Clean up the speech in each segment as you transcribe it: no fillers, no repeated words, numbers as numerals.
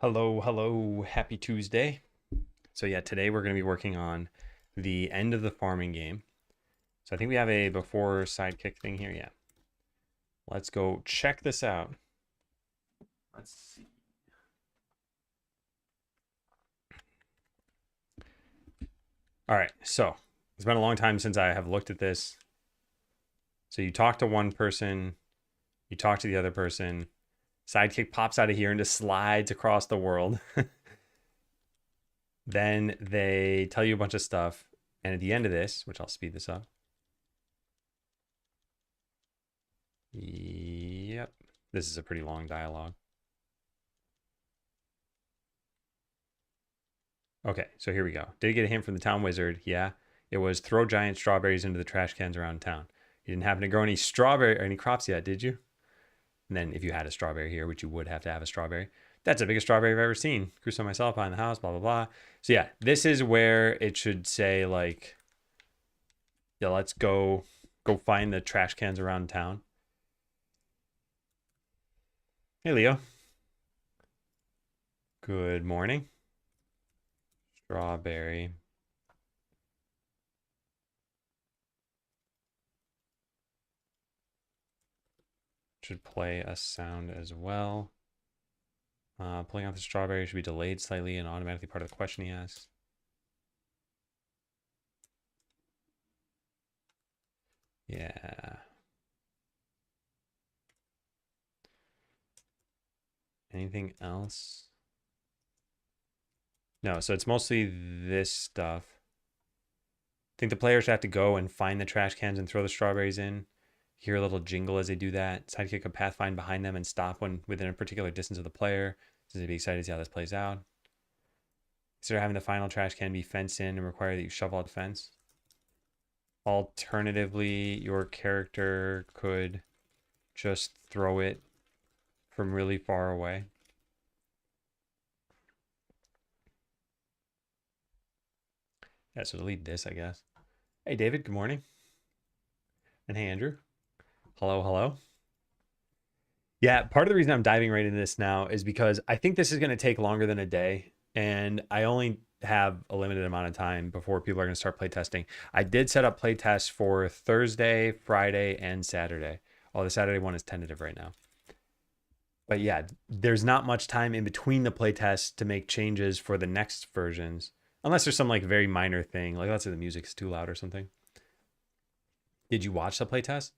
Hello, hello, happy Tuesday. So yeah, today we're going to be working on the end of the farming game. So I think we have a before sidekick thing here. Yeah. Let's go check this out. Let's see. All right, so it's been a long time since I have looked at this. So you talk to one person, you talk to the other person, sidekick pops out of here and just slides across the world. Then they tell you a bunch of stuff. And at the end of this, which I'll speed this up. Yep. This is a pretty long dialogue. Okay, so here we go. Did get a hint from the town wizard? Yeah. It was throw giant strawberries into the trash cans around town. You didn't happen to grow any strawberry or any crops yet, did you? And then if you had a strawberry here, which you would have to have a strawberry, that's the biggest strawberry I've ever seen. Grew some myself behind the house, blah, blah, blah. So yeah, this is where it should say like, yeah, let's go find the trash cans around town. Hey, Leo. Good morning. Strawberry. Should play a sound as well. Pulling out the strawberry should be delayed slightly and automatically part of the question he asks. Yeah. Anything else? No, so it's mostly this stuff. I think the players have to go and find the trash cans and throw the strawberries in. Hear a little jingle as they do that. Sidekick a pathfind behind them and stop when within a particular distance of the player. So they'd be excited to see how this plays out. Instead of having the final trash can be fenced in and require that you shovel out the fence. Alternatively, your character could just throw it from really far away. Yeah, so delete this, I guess. Hey, David, good morning. And hey, Andrew. Hello, hello. Yeah, part of the reason I'm diving right into this now is because I think this is going to take longer than a day. And I only have a limited amount of time before people are going to start playtesting. I did set up playtests for Thursday, Friday, and Saturday. Oh, the Saturday one is tentative right now. But yeah, there's not much time in between the playtests to make changes for the next versions. Unless there's some like very minor thing, like let's say the music's too loud or something. Did you watch the playtest?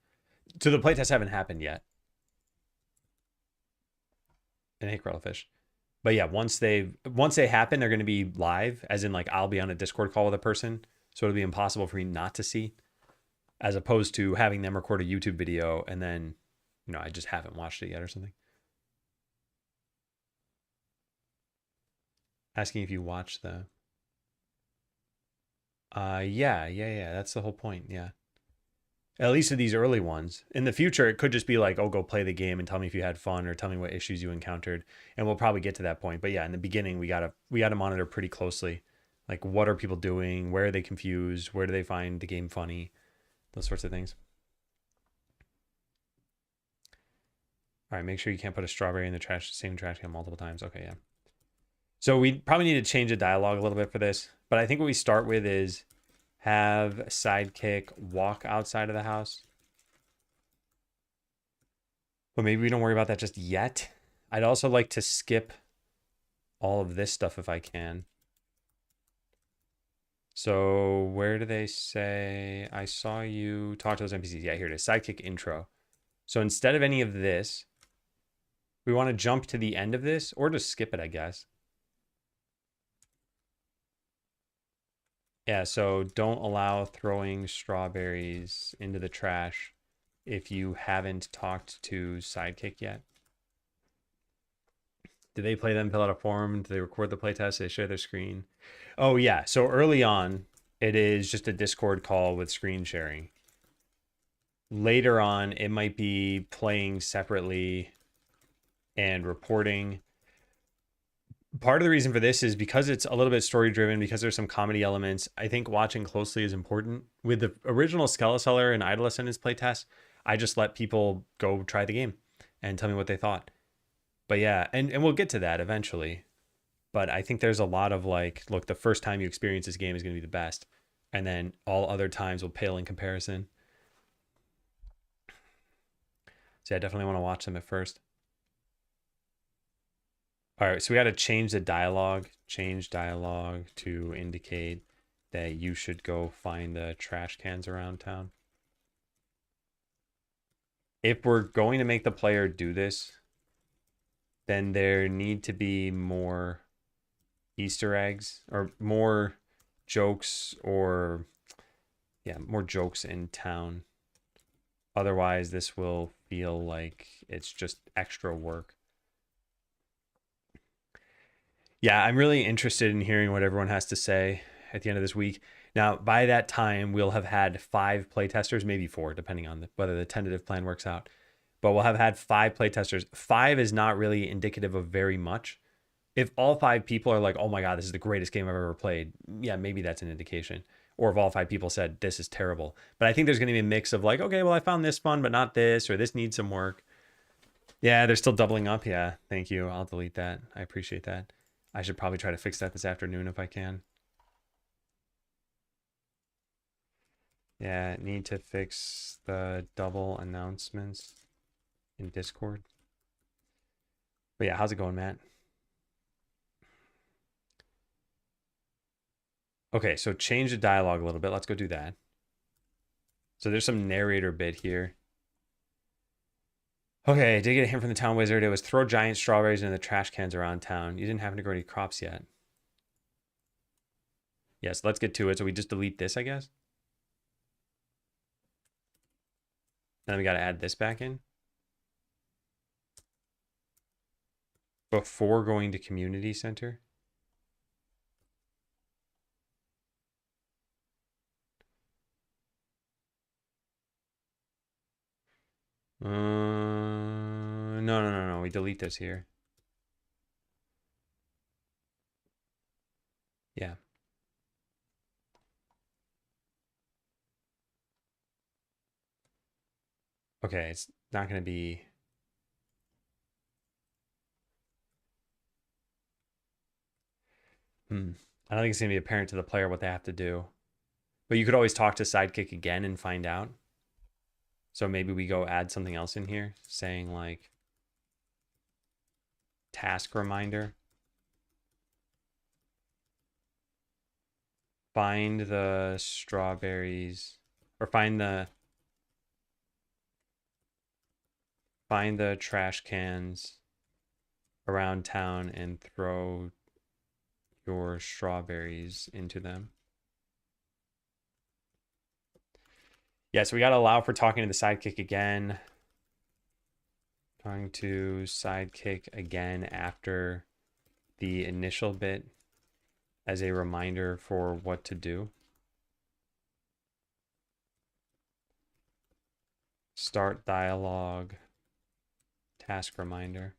So the playtests haven't happened yet. And hey, Crawlfish. But yeah, once they happen, they're going to be live, as in like I'll be on a Discord call with a person, so it'll be impossible for me not to see, as opposed to having them record a YouTube video and then, I just haven't watched it yet or something. Asking if you watch the. Yeah. That's the whole point. Yeah. At least of these early ones. In the future, it could just be like, oh, go play the game and tell me if you had fun or tell me what issues you encountered. And we'll probably get to that point. But yeah, in the beginning, we gotta monitor pretty closely. Like what are people doing? Where are they confused? Where do they find the game funny? Those sorts of things. All right, make sure you can't put a strawberry in the same trash can multiple times. Okay, yeah. So we probably need to change the dialogue a little bit for this. But I think what we start with is have sidekick walk outside of the house. But maybe we don't worry about that just yet. I'd also like to skip all of this stuff if I can. So where do they say, I saw you talk to those NPCs? Yeah, here it is, sidekick intro. So instead of any of this, we want to jump to the end of this or just skip it, I guess. Yeah, so don't allow throwing strawberries into the trash if you haven't talked to sidekick yet. Do they play them, fill out a form? Do they record the playtest? Do they share their screen? Oh, yeah. So early on, it is just a Discord call with screen sharing. Later on, it might be playing separately and reporting. Part of the reason for this is because it's a little bit story driven, because there's some comedy elements. I think watching closely is important. With the original Skeleseller and Idle Ascendance playtest, I just let people go try the game and tell me what they thought. But yeah, and we'll get to that eventually. But I think there's a lot of like, look, the first time you experience this game is going to be the best, and then all other times will pale in comparison. So I definitely want to watch them at first. All right, so we got to change the dialogue. Change dialogue to indicate that you should go find the trash cans around town. If we're going to make the player do this, then there need to be more Easter eggs or more jokes or more jokes in town. Otherwise, this will feel like it's just extra work. Yeah, I'm really interested in hearing what everyone has to say at the end of this week. Now, by that time, we'll have had 5 playtesters, maybe 4, depending on whether the tentative plan works out. But we'll have had 5 playtesters. 5 is not really indicative of very much. If all 5 people are like, oh my God, this is the greatest game I've ever played, yeah, maybe that's an indication. Or if all 5 people said, this is terrible. But I think there's going to be a mix of like, okay, well, I found this fun, but not this, or this needs some work. Yeah, they're still doubling up. Yeah, thank you. I'll delete that. I appreciate that. I should probably try to fix that this afternoon if I can. Yeah, need to fix the double announcements in Discord. But yeah, how's it going, Matt? Okay, so change the dialogue a little bit. Let's go do that. So there's some narrator bit here. Okay, I did get a hint from the town wizard. It was throw giant strawberries into the trash cans around town. You didn't happen to grow any crops yet. Yes, let's get to it. So we just delete this, I guess. Then we got to add this back in. Before going to community center. No. We delete this here. Yeah. Okay, it's not going to be... I don't think it's going to be apparent to the player what they have to do. But you could always talk to Sidekick again and find out. So maybe we go add something else in here, saying like task reminder. Find the strawberries, or find the trash cans around town and throw your strawberries into them. Yeah, so we got to allow for talking to the sidekick again. Talking to sidekick again after the initial bit as a reminder for what to do. Start dialogue, task reminder.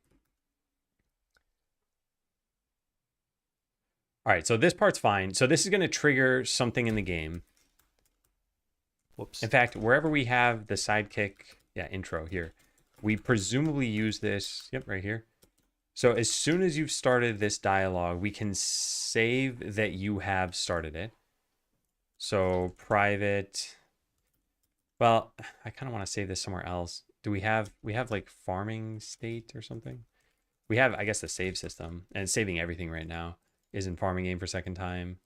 All right, so this part's fine. So this is going to trigger something in the game. Whoops. In fact, wherever we have the sidekick, intro here, we presumably use this, right here. So as soon as you've started this dialogue, we can save that you have started it. So private, well, I kind of want to save this somewhere else. Do we have like farming state or something? We have, I guess, the save system, and saving everything right now is in farming game for second time.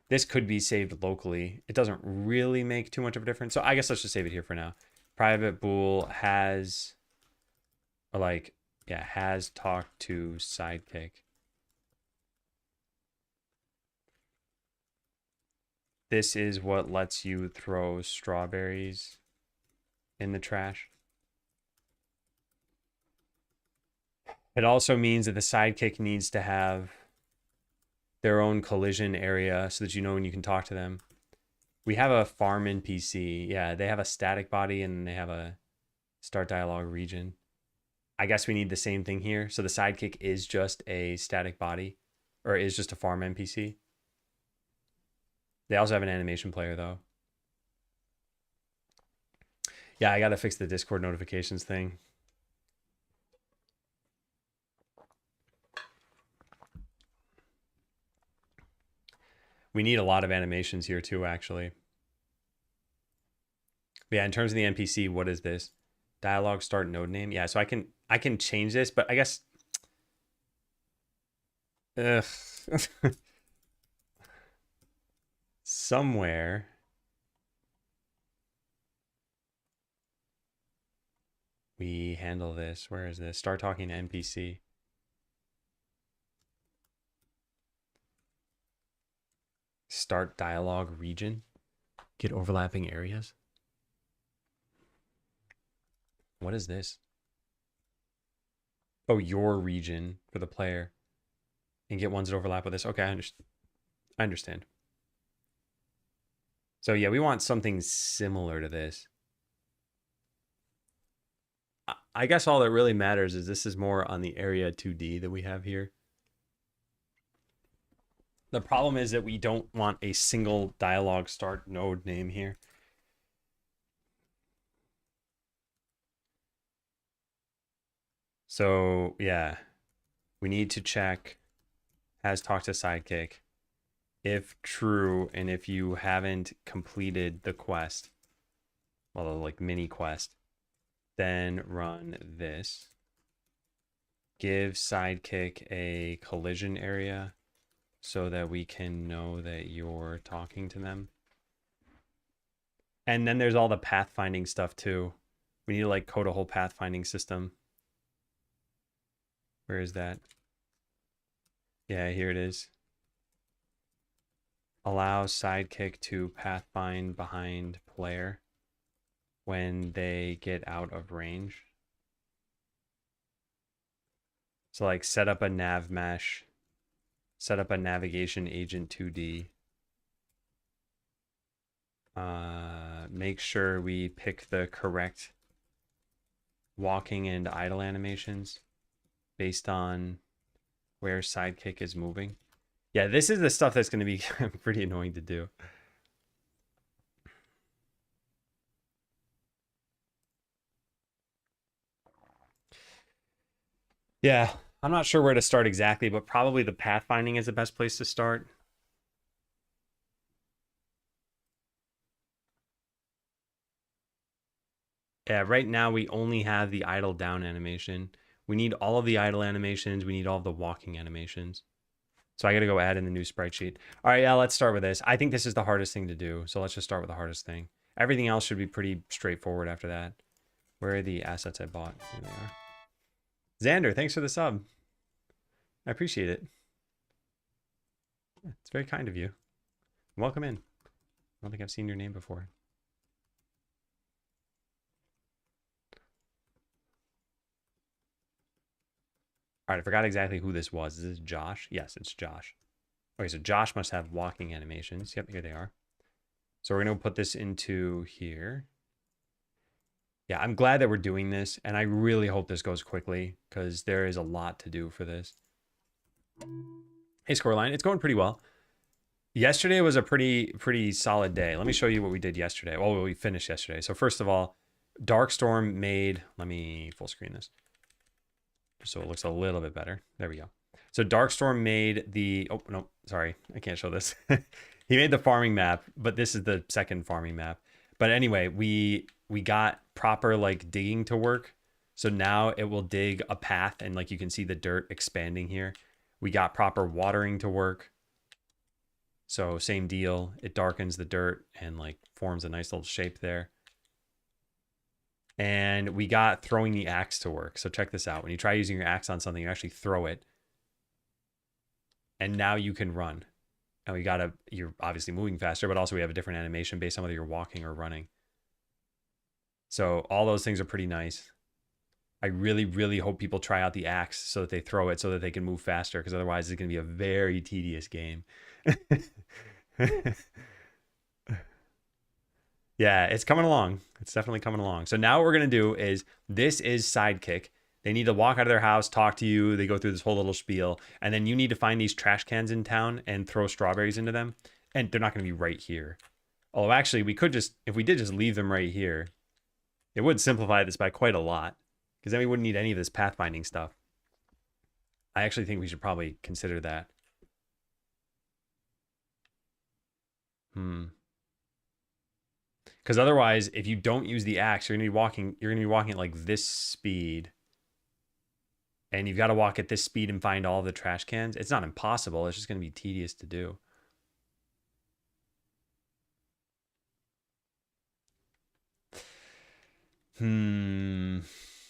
This could be saved locally. It doesn't really make too much of a difference. So I guess let's just save it here for now. Private bool has, has talked to sidekick. This is what lets you throw strawberries in the trash. It also means that the sidekick needs to have their own collision area so that you know when you can talk to them. We have a farm NPC. Yeah, they have a static body and they have a start dialogue region. I guess we need the same thing here. So the sidekick is just a static body, or is just a farm NPC. They also have an animation player though. Yeah, I gotta fix the Discord notifications thing. We need a lot of animations here too, actually. But yeah, in terms of the NPC, what is this? Dialogue start node name. Yeah, so I can change this, but I guess somewhere we handle this. Where is this? Start talking to NPC. Start dialogue region. Get overlapping areas. What is this? Oh, your region for the player. And get ones that overlap with this. Okay, I understand. So yeah, we want something similar to this. I guess all that really matters is this is more on the area 2D that we have here. The problem is that we don't want a single dialogue start node name here. So yeah, we need to check has talked to sidekick. If true, and if you haven't completed the quest, well, the like mini quest, then run this. Give sidekick a collision area so that we can know that you're talking to them. And then there's all the pathfinding stuff too. We need to like code a whole pathfinding system. Where is that? Yeah, here it is. Allow sidekick to pathfind behind player when they get out of range. So like set up a nav mesh, set up a navigation agent 2D. Make sure we pick the correct walking and idle animations based on where sidekick is moving. Yeah, this is the stuff that's going to be pretty annoying to do. Yeah, I'm not sure where to start exactly, but probably the pathfinding is the best place to start. Yeah, right now we only have the idle down animation. We need all of the idle animations. We need all of the walking animations. So I got to go add in the new sprite sheet. All right, yeah, let's start with this. I think this is the hardest thing to do. So let's just start with the hardest thing. Everything else should be pretty straightforward after that. Where are the assets I bought? Here they are. Xander, thanks for the sub. I appreciate it. Yeah, it's very kind of you. Welcome in. I don't think I've seen your name before. All right, I forgot exactly who this was. Is this Josh? Yes, it's Josh. Okay, so Josh must have walking animations. Yep, here they are. So we're going to put this into here. Yeah, I'm glad that we're doing this, and I really hope this goes quickly because there is a lot to do for this. Hey, Scoreline, it's going pretty well. Yesterday was a pretty solid day. Let me show you what we did yesterday. Well, we finished yesterday. So first of all, Darkstorm made, let me full screen this so it looks a little bit better. There we go. So Darkstorm made the, oh, no, sorry, I can't show this. He made the farming map, but this is the second farming map. But anyway, we got proper like digging to work. So now it will dig a path and like you can see the dirt expanding here. We got proper watering to work. So same deal, it darkens the dirt and like forms a nice little shape there. And we got throwing the axe to work. So check this out. When you try using your axe on something, you actually throw it. And now you can run. And you're obviously moving faster, but also we have a different animation based on whether you're walking or running. So all those things are pretty nice. I really, really hope people try out the axe so that they throw it so that they can move faster, because otherwise it's going to be a very tedious game. Yeah, it's coming along. It's definitely coming along. So now what we're going to do is, this is Sidekick. They need to walk out of their house, talk to you. They go through this whole little spiel. And then you need to find these trash cans in town and throw strawberries into them. And they're not going to be right here. Although actually, we could just, if we did just leave them right here, it would simplify this by quite a lot. Because then we wouldn't need any of this pathfinding stuff. I actually think we should probably consider that. Because otherwise, if you don't use the axe, you're gonna be walking at like this speed. And you've got to walk at this speed and find all the trash cans. It's not impossible. It's just going to be tedious to do.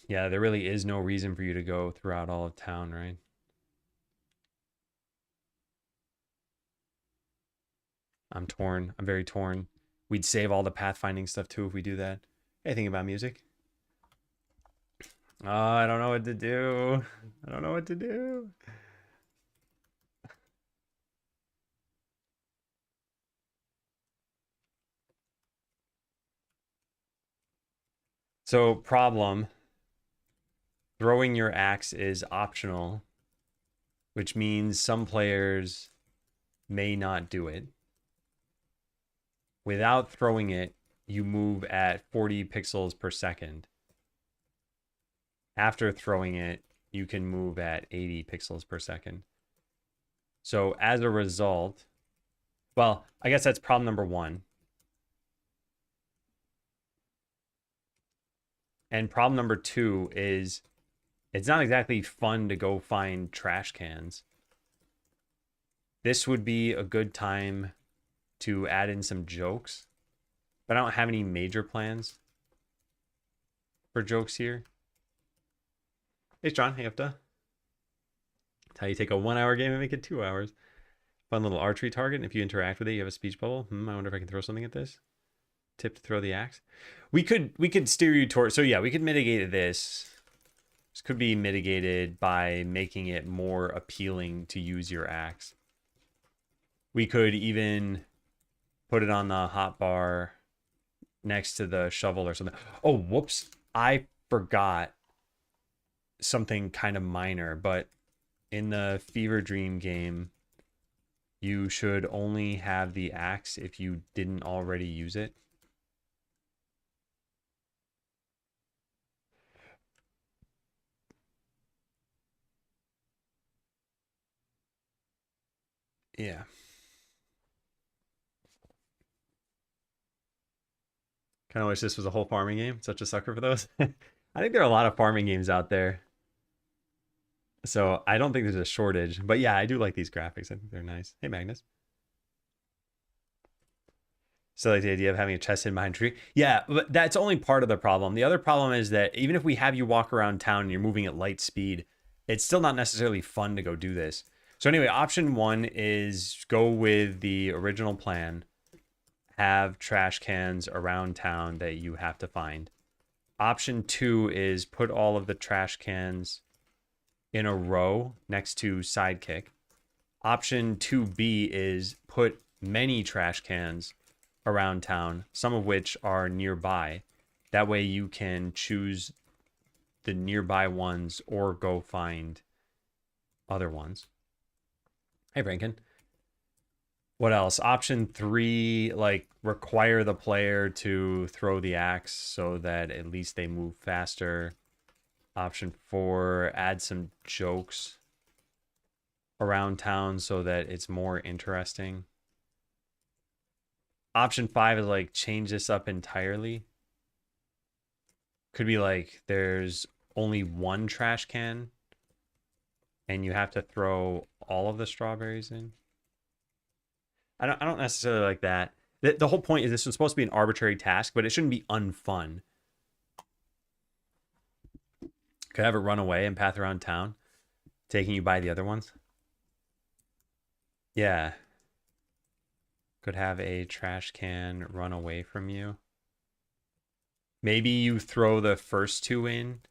Yeah, there really is no reason for you to go throughout all of town, right? I'm torn. I'm very torn. We'd save all the pathfinding stuff too if we do that. Anything about music? Oh, I don't know what to do. I don't know what to do. So, problem. Throwing your axe is optional, which means some players may not do it. Without throwing it, you move at 40 pixels per second. After throwing it, you can move at 80 pixels per second. So as a result, well, I guess that's problem number one. And problem number two is it's not exactly fun to go find trash cans. This would be a good time to add in some jokes, but I don't have any major plans for jokes here. Hey, John, hey, Upta. That's how you take a 1 hour game and make it 2 hours. Fun little archery target. And if you interact with it, you have a speech bubble. I wonder if I can throw something at this. Tip to throw the axe. We could steer you toward. So yeah, we could mitigate this. This could be mitigated by making it more appealing to use your axe. We could even put it on the hotbar next to the shovel or something. Oh, whoops. I forgot something kind of minor, but in the Fever Dream game, you should only have the axe if you didn't already use it. Yeah. Kind of wish this was a whole farming game. Such a sucker for those. I think there are a lot of farming games out there. So I don't think there's a shortage. But yeah, I do like these graphics. I think they're nice. Hey, Magnus. So like the idea of having a chest hidden behind a tree. Yeah, but that's only part of the problem. The other problem is that even if we have you walk around town and you're moving at light speed, it's still not necessarily fun to go do this. So anyway, option one is go with the original plan. Have trash cans around town that you have to find. Option two is put all of the trash cans in a row next to Sidekick. Option 2B is put many trash cans around town, some of which are nearby. That way you can choose the nearby ones or go find other ones. Hey, Rankin. What else? Option 3, like, require the player to throw the axe so that at least they move faster. Option 4, add some jokes around town so that it's more interesting. Option 5 is like change this up entirely. Could be like there's only one trash can and you have to throw all of the strawberries in. I don't necessarily like that. The whole point is this is supposed to be an arbitrary task, but it shouldn't be unfun. Could have it run away and path around town, taking you by the other ones. Yeah. Could have a trash can run away from you. Maybe you throw the first two in,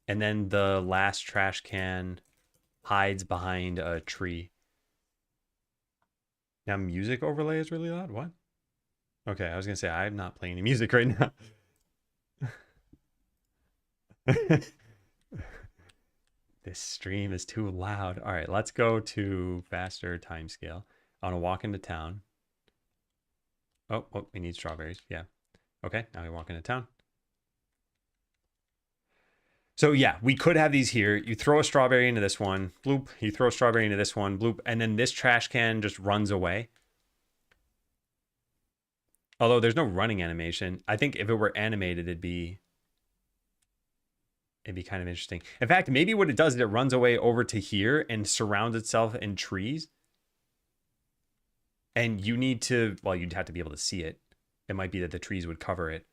and then the last trash can hides behind a tree. Now, music overlay is really loud? What? Okay, I was going to say, I'm not playing any music right now. This stream is too loud. All right, let's go to faster timescale. I want to walk into town. Oh, we need strawberries. Yeah. Okay, now we walk into town. So yeah, we could have these here. You throw a strawberry into this one, bloop. You throw a strawberry into this one, bloop. And then this trash can just runs away. Although there's no running animation. I think if it were animated, it'd be kind of interesting. In fact, maybe what it does is it runs away over to here and surrounds itself in trees. And you need to, well, you'd have to be able to see it. It might be that the trees would cover it.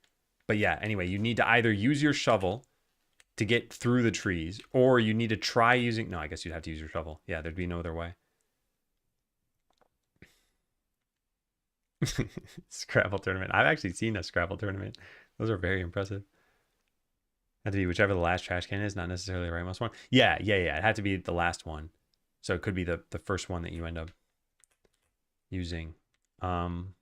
But yeah, anyway, you need to either use your shovel to get through the trees, or you need to try using, no, I guess you'd have to use your shovel. Yeah, there'd be no other way. Scrabble tournament. I've actually seen a Scrabble tournament. Those are very impressive. Had to be whichever the last trash can is, not necessarily the rightmost one. Yeah. It had to be the last one. So it could be the first one that you end up using. I'm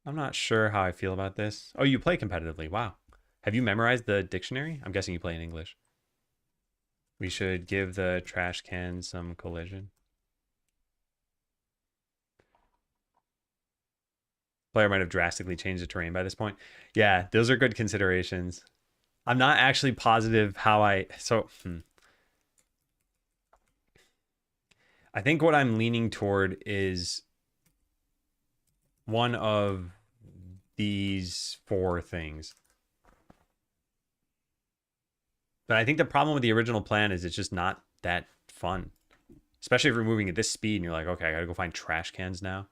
not sure how I feel about this. Oh, you play competitively. Wow. Have you memorized the dictionary? I'm guessing you play in English. We should give the trash can some collision. Player might have drastically changed the terrain by this point. Yeah, those are good considerations. I'm not actually positive how I think what I'm leaning toward is one of these four things. But I think the problem with the original plan is it's just not that fun. Especially if you're moving at this speed and you're like, okay, I gotta go find trash cans now.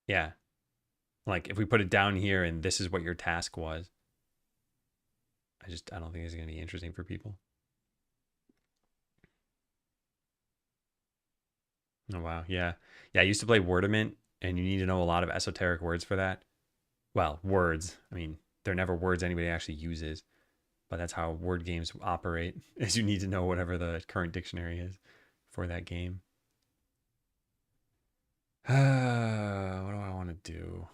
Yeah. Like if we put it down here and this is what your task was, I don't think it's gonna be interesting for people. Oh wow, yeah. Yeah, I used to play Wordament, and you need to know a lot of esoteric words for that. Well, words. I mean, they're never words anybody actually uses, but that's how word games operate, is you need to know whatever the current dictionary is for that game. What do I want to do?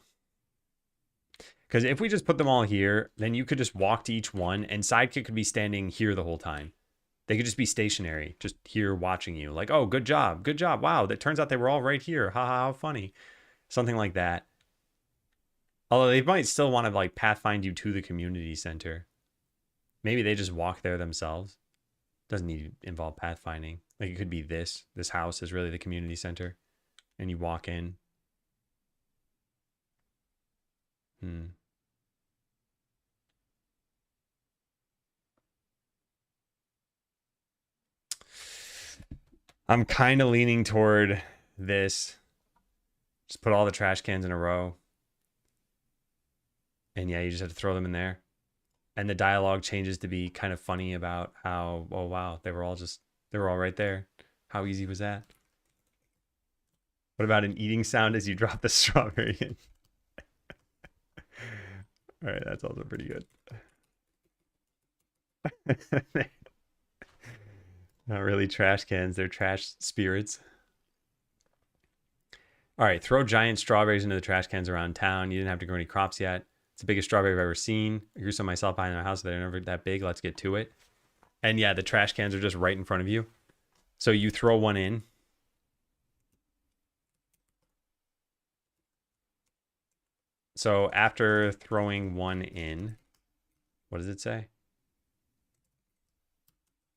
Because if we just put them all here, then you could just walk to each one, and Sidekick could be standing here the whole time. They could just be stationary, just here watching you. Like, oh, good job. Good job. Wow, that turns out they were all right here. Ha ha, how funny. Something like that. Although they might still want to like pathfind you to the community center. Maybe they just walk there themselves. Doesn't need to involve pathfinding. Like it could be this. This house is really the community center. And you walk in. I'm kind of leaning toward this. Just put all the trash cans in a row. And yeah, you just have to throw them in there. And the dialogue changes to be kind of funny about how, oh wow, they were all right there. How easy was that? What about an eating sound as you drop the strawberry in? All right, that's also pretty good. Not really trash cans, they're trash spirits. All right, throw giant strawberries into the trash cans around town. You didn't have to grow any crops yet. It's the biggest strawberry I've ever seen. I grew some myself behind my house. They're never that big. Let's get to it. And yeah, the trash cans are just right in front of you. So you throw one in. So after throwing one in, what does it say?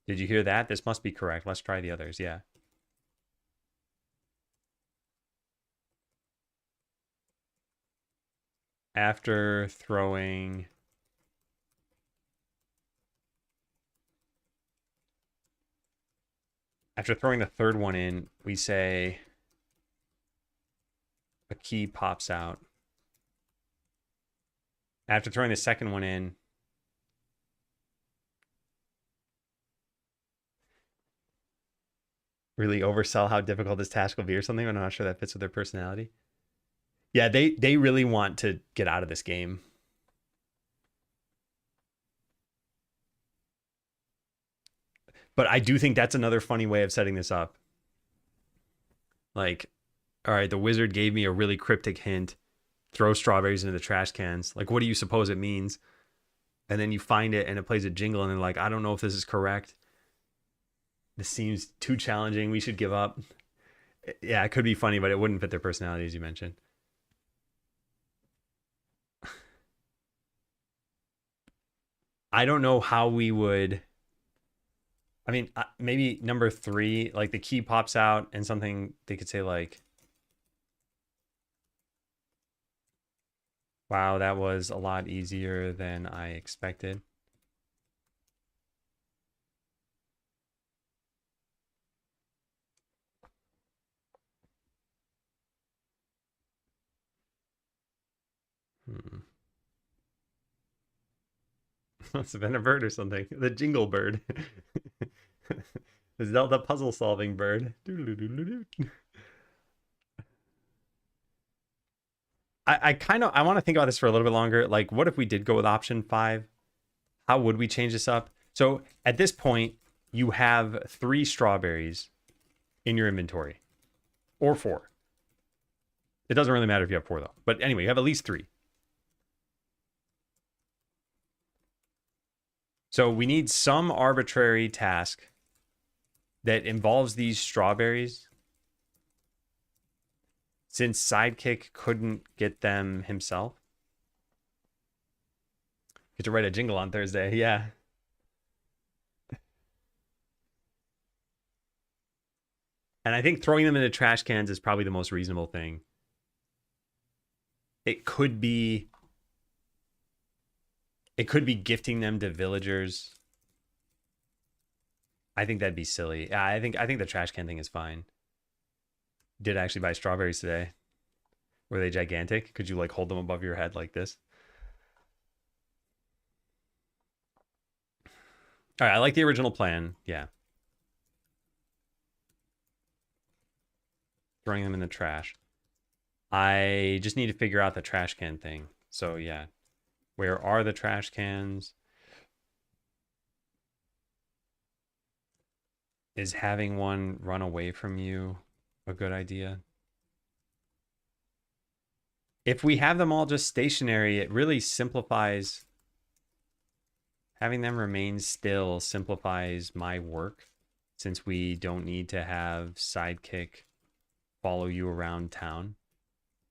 Did you hear that? This must be correct. Let's try the others. Yeah. After throwing the third one in, we say a key pops out. After throwing the second one in, really oversell how difficult this task will be or something. I'm not sure that fits with their personality. Yeah, they really want to get out of this game. But I do think that's another funny way of setting this up. Like, all right, the wizard gave me a really cryptic hint. Throw strawberries into the trash cans. Like, what do you suppose it means? And then you find it and it plays a jingle and they're like, I don't know if this is correct. This seems too challenging. We should give up. Yeah, it could be funny, but it wouldn't fit their personality, as you mentioned. I don't know how we would. I mean, maybe number 3, like the key pops out and something they could say like, Wow, that was a lot easier than I expected. Must have been a bird or something. The jingle bird. The Zelda puzzle solving bird. I want to think about this for a little bit longer. Like, what if we did go with option 5? How would we change this up? So at this point, you have 3 strawberries in your inventory, or 4. It doesn't really matter if you have 4 though. But anyway, you have at least 3. So we need some arbitrary task that involves these strawberries. Since Sidekick couldn't get them himself. Get to write a jingle on Thursday, yeah. And I think throwing them into trash cans is probably the most reasonable thing. It could be gifting them to villagers. I think that'd be silly. Yeah, I think the trash can thing is fine. Did actually buy strawberries today. Were they gigantic? Could you like hold them above your head like this? All right, I like the original plan. Yeah. Throwing them in the trash. I just need to figure out the trash can thing. So yeah. Where are the trash cans? Is having one run away from you a good idea? If we have them all just stationary, it really simplifies. Having them remain still simplifies my work, since we don't need to have Sidekick follow you around town.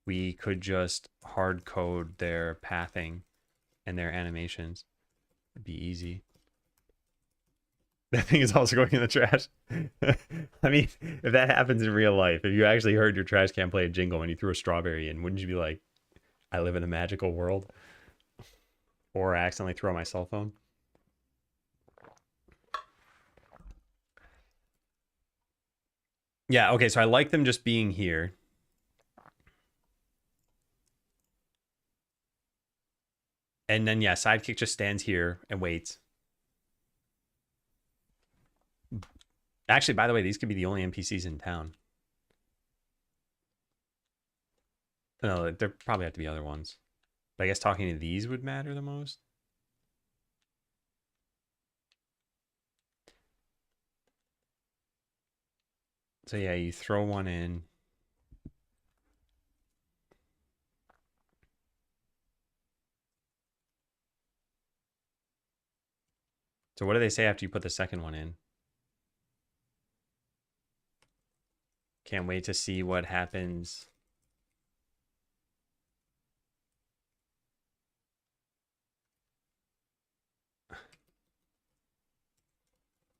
We could just hard code their pathing and their animations. It'd be easy. That thing is also going in the trash. I mean, if that happens in real life, if you actually heard your trash can play a jingle and you threw a strawberry in, wouldn't you be like, I live in a magical world? Or I accidentally throw my cell phone? Yeah, okay, so I like them just being here. And then, yeah, Sidekick just stands here and waits. Actually, by the way, these could be the only NPCs in town. No, there probably have to be other ones. But I guess talking to these would matter the most. So yeah, you throw one in. So what do they say after you put the second one in? Can't wait to see what happens.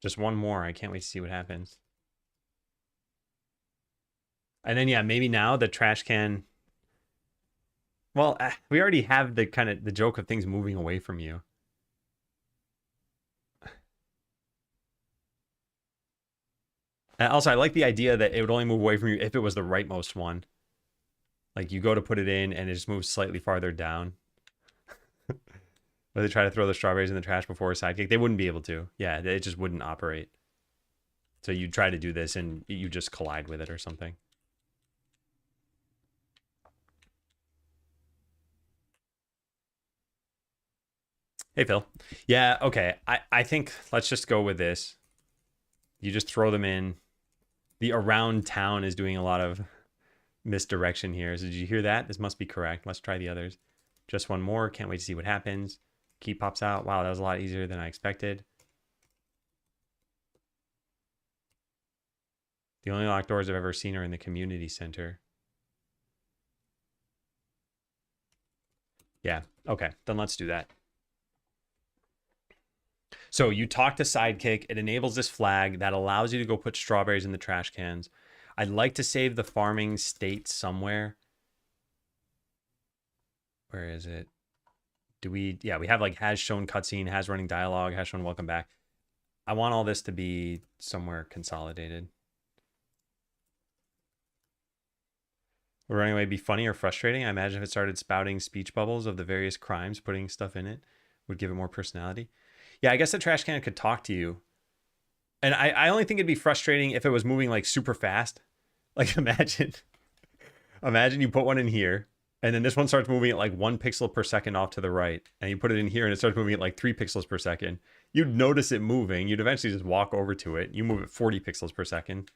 Just one more. I can't wait to see what happens. And then, yeah, maybe now the trash can. Well, we already have the kind of the joke of things moving away from you. Also, I like the idea that it would only move away from you if it was the rightmost one. Like you go to put it in and it just moves slightly farther down. Or they try to throw the strawberries in the trash before a Sidekick. They wouldn't be able to. Yeah, it just wouldn't operate. So you try to do this and you just collide with it or something. Hey, Phil. Yeah, okay. I think let's just go with this. You just throw them in. The around town is doing a lot of misdirection here. So did you hear that? This must be correct. Let's try the others. Just one more. Can't wait to see what happens. Key pops out. Wow, that was a lot easier than I expected. The only locked doors I've ever seen are in the community center. Yeah, okay. Then let's do that. So you talk to Sidekick. It enables this flag that allows you to go put strawberries in the trash cans. I'd like to save the farming state somewhere. Where is it? Do we, yeah, we have like has shown cutscene, has running dialogue, has shown welcome back. I want all this to be somewhere consolidated. Would running away be funny or frustrating? I imagine if it started spouting speech bubbles of the various crimes, putting stuff in it would give it more personality. Yeah, I guess the trash can could talk to you. And I only think it'd be frustrating if it was moving like super fast. Like imagine you put one in here and then this one starts moving at like 1 pixel per second off to the right. And you put it in here and it starts moving at like 3 pixels per second. You'd notice it moving. You'd eventually just walk over to it. You move at 40 pixels per second.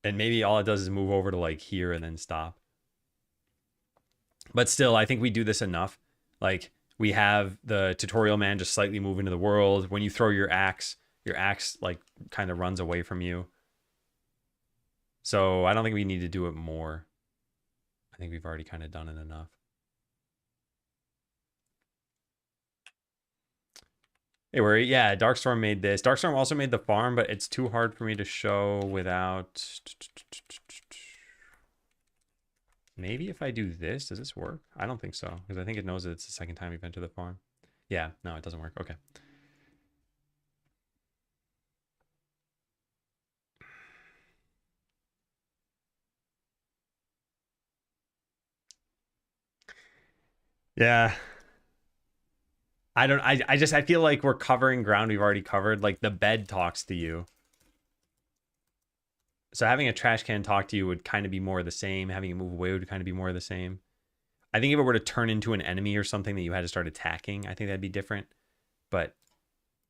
And maybe all it does is move over to like here and then stop. But still, I think we do this enough. Like we have the tutorial man just slightly move into the world. When you throw your axe like kind of runs away from you. So I don't think we need to do it more. I think we've already kind of done it enough. Hey, yeah, Darkstorm made this. Darkstorm also made the farm, but it's too hard for me to show without... Maybe if I do this, does this work? I don't think so, because I think it knows that it's the second time we've been to the farm. Yeah, no, it doesn't work. Okay. Yeah. I feel like we're covering ground we've already covered. Like the bed talks to you. So having a trash can talk to you would kind of be more of the same. Having it move away would kind of be more of the same. I think if it were to turn into an enemy or something that you had to start attacking, I think that'd be different. But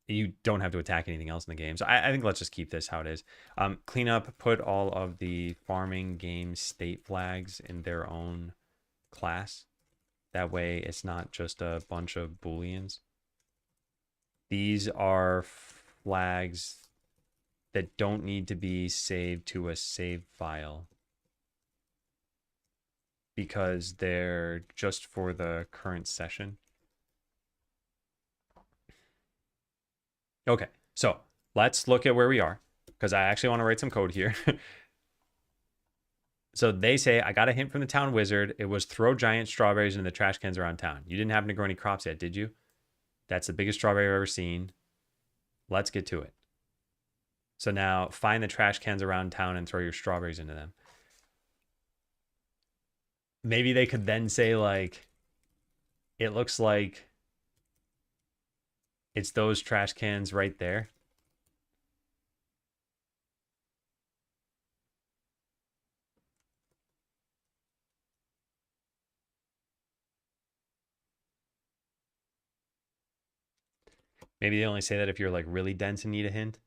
you don't have to attack anything else in the game. So I think let's just keep this how it is. Clean up, put all of the farming game state flags in their own class. That way it's not just a bunch of Booleans. These are flags that don't need to be saved to a save file because they're just for the current session. Okay, so let's look at where we are because I actually want to write some code here. So they say, I got a hint from the town wizard. It was throw giant strawberries into the trash cans around town. You didn't happen to grow any crops yet, did you? That's the biggest strawberry I've ever seen. Let's get to it. So now find the trash cans around town and throw your strawberries into them. Maybe they could then say like, it looks like it's those trash cans right there. Maybe they only say that if you're like really dense and need a hint.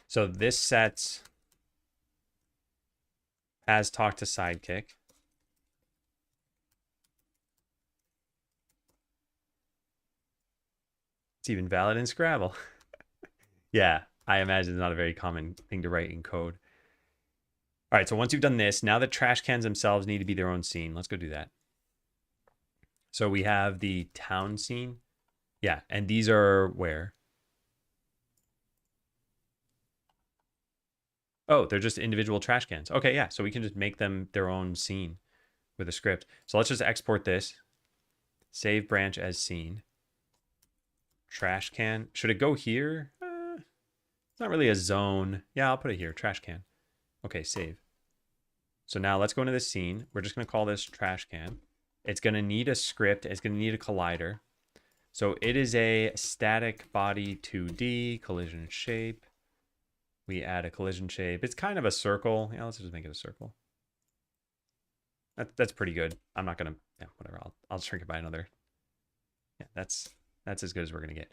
So this set has talked to Sidekick. It's even valid in Scrabble. Yeah, I imagine it's not a very common thing to write in code. All right, so once you've done this, now the trash cans themselves need to be their own scene. Let's go do that. So we have the town scene. Yeah, and these are where? Oh, they're just individual trash cans. Okay, yeah, so we can just make them their own scene with a script. So let's just export this. Save branch as scene. Trash can. Should it go here? It's not really a zone. Yeah, I'll put it here. Trash can. Okay, save. So now let's go into this scene. We're just going to call this trash can. It's going to need a script. It's going to need a collider. So it is a static body 2D collision shape. We add a collision shape. It's kind of a circle. Yeah, let's just make it a circle. That's pretty good. I'm not going to, yeah, whatever. I'll shrink it by another. Yeah, that's as good as we're going to get.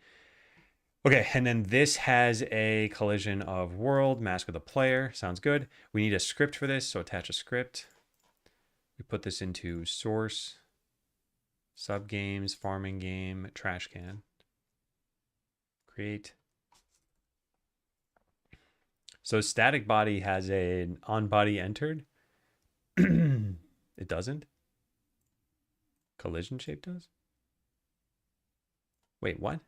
Okay, and then this has a collision of world, mask with a player. Sounds good. We need a script for this, so attach a script. We put this into source, sub games, farming game, trash can. Create. So static body has an on body entered. It doesn't. Collision shape does. Wait, what?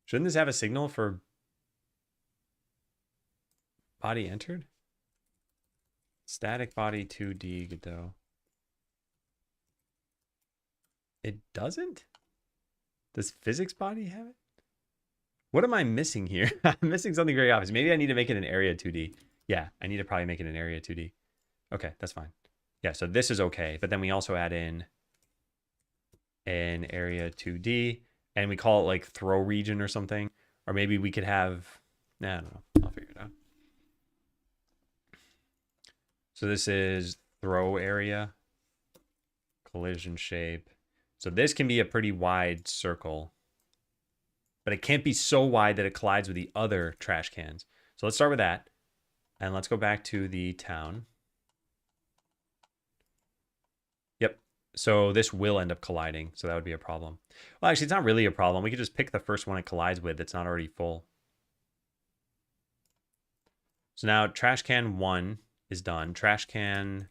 Shouldn't this have a signal for... Body entered? Static body 2D, Godot. It doesn't? Does physics body have it? What am I missing here? I'm missing something very obvious. Maybe I need to make it an area 2D. Yeah, I need to probably make it an area 2D. Okay, that's fine. Yeah, so this is okay. But then we also add in an area 2D. And we call it like throw region or something. Or maybe we could have... Nah, I don't know. I'll figure it out. So this is throw area. Collision shape. So this can be a pretty wide circle. But it can't be so wide that it collides with the other trash cans. So let's start with that. And let's go back to the town. Yep. So this will end up colliding. So that would be a problem. Well, actually, it's not really a problem. We could just pick the first one it collides with that's not already full. So now trash can 1 is done. Trash can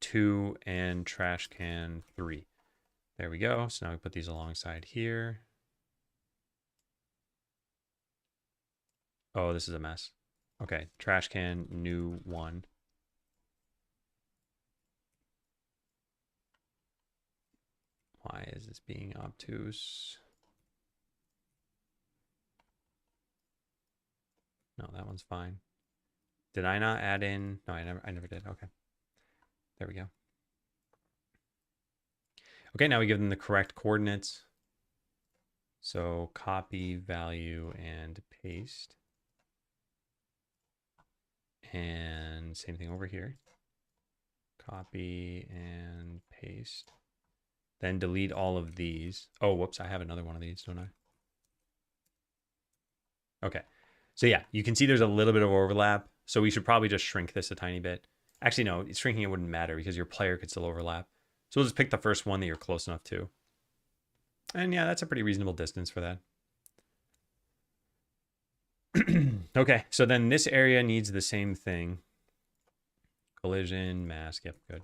2 and trash can 3. There we go. So now we put these alongside here. Oh, this is a mess. Okay, trash can, new 1. Why is this being obtuse? No, that one's fine. Did I not add in? No, I never did. Okay. There we go. Okay, now we give them the correct coordinates. So copy, value, and paste. And same thing over here. Copy and paste. Then delete all of these. Oh, whoops, I have another one of these, don't I? Okay. So yeah, you can see there's a little bit of overlap. So we should probably just shrink this a tiny bit. Actually, no, shrinking it wouldn't matter because your player could still overlap. So we'll just pick the first one that you're close enough to. And yeah, that's a pretty reasonable distance for that. Okay, so then this area needs the same thing. Collision, mask, yep, good.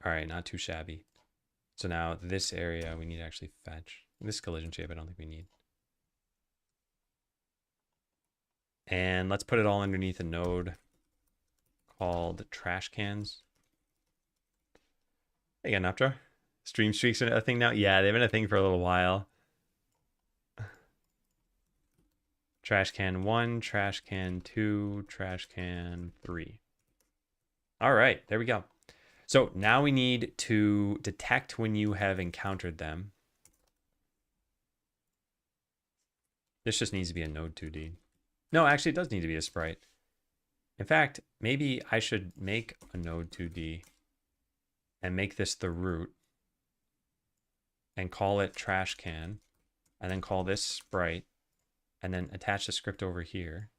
All right, not too shabby. So now this area we need to actually fetch. This collision shape I don't think we need. And let's put it all underneath a node called trash cans. Hey, Naptra. Stream streaks are a thing now? Yeah, they've been a thing for a little while. Trash can 1, trash can 2, trash can 3. All right, there we go. So now we need to detect when you have encountered them. This just needs to be a node 2D. No, actually it does need to be a sprite. In fact, maybe I should make a node 2D and make this the root and call it trash can and then call this sprite and then attach the script over here.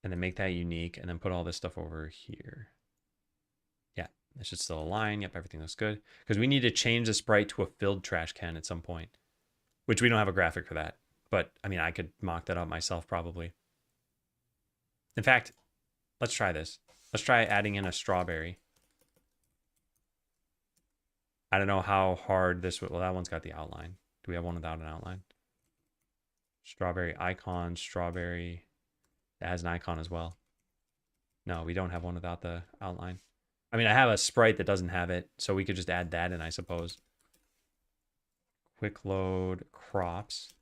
And then make that unique and then put all this stuff over here. Yeah, it should still align. Yep, everything looks good. Because we need to change the sprite to a filled trash can at some point, which we don't have a graphic for that. But I mean, I could mock that up myself probably. In fact, let's try this. Let's try adding in a strawberry. I don't know how hard this would, well, that one's got the outline. Do we have one without an outline? Strawberry icon, strawberry. It has an icon as well. No, we don't have one without the outline. I mean, I have a sprite that doesn't have it, so we could just add that in, I suppose. Quick load crops.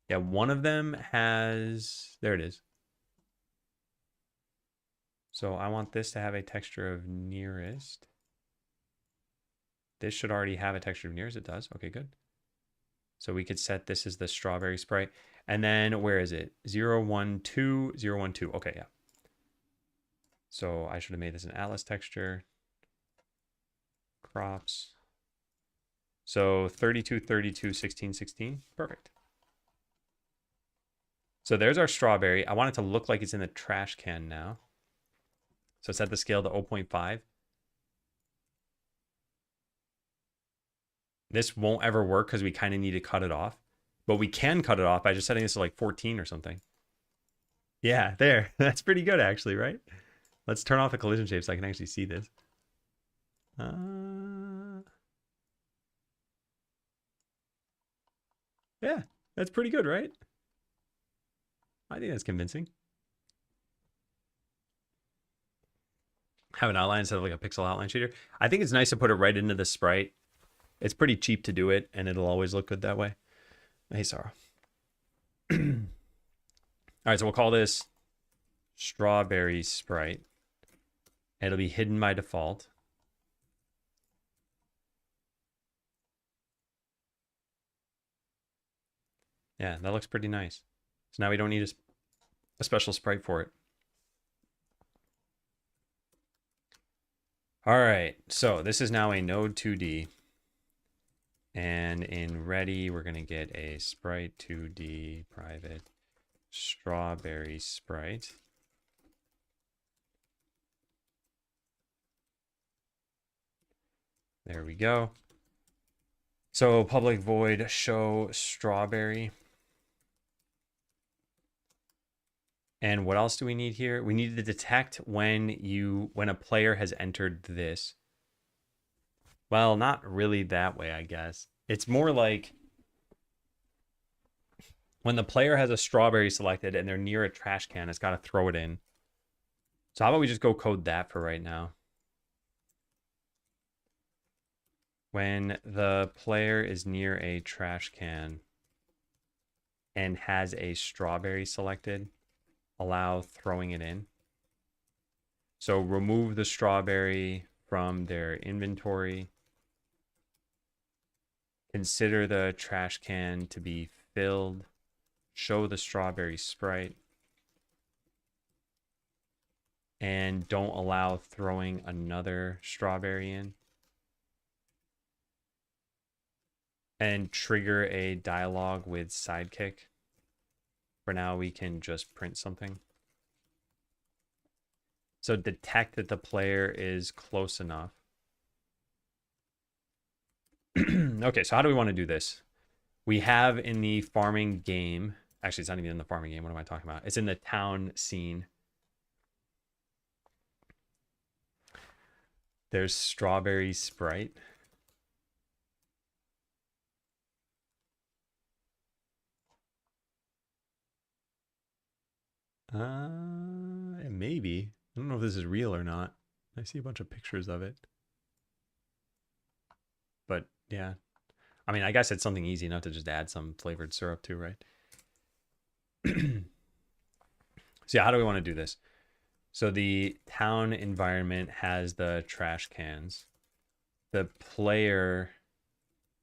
Yeah, one of them has, there it is. So I want this to have a texture of nearest. This should already have a texture of nearest. It does. Okay, good. So we could set this as the strawberry sprite. And then where is it? 0, 1, 2, 0, 1, 2. Okay, yeah. So I should have made this an Atlas texture. Crops. So 32, 32, 16, 16. Perfect. So there's our strawberry. I want it to look like it's in the trash can now. So set the scale to 0.5. This won't ever work because we kind of need to cut it off. But we can cut it off by just setting this to like 14 or something. Yeah, there. That's pretty good actually, right? Let's turn off the collision shape so I can actually see this. Yeah, that's pretty good, right? I think that's convincing. Have an outline instead of like a pixel outline shader. I think it's nice to put it right into the sprite. It's pretty cheap to do it, and it'll always look good that way. Hey, Sarah. All right, so we'll call this strawberry sprite. It'll be hidden by default. Yeah, that looks pretty nice. So now we don't need a special sprite for it. All right, so this is now a node 2D. And in ready, we're going to get a sprite 2D private strawberry sprite. There we go. So public void show strawberry. And what else do we need here? We need to detect when a player has entered this. Well, not really that way, I guess. It's more like when the player has a strawberry selected and they're near a trash can, it's got to throw it in. So how about we just go code that for right now? When the player is near a trash can and has a strawberry selected, allow throwing it in. So remove the strawberry from their inventory. Consider the trash can to be filled. Show the strawberry sprite. And don't allow throwing another strawberry in. And trigger a dialog with sidekick. For now, we can just print something. So detect that the player is close enough. Okay, so how do we want to do this? We have in the farming game, actually it's not even in the farming game, what am I talking about? It's in the town scene. There's strawberry sprite. Maybe. I don't know if this is real or not. I see a bunch of pictures of it. But yeah. I mean, I guess it's something easy enough to just add some flavored syrup to, right? So yeah, how do we want to do this? So the town environment has the trash cans. The player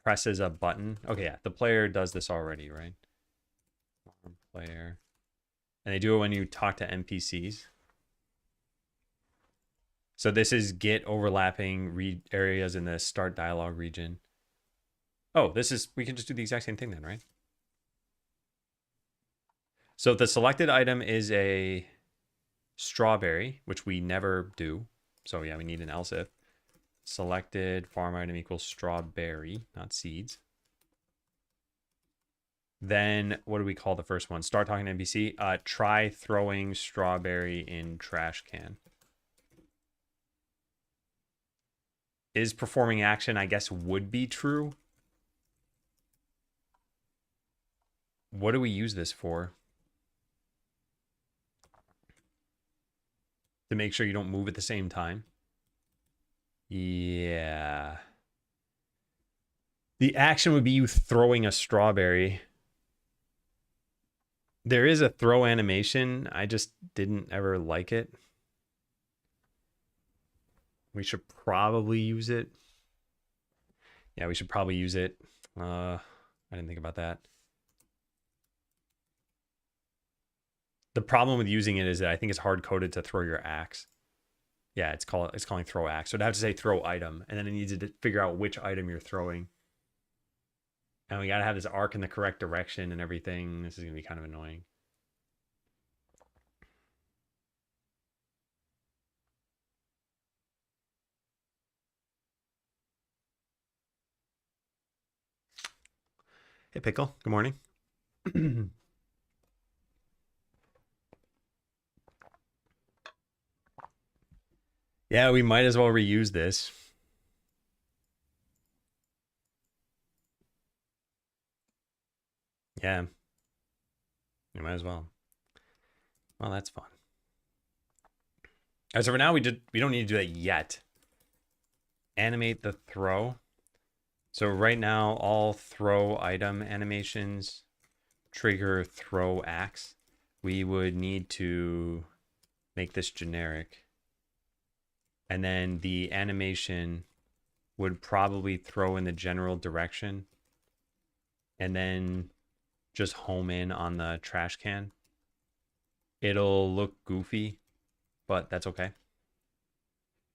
presses a button. Okay, yeah, the player does this already, right? Player. And they do it when you talk to NPCs. So this is get overlapping areas in the start dialog region. Oh, we can just do the exact same thing then, right? So if the selected item is a strawberry, which we never do. So yeah, we need an else if. Selected farm item equals strawberry, not seeds. Then what do we call the first one? Start talking to NPC. Try throwing strawberry in trash can. Is performing action, I guess, would be true. What do we use this for? To make sure you don't move at the same time. Yeah. The action would be you throwing a strawberry. There is a throw animation. I just didn't ever like it. We should probably use it. Yeah, we should probably use it. I didn't think about that. The problem with using it is that I think it's hard coded to throw your axe. Yeah, it's calling throw axe. So it'd have to say throw item, and then it needs to figure out which item you're throwing. And we gotta have this arc in the correct direction and everything. This is gonna be kind of annoying. Hey, Pickle. Good morning. Yeah, we might as well reuse this. Yeah, you might as well. Well, that's fun. All right, so for now, we don't need to do that yet. Animate the throw. So right now, all throw item animations trigger throw axe. We would need to make this generic. And then the animation would probably throw in the general direction. And then just home in on the trash can. It'll look goofy, but that's okay.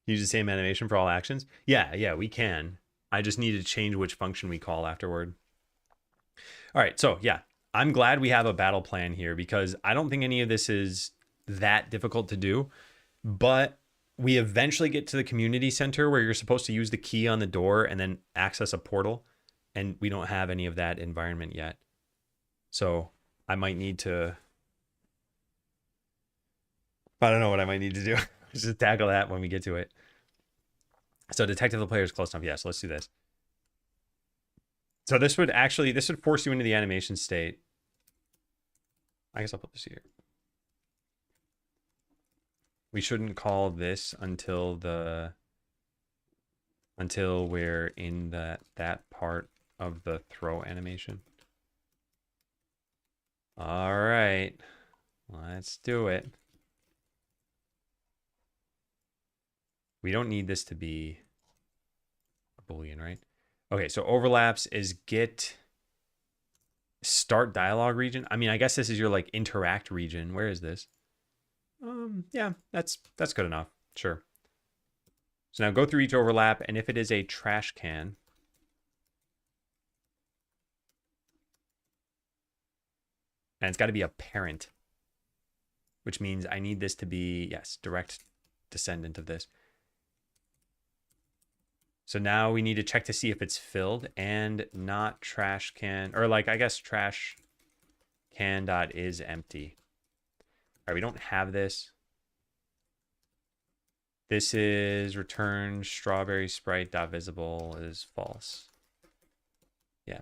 Use the same animation for all actions? Yeah, we can. I just need to change which function we call afterward. All right, so yeah, I'm glad we have a battle plan here because I don't think any of this is that difficult to do, but we eventually get to the community center where you're supposed to use the key on the door and then access a portal, and we don't have any of that environment yet. So I might need to, I don't know what I might need to do. Just tackle that when we get to it. So detective the player is close enough. Yeah, so let's do this. So this would force you into the animation state. I guess I'll put this here. We shouldn't call this until we're in that part of the throw animation. All right, let's do it. We don't need this to be a Boolean, right? Okay, so overlaps is get start dialogue region. I mean, I guess this is your like interact region. Where is this? Yeah, that's good enough. Sure. So now go through each overlap, and if it is a trash can, and it's got to be a parent, which means I need this to be, yes, direct descendant of this. So now we need to check to see if it's filled and not trash can, or like, I guess trash can dot is empty. All right, we don't have this. This is return strawberry sprite dot visible is false. Yeah.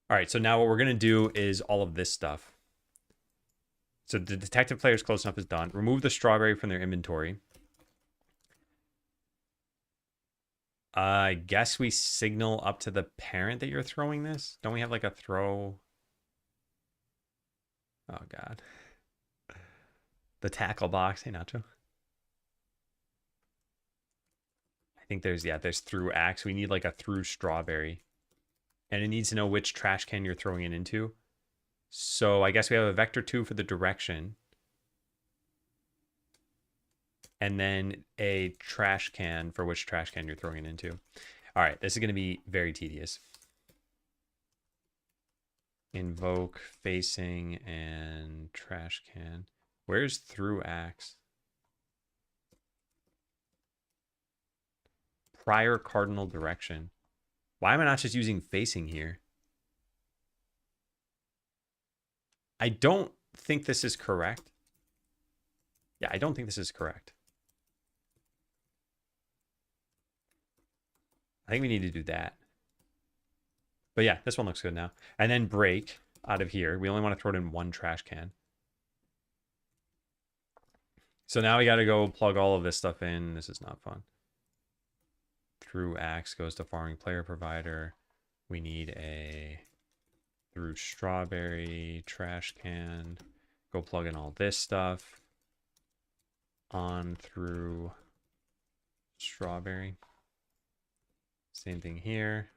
All right, so now what we're going to do is all of this stuff. So the detective player's close enough is done. Remove the strawberry from their inventory. I guess we signal up to the parent that you're throwing this. Don't we have like a throw? Oh, God. The tackle box. Hey, Nacho. I think there's through axe. We need like a through strawberry. And it needs to know which trash can you're throwing it into. So I guess we have a vector 2 for the direction. And then a trash can for which trash can you're throwing it into. All right, this is going to be very tedious. Invoke facing and trash can. Where's through axe? Prior cardinal direction. Why am I not just using facing here? I don't think this is correct. Yeah, I don't think this is correct. I think we need to do that. But yeah, this one looks good now. And then break out of here. We only want to throw it in one trash can. So now we got to go plug all of this stuff in. This is not fun. Through axe goes to farming player provider. We need a through strawberry trash can. Go plug in all this stuff. On through strawberry. Same thing here.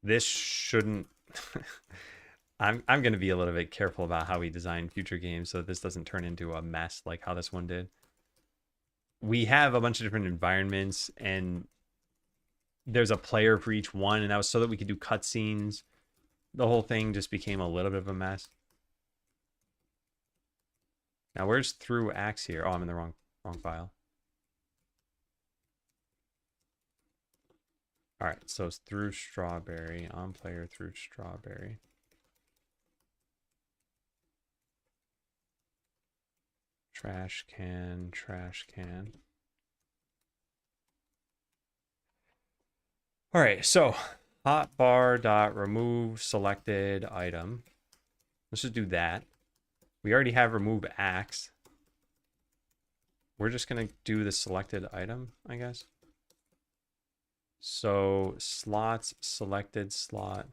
This shouldn't... I'm going to be a little bit careful about how we design future games so that this doesn't turn into a mess like how this one did. We have a bunch of different environments, and there's a player for each one, and that was so that we could do cutscenes. The whole thing just became a little bit of a mess. Now, where's through axe here? Oh, I'm in the wrong file. All right, so it's through strawberry, on player through strawberry. Trash can, trash can. All right, so hotbar dot remove selected item. Let's just do that. We already have remove axe. We're just gonna do the selected item, I guess. So slots selected slot.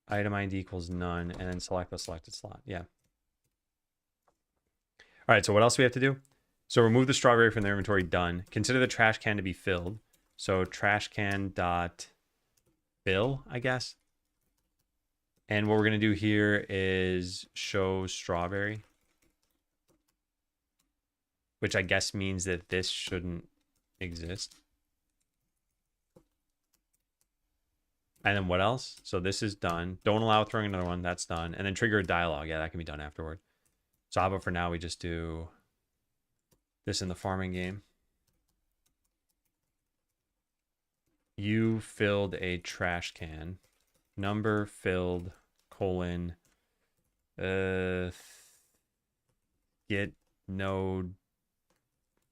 Item ID equals none, and then select the selected slot. Yeah. All right, so what else do we have to do? So remove the strawberry from the inventory, done. Consider the trash can to be filled. So trash can dot fill, I guess. And what we're going to do here is show strawberry, which I guess means that this shouldn't exist. And then what else? So this is done. Don't allow throwing another one. That's done. And then trigger a dialogue. Yeah, that can be done afterward. So how about for now we just do this in the farming game. You filled a trash can. Number filled, colon, get node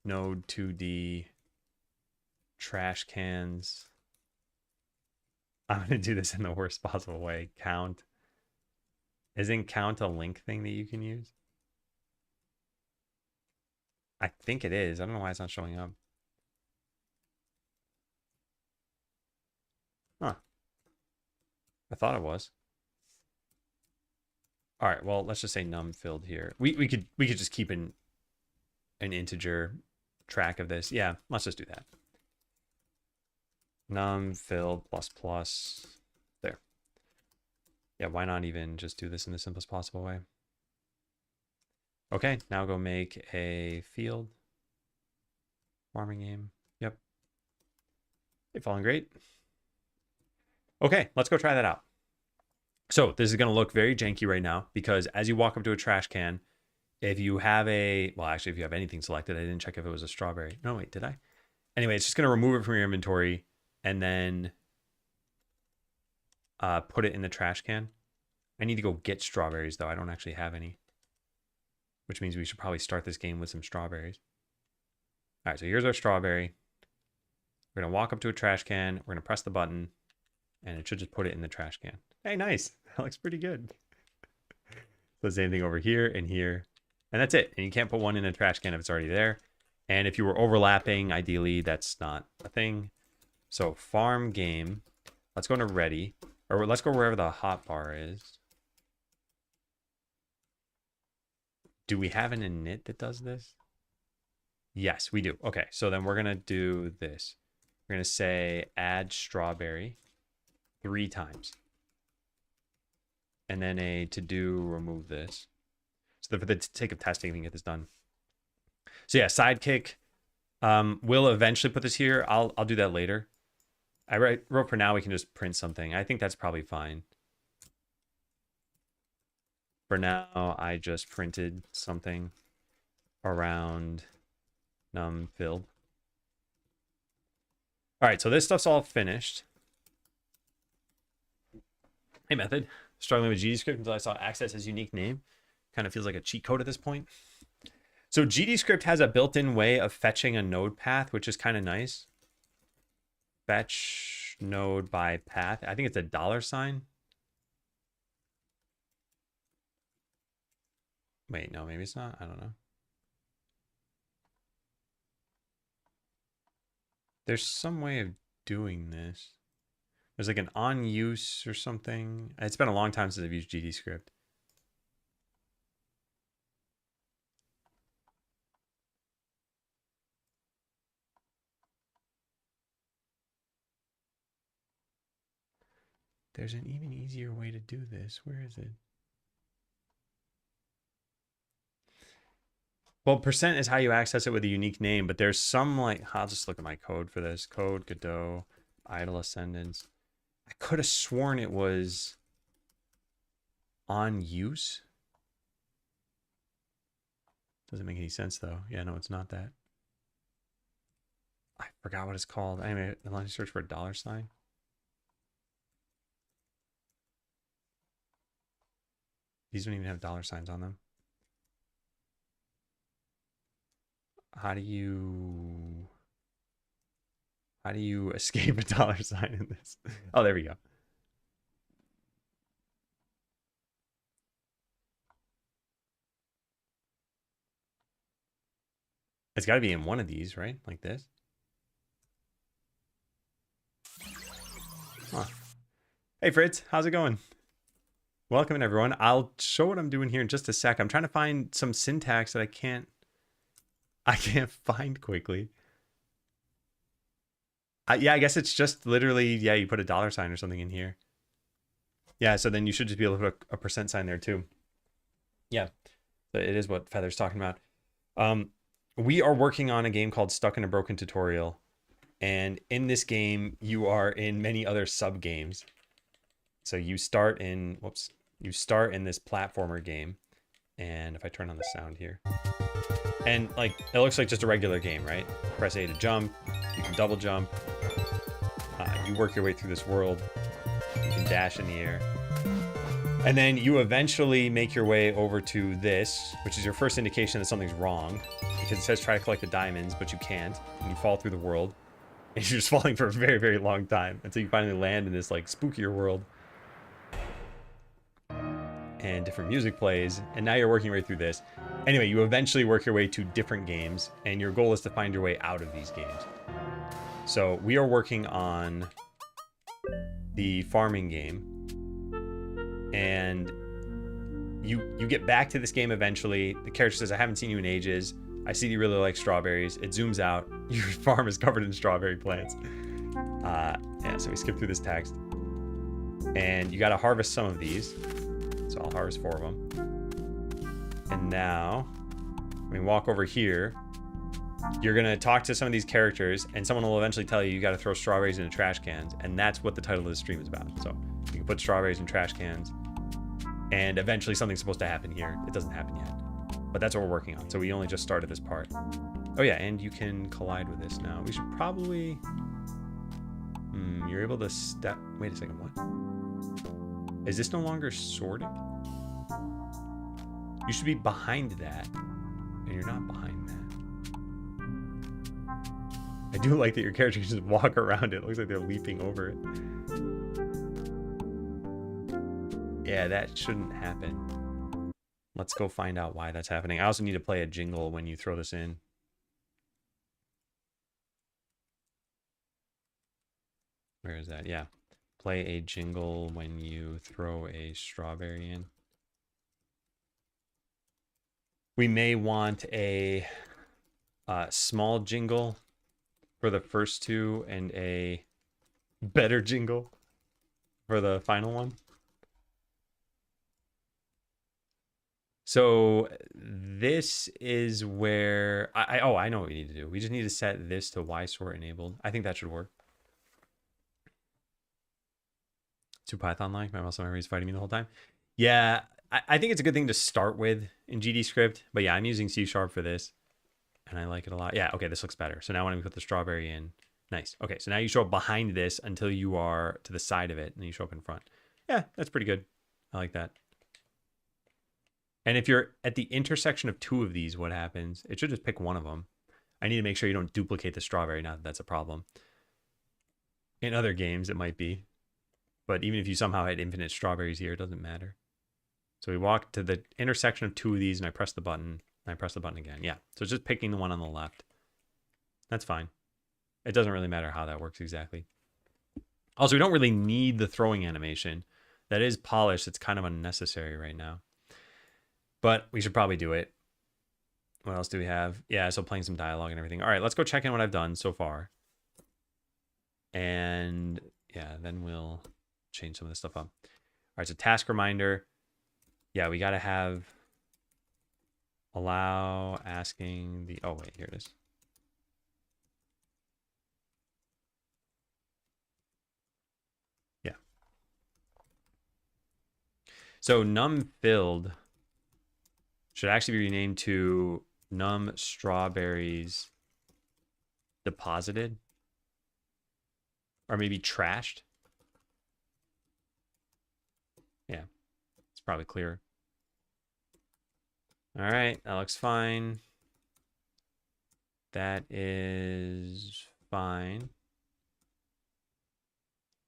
2D trash cans. I'm going to do this in the worst possible way. Count. Isn't count a link thing that you can use? I think it is. I don't know why it's not showing up. Huh. I thought it was. All right, well, let's just say num filled here. We could just keep an integer track of this. Yeah, let's just do that. Num filled plus plus. There. Yeah, why not even just do this in the simplest possible way? Okay, now go make a field. Farming game. Yep. Hey, falling great. Okay, let's go try that out. So this is going to look very janky right now because as you walk up to a trash can, if you have a, well, actually, if you have anything selected, I didn't check if it was a strawberry. No, wait, did I? Anyway, it's just going to remove it from your inventory and then put it in the trash can. I need to go get strawberries, though. I don't actually have any, which means we should probably start this game with some strawberries. All right, so here's our strawberry. We're going to walk up to a trash can. We're going to press the button, and it should just put it in the trash can. Hey, nice. That looks pretty good. So the same thing over here and here. And that's it. And you can't put one in a trash can if it's already there. And if you were overlapping, ideally, that's not a thing. So farm game. Let's go into ready. Or let's go wherever the hotbar is. Do we have an init that does this? Yes, we do. Okay, so then we're going to do this. We're going to say add strawberry 3 times. And then a to do remove this. So for the sake of testing, we can get this done. So yeah, sidekick. We'll eventually put this here. I'll do that later. I wrote for now we can just print something. I think that's probably fine. For now, I just printed something around num filled. All right, so this stuff's all finished. Hey, method. Struggling with GDScript until I saw access as unique name. Kind of feels like a cheat code at this point. So GDScript has a built-in way of fetching a node path, which is kind of nice. Fetch node by path. I think it's a $. Wait, no, maybe it's not. I don't know. There's some way of doing this. There's like an on use or something. It's been a long time since I've used GDScript. There's an even easier way to do this. Where is it? Well, percent is how you access it with a unique name, but there's some like, I'll just look at my code for this. Code, Godot, idle ascendance. I could have sworn it was on use. Doesn't make any sense though. Yeah, no, it's not that. I forgot what it's called. Anyway, let me search for a $. These don't even have $signs on them. How do you escape a dollar sign in this? Oh, there we go. It's got to be in one of these, right? Like this. Huh. Hey, Fritz, how's it going? Welcome, everyone. I'll show what I'm doing here in just a sec. I'm trying to find some syntax that I can't find quickly. Yeah, I guess it's just literally, yeah, you put a dollar sign or something in here. Yeah, so then you should just be able to put a percent sign there too. Yeah, it is what Feather's talking about. We are working on a game called Stuck in a Broken Tutorial. And in this game, you are in many other sub games. So you start in, you start in this platformer game. And if I turn on the sound here, and like, it looks like just a regular game, right? Press A to jump, you can double jump. You work your way through this world. You can dash in the air. And then you eventually make your way over to this, which is your first indication that something's wrong. Because it says try to collect the diamonds, but you can't. And you fall through the world. And you're just falling for a very, very long time until you finally land in this like spookier world. And different music plays. And now you're working your way through this. Anyway, you eventually work your way to different games. And your goal is to find your way out of these games. So we are working on the farming game. And you get back to this game eventually. The character says, I haven't seen you in ages. I see you really like strawberries. It zooms out. Your farm is covered in strawberry plants. Yeah, so we skip through this text. And you got to harvest some of these. So I'll harvest 4 of them. And now, when we walk over here, you're going to talk to some of these characters, and someone will eventually tell you got to throw strawberries into trash cans. And that's what the title of the stream is about. So you can put strawberries in trash cans. And eventually something's supposed to happen here. It doesn't happen yet. But that's what we're working on. So we only just started this part. Oh yeah, and you can collide with this now. We should probably... you're able to step... Wait a second, what? Is this no longer sorted? You should be behind that. And you're not behind that. I do like that your character can just walk around it. It looks like they're leaping over it. Yeah, that shouldn't happen. Let's go find out why that's happening. I also need to play a jingle when you throw this in. Where is that? Yeah. Play a jingle when you throw a strawberry in. We may want a small jingle for the first 2 and a better jingle for the final one. So this is where I know what we need to do. We just need to set this to YSort enabled. I think that should work. Too Python-like. My muscle memory is fighting me the whole time. Yeah, I think it's a good thing to start with in GDScript. But yeah, I'm using C# for this. And I like it a lot. Yeah, okay, this looks better. So now when we put the strawberry in, nice. Okay, so now you show up behind this until you are to the side of it. And then you show up in front. Yeah, that's pretty good. I like that. And if you're at the intersection of 2 of these, what happens? It should just pick one of them. I need to make sure you don't duplicate the strawberry, now that that's a problem. In other games, it might be. But even if you somehow had infinite strawberries here, it doesn't matter. So we walk to the intersection of 2 of these, and I press the button, and I press the button again. Yeah, so it's just picking the one on the left. That's fine. It doesn't really matter how that works exactly. Also, we don't really need the throwing animation. That is polished. It's kind of unnecessary right now. But we should probably do it. What else do we have? Yeah, so playing some dialogue and everything. All right, let's go check in what I've done so far. And yeah, then we'll change some of this stuff up. All right, so task reminder. Yeah, we got to have allow asking the... Oh, wait, here it is. Yeah. So num filled should actually be renamed to num strawberries deposited, or maybe trashed. Yeah, it's probably clearer. All right, that looks fine. That is fine.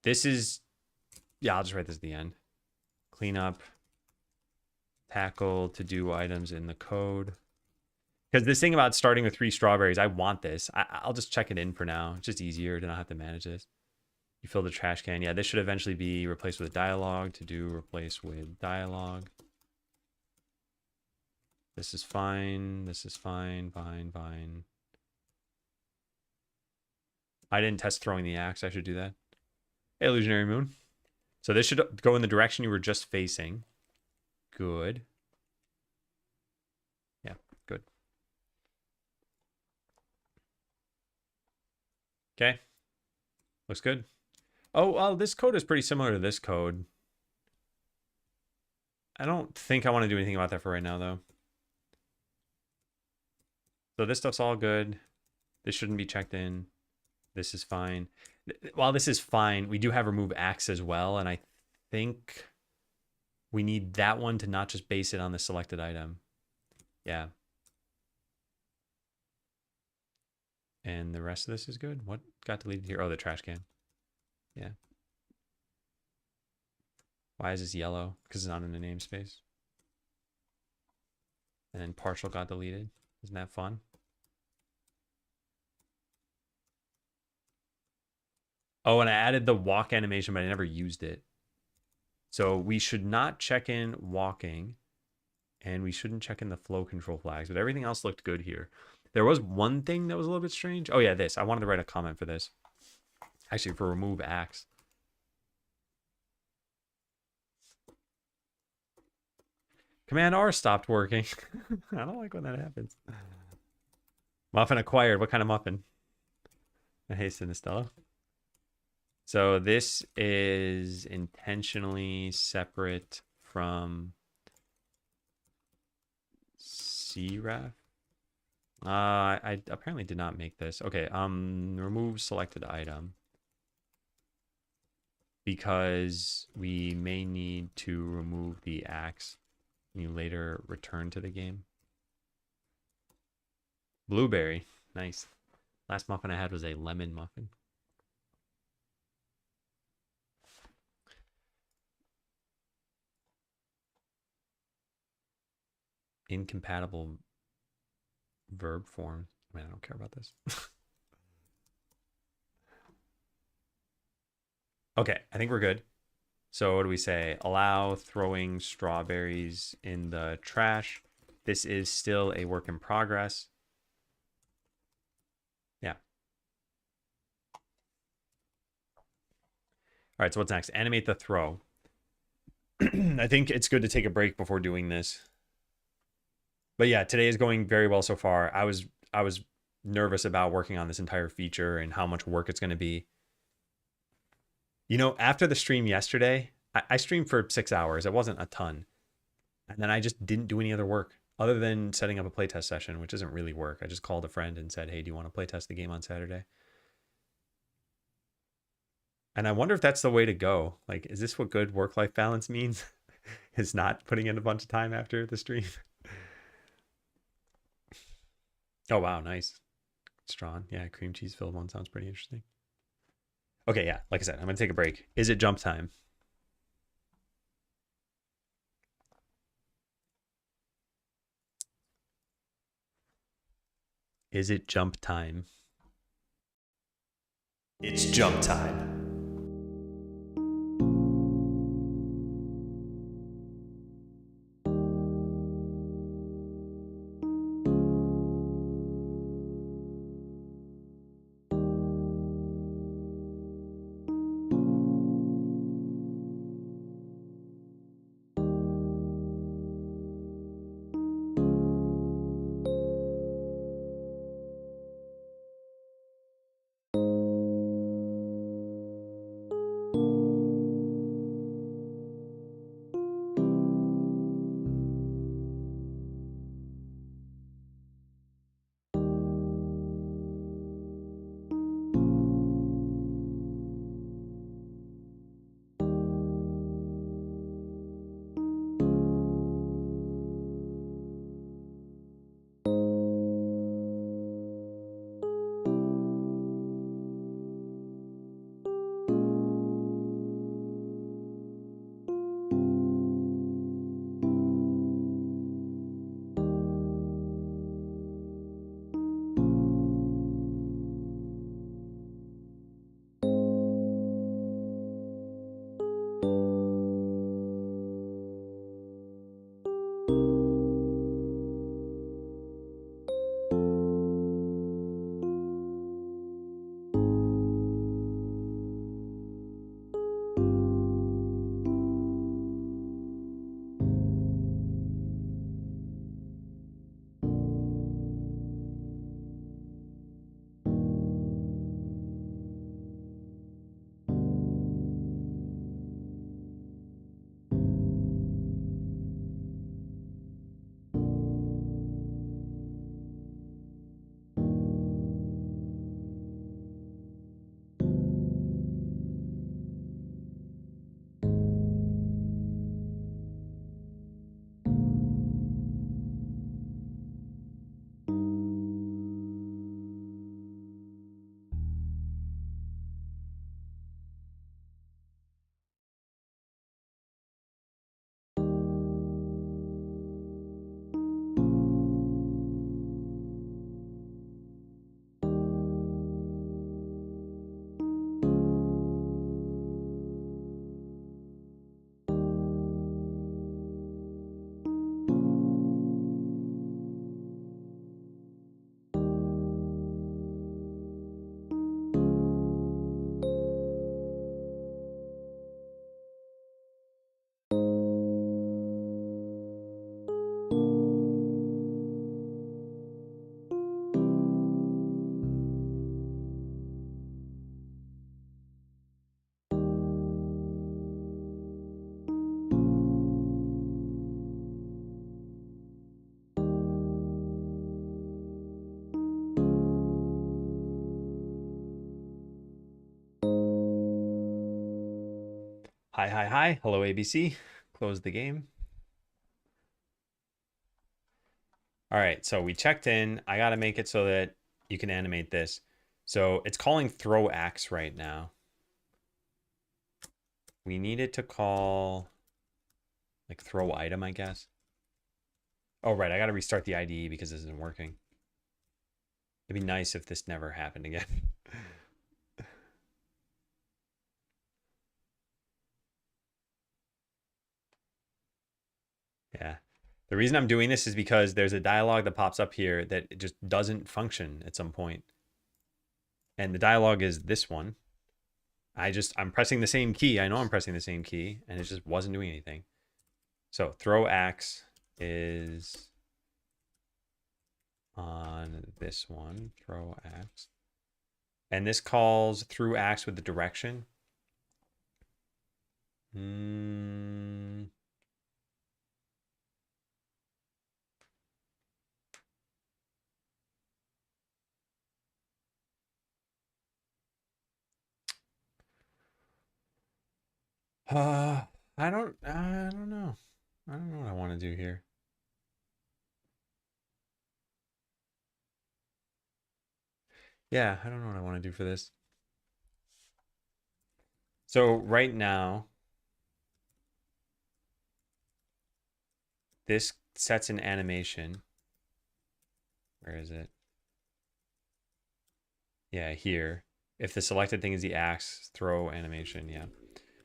This is, yeah, I'll just write this at the end. Clean up, tackle, to do items in the code. Because this thing about starting with 3 strawberries, I want this. I'll just check it in for now. It's just easier to not have to manage this. You fill the trash can. Yeah, this should eventually be replaced with dialogue. To do, replace with dialogue. This is fine. This is fine. Fine, fine. I didn't test throwing the axe. I should do that. Hey, Illusionary Moon. So this should go in the direction you were just facing. Good. Yeah, good. Okay. Looks good. Oh, well, this code is pretty similar to this code. I don't think I want to do anything about that for right now, though. So this stuff's all good. This shouldn't be checked in. This is fine. While this is fine, we do have remove axe as well, and I think we need that one to not just base it on the selected item. Yeah. And the rest of this is good. What got deleted here? Oh, the trash can. Yeah. Why is this yellow? Because it's not in the namespace. And then partial got deleted. Isn't that fun? Oh, and I added the walk animation, but I never used it. So we should not check in walking, and we shouldn't check in the flow control flags, but everything else looked good here. There was one thing that was a little bit strange. Oh yeah, this. I wanted to write a comment for this. Actually, for remove axe. Command R stopped working. I don't like when that happens. Muffin acquired. What kind of muffin? Hey, Sinistella. So this is intentionally separate from CREF. I apparently did not make this. Okay, remove selected item. Because we may need to remove the axe when you later return to the game. Blueberry. Nice. Last muffin I had was a lemon muffin. Incompatible verb form. I mean, I don't care about this. Okay, I think we're good. So what do we say? Allow throwing strawberries in the trash. This is still a work in progress. Yeah. All right, so what's next? Animate the throw. I think it's good to take a break before doing this. But yeah, today is going very well so far. I was nervous about working on this entire feature and how much work it's going to be. You know, after the stream yesterday, I streamed for 6 hours. It wasn't a ton. And then I just didn't do any other work other than setting up a playtest session, which isn't really work. I just called a friend and said, hey, do you want to playtest the game on Saturday? And I wonder if that's the way to go. Like, is this what good work-life balance means? Is not putting in a bunch of time after the stream? Oh, wow. Nice. Strawn. Yeah, cream cheese filled one sounds pretty interesting. Okay, yeah. Like I said, I'm going to take a break. Is it jump time? Is it jump time? It's jump time. Hi, hi, hi. Hello, ABC. Close the game. All right, so we checked in. I got to make it so that you can animate this. So it's calling throw axe right now. We need it to call like throw item, I guess. Oh, right. I got to restart the IDE because this isn't working. It'd be nice if this never happened again. Yeah. The reason I'm doing this is because there's a dialogue that pops up here that just doesn't function at some point. And the dialogue is this one. I'm pressing the same key. I know I'm pressing the same key, and it just wasn't doing anything. So throw axe is on this one, throw axe. And this calls through axe with the direction. I don't know. I don't know what I want to do here. Yeah, I don't know what I want to do for this. So right now, this sets an animation. Where is it? Yeah, here. If the selected thing is the axe, throw animation, yeah.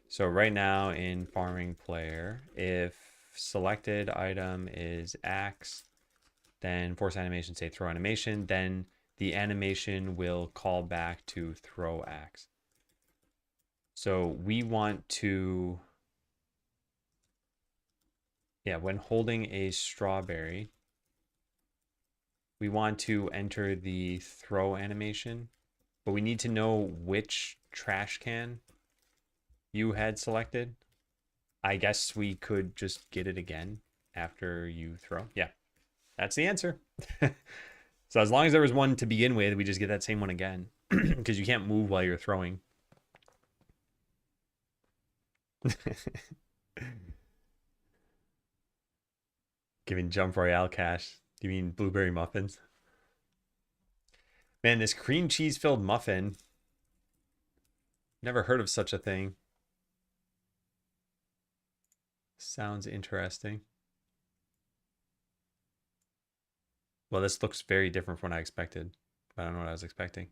So right now in farming player, if selected item is axe, then force animation say throw animation, then the animation will call back to throw axe. So we want to, yeah, when holding a strawberry, we want to enter the throw animation, but we need to know which trash can you had selected. I guess we could just get it again after you throw. Yeah, that's the answer. So as long as there was one to begin with, we just get that same one again because you can't move while you're throwing. Giving Jump Royale cash. You mean blueberry muffins? Man, this cream cheese filled muffin. Never heard of such a thing. Sounds interesting. Well, this looks very different from what I expected. I don't know what I was expecting.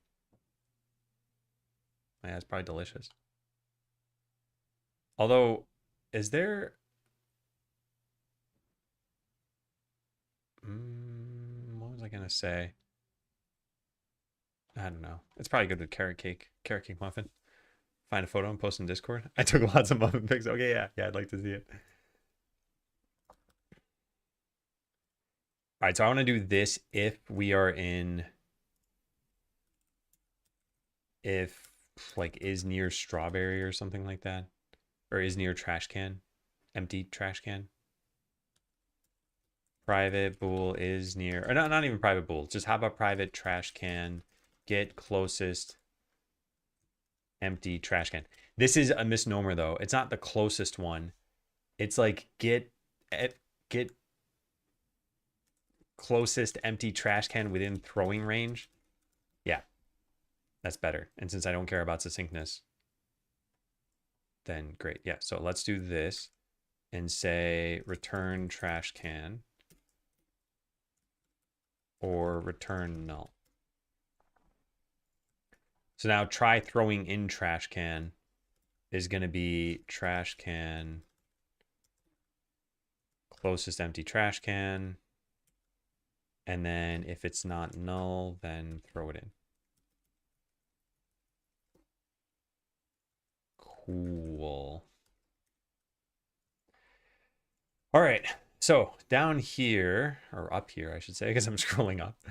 Yeah, it's probably delicious. Although, is there... what was I going to say? I don't know. It's probably good with carrot cake muffin. Find a photo and post in Discord. I took lots of muffin pics. Okay, yeah, I'd like to see it. All right, so I want to do this if we are in, if like is near strawberry or something like that, or is near trash can, empty trash can. Private bool is near, or not even private bool. Just how about private trash can? Get closest empty trash can. This is a misnomer though. It's not the closest one. It's like get closest empty trash can within throwing range. Yeah, that's better. And since I don't care about succinctness, then great. Yeah, so let's do this and say return trash can or return null. So now try throwing in trash can is going to be trash can closest empty trash can. And then if it's not null, then throw it in. Cool. All right. So down here, or up here, I should say, because I'm scrolling up,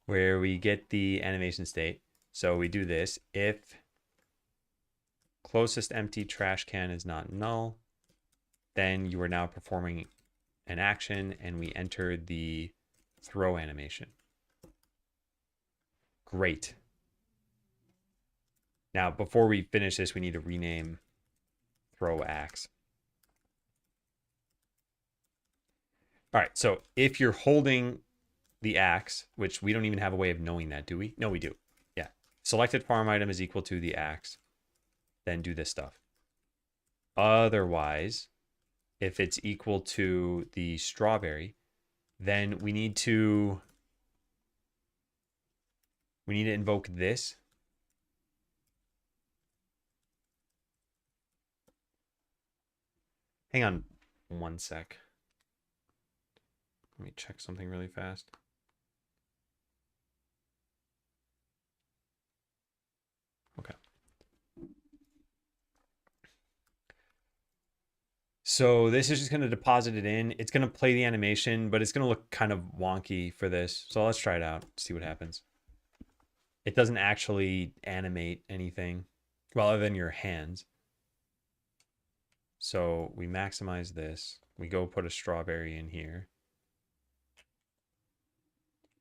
where we get the animation state. So we do this. If closest empty trash can is not null, then you are now performing an action and we enter the throw animation. Great. Now, before we finish this, we need to rename throw axe. All right, so if you're holding the axe, which we don't even have a way of knowing that, do we? No, we do. Yeah. Selected farm item is equal to the axe. Then do this stuff. Otherwise, if it's equal to the strawberry, then we need to invoke this. Hang on one sec. Let me check something really fast. Okay. So this is just going to deposit it in. It's going to play the animation, but it's going to look kind of wonky for this. So let's try it out, see what happens. It doesn't actually animate anything, well, other than your hands. So we maximize this. We go put a strawberry in here.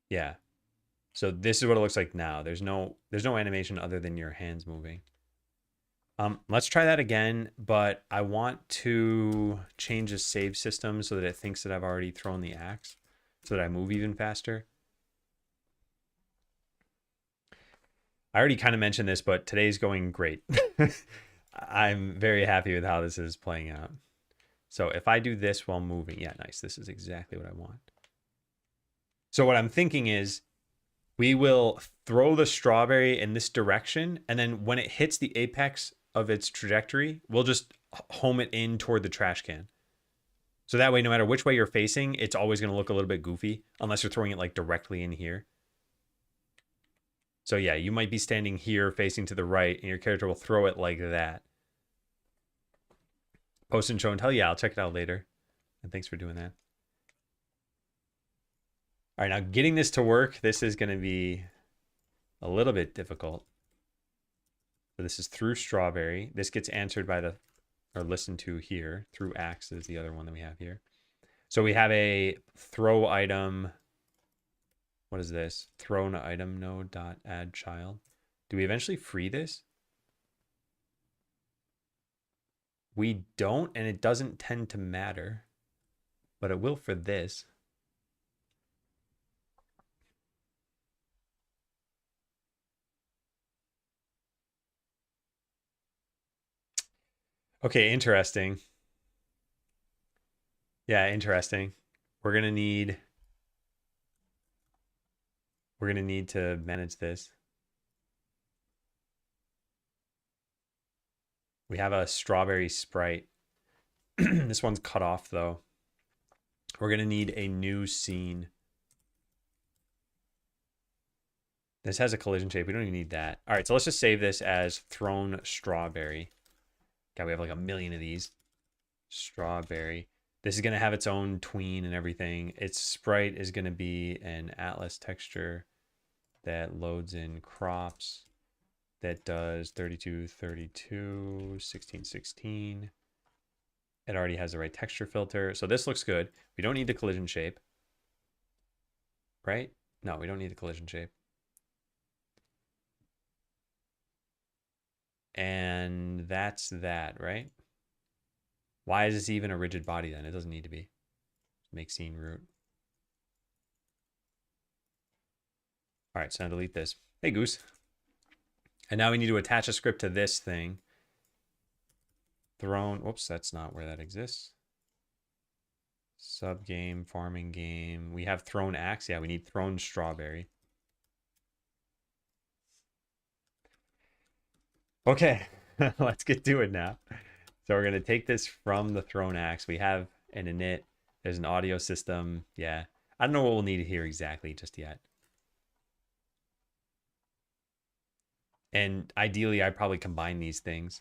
Yeah. So this is what it looks like now. There's no animation other than your hands moving. Let's try that again, but I want to change the save system so that it thinks that I've already thrown the axe, so that I move even faster. I already kind of mentioned this, but today's going great. I'm very happy with how this is playing out. So if I do this while moving, yeah, nice. This is exactly what I want. So what I'm thinking is we will throw the strawberry in this direction, and then when it hits the apex of its trajectory, we'll just home it in toward the trash can. So that way, no matter which way you're facing, it's always going to look a little bit goofy, unless you're throwing it like directly in here. So yeah, you might be standing here facing to the right, and your character will throw it like that. Post and show and tell. Yeah, I'll check it out later. And thanks for doing that. All right, now getting this to work, this is going to be a little bit difficult. So this is through strawberry. This gets answered by the, or listened to here. Through axe is the other one that we have here. So we have a throw item. What is this? Thrown item node dot add child. Do we eventually free this? We don't, and it doesn't tend to matter, but it will for this. Okay, interesting. Yeah, interesting. We're gonna need to manage this. We have a strawberry sprite. This one's cut off though. We're gonna need a new scene. This has a collision shape. We don't even need that. All right, so let's just save this as thrown strawberry. God, we have like a million of these. Strawberry. This is going to have its own tween and everything. Its sprite is going to be an atlas texture that loads in crops, that does 32, 32, 16, 16. It already has the right texture filter. So this looks good. We don't need the collision shape. Right? No, we don't need the collision shape. And that's that, right? Why is this even a rigid body then? It doesn't need to be. Make scene root. All right, so now delete this. Hey, Goose. And now we need to attach a script to this thing. Thrown, whoops, that's not where that exists. Sub game, farming game. We have thrown axe. Yeah, we need thrown strawberry. Okay, let's get to it now. So we're going to take this from the thrown axe. We have an init. There's an audio system. Yeah. I don't know what we'll need here exactly just yet. And ideally, I'd probably combine these things.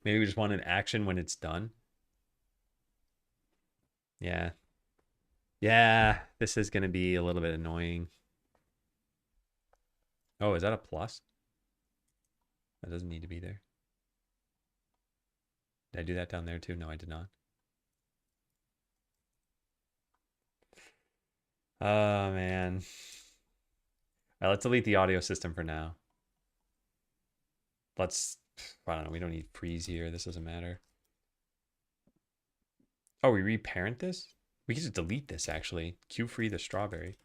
Maybe we just want an action when it's done. Yeah. Yeah, this is going to be a little bit annoying. Oh, is that a plus? That doesn't need to be there. Did I do that down there too? No, I did not. Oh, man. All right, let's delete the audio system for now. Let's I don't know. We don't need freeze here. This doesn't matter. Oh, we reparent this? We can just delete this, actually. Q free the strawberry.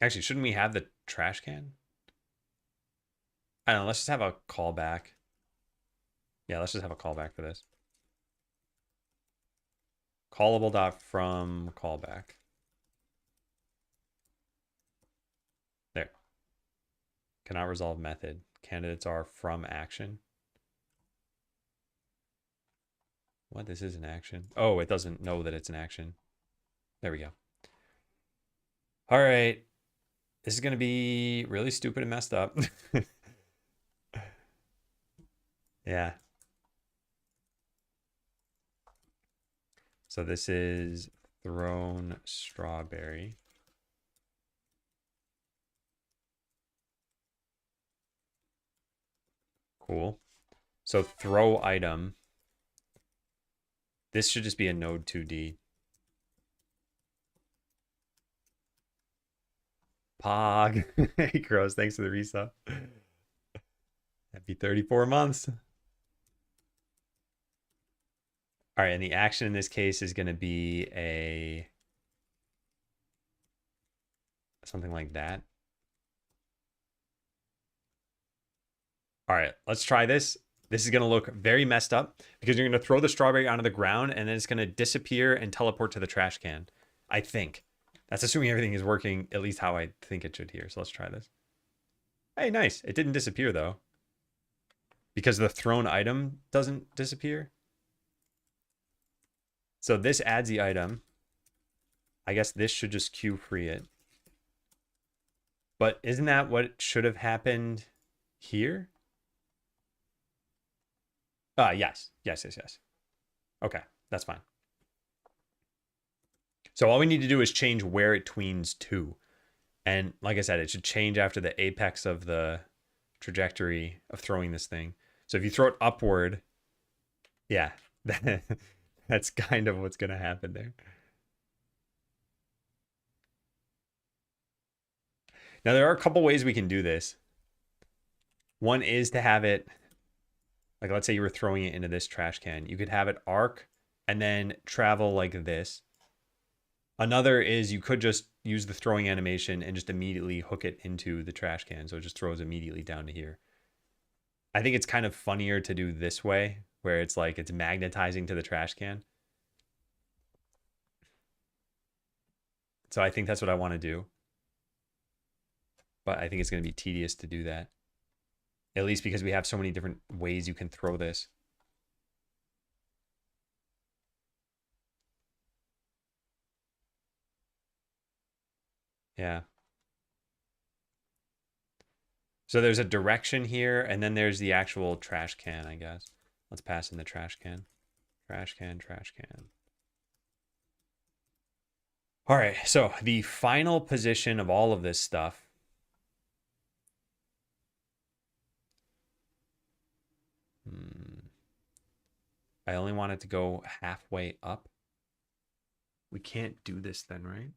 Actually, shouldn't we have the trash can? I don't know. Let's just have a callback. Yeah, let's just have a callback for this. Callable dot from callback. There. Cannot resolve method. Candidates are from action. What? This is an action. Oh, it doesn't know that it's an action. There we go. All right. This is going to be really stupid and messed up. Yeah. So this is thrown strawberry. Cool. So throw item. This should just be a node 2D. Pog. Hey, Crows, thanks for the resub. Happy 34 months. All right, and the action in this case is going to be a something like that. All right, let's try this. This is going to look very messed up because you're going to throw the strawberry onto the ground and then it's going to disappear and teleport to the trash can. I think. That's assuming everything is working at least how I think it should here. So let's try this. Hey, nice. It didn't disappear though. Because the thrown item doesn't disappear. So this adds the item. I guess this should just queue free it. But isn't that what should have happened here? Yes. Okay, that's fine. So all we need to do is change where it tweens to. And like I said, it should change after the apex of the trajectory of throwing this thing. So if you throw it upward, yeah, that's kind of what's going to happen there. Now, there are a couple ways we can do this. One is to have it, like let's say you were throwing it into this trash can. You could have it arc and then travel like this. Another is you could just use the throwing animation and just immediately hook it into the trash can. So it just throws immediately down to here. I think it's kind of funnier to do this way, where it's like it's magnetizing to the trash can. So I think that's what I want to do. But I think it's going to be tedious to do that. At least because we have so many different ways you can throw this. Yeah. So there's a direction here, and then there's the actual trash can, I guess. Let's pass in the trash can. Trash can, trash can. All right, so the final position of all of this stuff. I only want it to go halfway up. We can't do this then, right?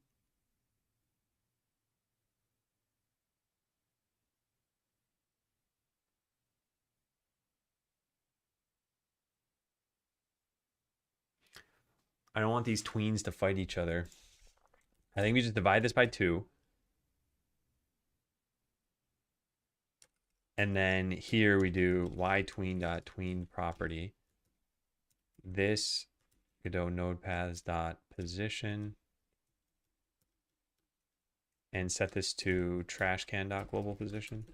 I don't want these tweens to fight each other. I think we just divide this by 2. And then here we do y tween dot tween property. This Godot node paths dot position. And set this to trash can dot global position.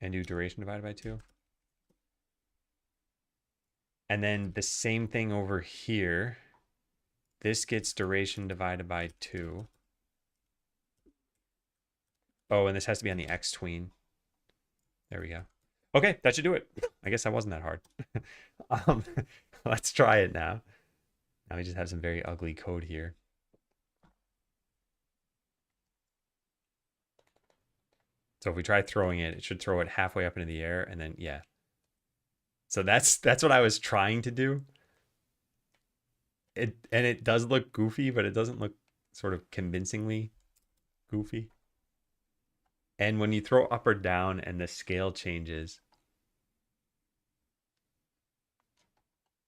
And do duration divided by 2. And then the same thing over here. This gets duration divided by 2. Oh, and this has to be on the X tween. There we go. Okay, that should do it. I guess that wasn't that hard. Let's try it now. Now we just have some very ugly code here. So if we try throwing it, it should throw it halfway up into the air and then, yeah. So that's what I was trying to do. And it does look goofy, but it doesn't look sort of convincingly goofy. And when you throw up or down and the scale changes,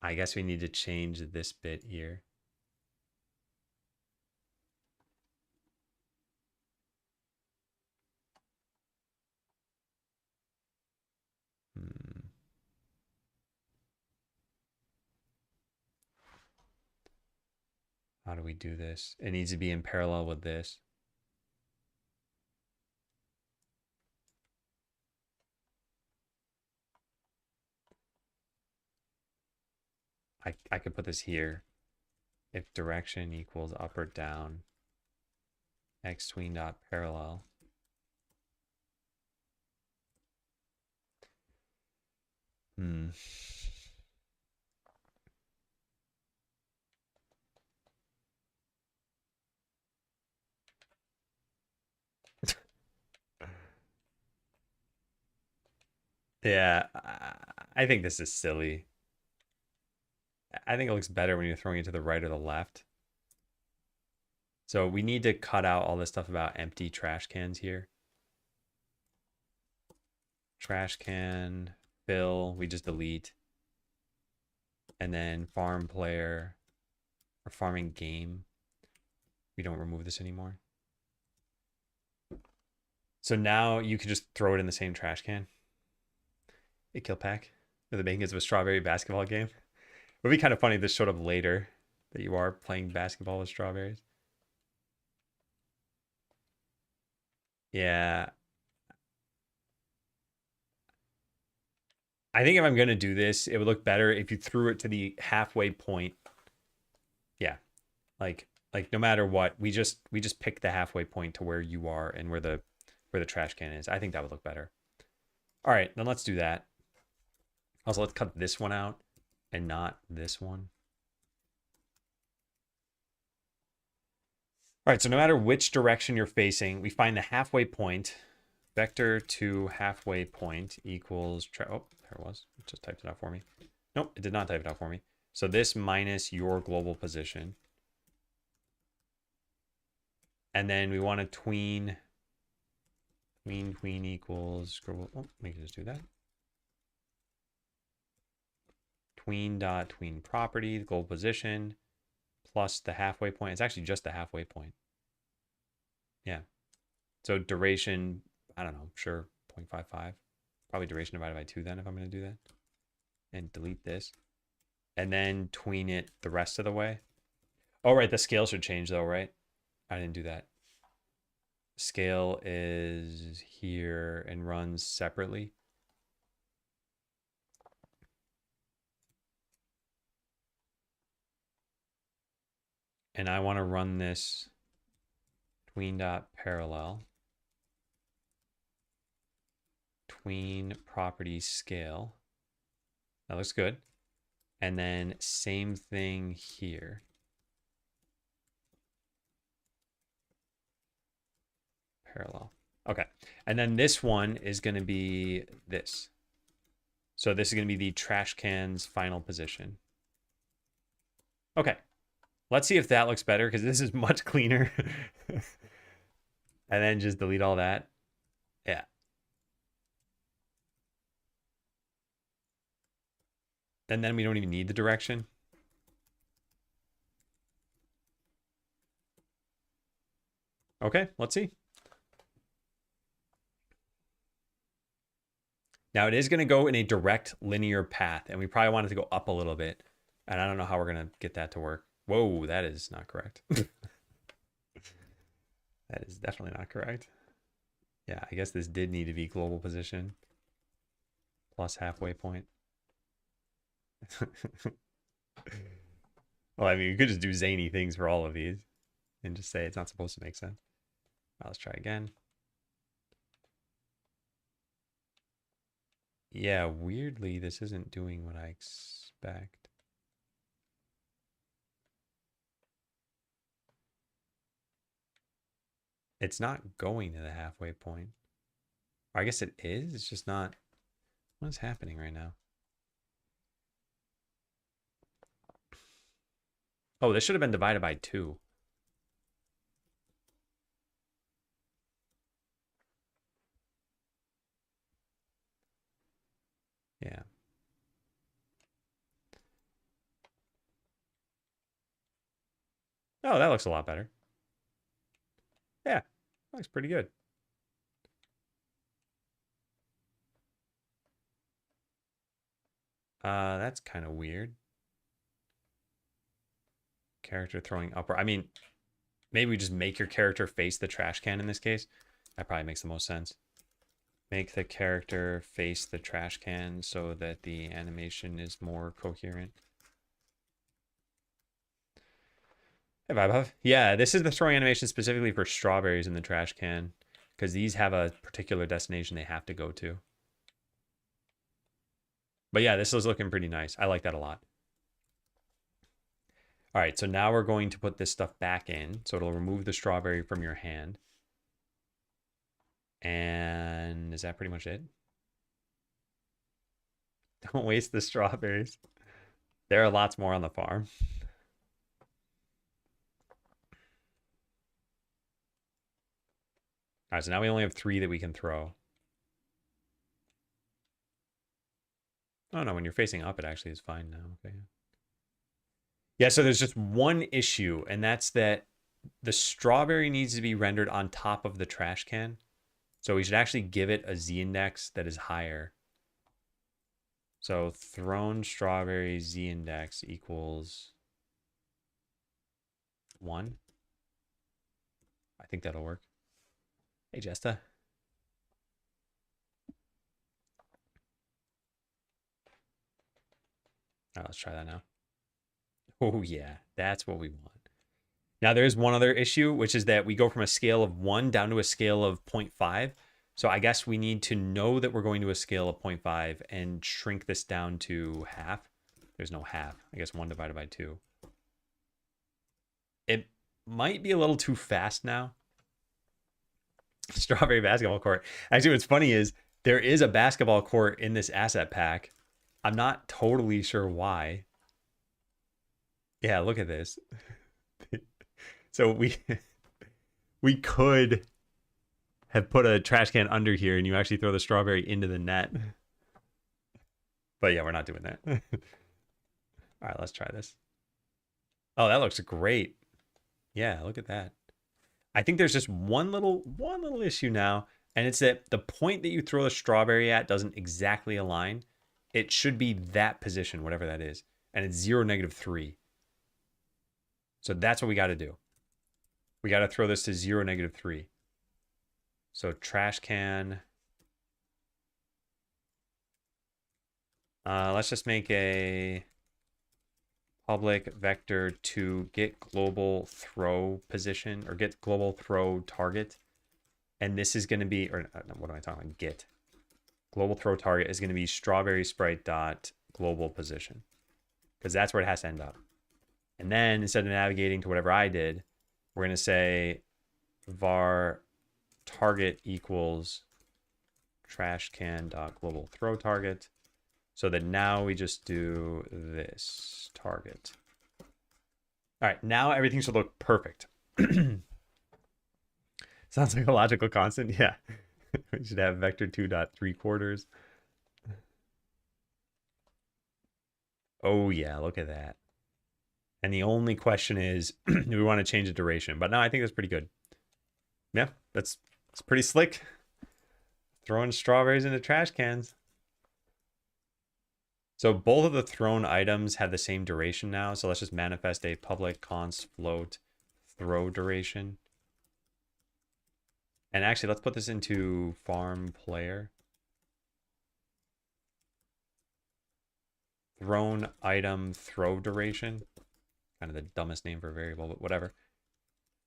I guess we need to change this bit here. How do we do this? It needs to be in parallel with this. I could put this here. If direction equals up or down, x tween dot parallel. Yeah, I think this is silly. I think it looks better when you're throwing it to the right or the left. So we need to cut out all this stuff about empty trash cans here. Trash can, fill, we just delete. And then farm player or farming game, we don't remove this anymore. So now you can just throw it in the same trash can. A kill pack of the makings of a strawberry basketball game. It would be kind of funny if this showed up later that you are playing basketball with strawberries. Yeah. I think if I'm going to do this, it would look better if you threw it to the halfway point. Yeah. Like no matter what, we just pick the halfway point to where you are and where the trash can is. I think that would look better. All right, then let's do that. Also, let's cut this one out and not this one. All right, so no matter which direction you're facing, we find the halfway point. Vector to halfway point equals... oh, there it was. It just typed it out for me. Nope, it did not type it out for me. So this minus your global position. And then we want to tween equals... oh, we can just do that. Tween property, the global position, plus the halfway point. It's actually just the halfway point. Yeah. So duration, I don't know, sure, 0.55. Probably duration divided by 2 then if I'm going to do that. And delete this. And then tween it the rest of the way. Oh, right, the scale should change though, right? I didn't do that. Scale is here and runs separately. And I want to run this tween dot parallel. Tween property scale. That looks good. And then same thing here. Parallel. Okay. And then this one is going to be this. So this is going to be the trash can's final position. Okay. Let's see if that looks better because this is much cleaner. And then just delete all that. Yeah. And then we don't even need the direction. Okay, let's see. Now it is going to go in a direct linear path, and we probably want it to go up a little bit. And I don't know how we're going to get that to work. Whoa, that is not correct. That is definitely not correct. Yeah, I guess this did need to be global position plus halfway point. Well, I mean, you could just do zany things for all of these and just say it's not supposed to make sense. Let's try again. Yeah, weirdly, this isn't doing what I expect. It's not going to the halfway point. Or I guess it is. It's just not. What is happening right now? Oh, this should have been divided by 2. Oh, that looks a lot better. Yeah, looks pretty good. That's kind of weird. Character throwing upward. I mean, maybe we just make your character face the trash can in this case. That probably makes the most sense. Make the character face the trash can so that the animation is more coherent. Hey, Vibe. Yeah, this is the throwing animation specifically for strawberries in the trash can because these have a particular destination they have to go to. But yeah, this is looking pretty nice. I like that a lot. All right, so now we're going to put this stuff back in. So it'll remove the strawberry from your hand. And is that pretty much it? Don't waste the strawberries. There are lots more on the farm. All right, so now we only have 3 that we can throw. Oh no, when you're facing up, it actually is fine now. Okay. Yeah, so there's just one issue, and that's that the strawberry needs to be rendered on top of the trash can. So we should actually give it a z-index that is higher. So thrown strawberry z-index equals 1. I think that'll work. Hey, Jesta. All right, let's try that now. Oh, yeah, that's what we want. Now, there is one other issue, which is that we go from a scale of 1 down to a scale of 0.5. So I guess we need to know that we're going to a scale of 0.5 and shrink this down to half. There's no half. I guess 1 divided by 2. It might be a little too fast now. Strawberry basketball court. Actually, what's funny is there is a basketball court in this asset pack. I'm not totally sure why. Yeah, look at this. So we could have put a trash can under here and you actually throw the strawberry into the net. But yeah, we're not doing that. All right, let's try this. Oh, that looks great. Yeah, look at that. I think there's just one little issue now, and it's that the point that you throw the strawberry at doesn't exactly align. It should be that position, whatever that is, and it's 0, -3. So that's what we got to do. We got to throw this to 0, -3. So trash can. Let's just make a public vector to get global throw position or get global throw target. And this is going to be, or what am I talking about? Get global throw target is going to be strawberry sprite dot global position because that's where it has to end up. And then instead of navigating to whatever I did, we're going to say var target equals trash can dot global throw target. So that now we just do this target. All right, now everything should look perfect. Sounds like a logical constant. Yeah, we should have vector 2.3/4. Oh yeah, look at that. And the only question is, do we want to change the duration? But no, I think that's pretty good. Yeah, it's pretty slick. Throwing strawberries into trash cans. So both of the thrown items have the same duration now. So let's just manifest a public const float throw duration. And actually, let's put this into farm player. Thrown item throw duration. Kind of the dumbest name for a variable, but whatever.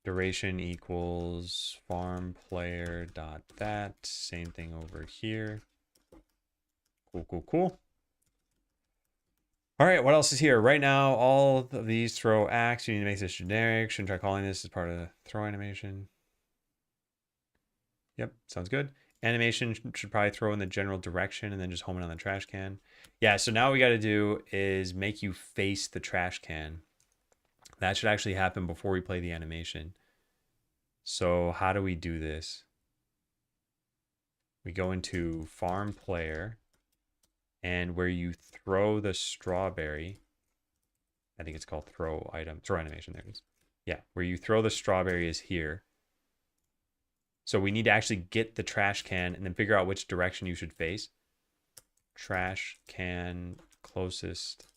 Duration equals farm player dot that. Same thing over here. Cool, cool, cool. All right, what else is here? Right now, all of these throw acts. You need to make this generic. Shouldn't try calling this as part of the throw animation. Yep, sounds good. Animation should probably throw in the general direction and then just home it on the trash can. Yeah, so now what we got to do is make you face the trash can. That should actually happen before we play the animation. So how do we do this? We go into farm player. And where you throw the strawberry, I think it's called throw item, throw animation, there it is. Yeah, where you throw the strawberry is here. So we need to actually get the trash can and then figure out which direction you should face. Trash can closest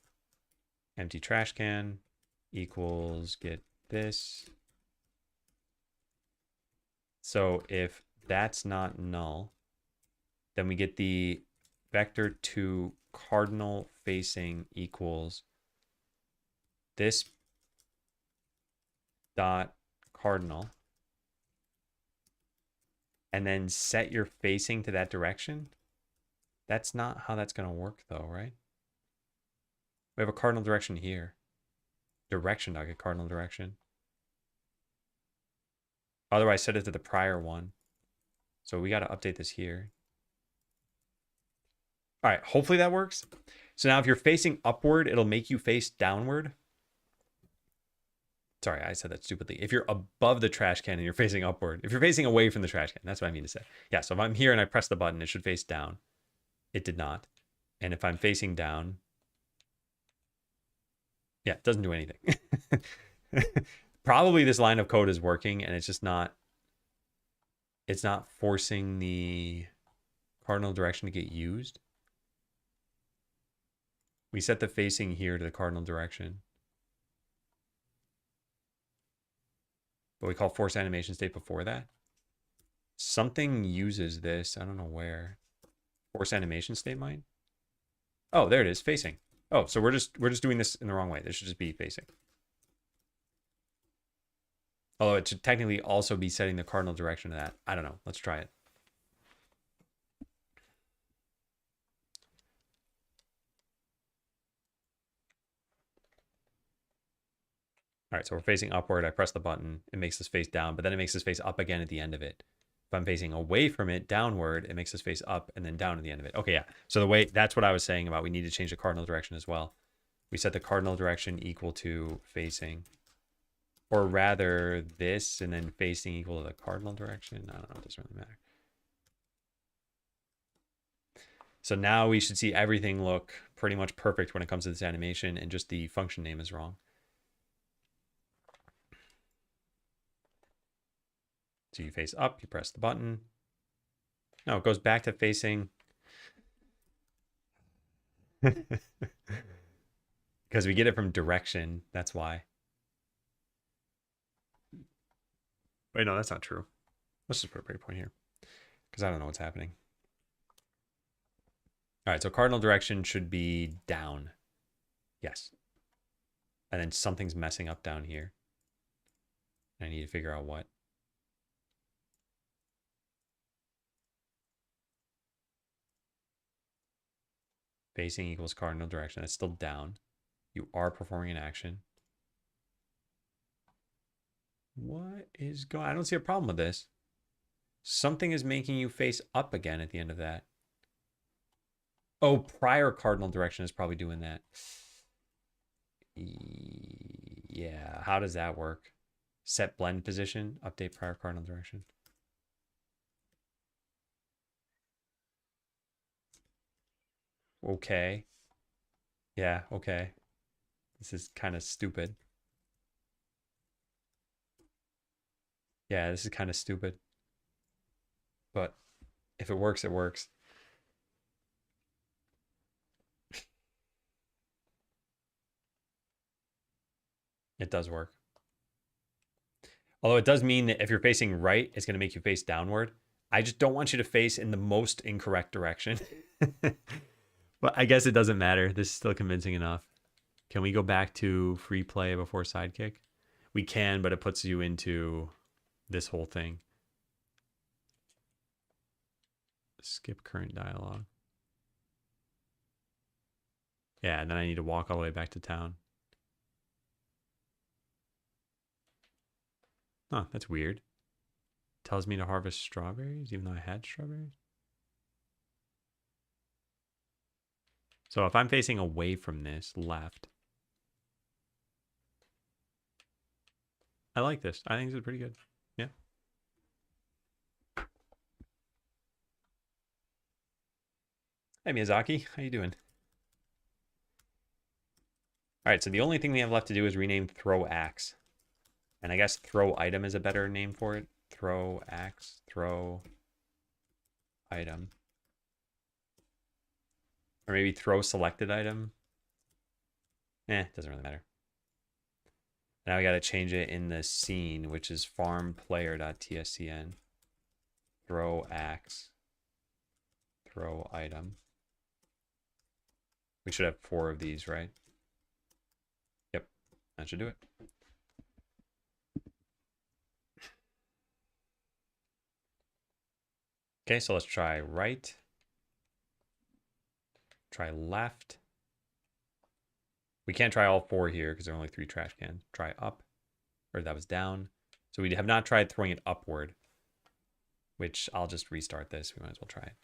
empty trash can equals get this. So if that's not null, then we get the vector to cardinal facing equals this dot cardinal, and then set your facing to that direction. That's not how that's going to work though, right? We have a cardinal direction here. Direction dot get cardinal direction. Otherwise, set it to the prior one. So we got to update this here. All right, hopefully that works. So now if you're facing upward, it'll make you face downward. Sorry, I said that stupidly. If you're above the trash can and you're facing upward, if you're facing away from the trash can, that's what I mean to say. Yeah, so if I'm here and I press the button, it should face down. It did not. And if I'm facing down, yeah, it doesn't do anything. Probably this line of code is working and it's just not, it's not forcing the cardinal direction to get used. We set the facing here to the cardinal direction. But we call force animation state before that. Something uses this. I don't know where. Force animation state might. Oh, there it is, facing. Oh, so we're just doing this in the wrong way. This should just be facing. Although it should technically also be setting the cardinal direction of that. I don't know. Let's try it. All right, so we're facing upward. I press the button. It makes us face down, but then it makes us face up again at the end of it. If I'm facing away from it, downward, it makes us face up and then down at the end of it. Okay, yeah. So the way, that's what I was saying about we need to change the cardinal direction as well. We set the cardinal direction equal to facing. Or rather, this and then facing equal to the cardinal direction. I don't know. It doesn't really matter. So now we should see everything look pretty much perfect when it comes to this animation, and just the function name is wrong. So you face up, you press the button. No, it goes back to facing. Because we get it from direction. That's why. Wait, no, that's not true. Let's just put a breakpoint here because I don't know what's happening. All right, so cardinal direction should be down. Yes. And then something's messing up down here. I need to figure out what. Facing equals cardinal direction. That's still down. You are performing an action. What is going on? I don't see a problem with this. Something is making you face up again at the end of that. Oh, prior cardinal direction is probably doing that. Yeah, how does that work? Set blend position, update prior cardinal direction. Okay. Yeah, okay. This is kind of stupid. Yeah, this is kind of stupid. But if it works, it works. It does work. Although it does mean that if you're facing right, it's going to make you face downward. I just don't want you to face in the most incorrect direction. But I guess it doesn't matter. This is still convincing enough. Can we go back to free play before sidekick? We can, but it puts you into this whole thing. Skip current dialogue. Yeah, and then I need to walk all the way back to town. Oh, that's weird. Tells me to harvest strawberries, even though I had strawberries. So if I'm facing away from this, left. I like this. I think this is pretty good. Yeah. Hey, Miyazaki. How you doing? All right, so the only thing we have left to do is rename throw axe. And I guess throw item is a better name for it. Throw axe, throw item. Or maybe throw selected item. Doesn't really matter. Now we got to change it in the scene, which is farmplayer.tscn. Throw axe. Throw item. We should have 4 of these, right? Yep, that should do it. Okay, so let's try right. Try left. We can't try all 4 here because there are only 3 trash cans. Try up. Or that was down. So we have not tried throwing it upward. Which I'll just restart this. We might as well try it.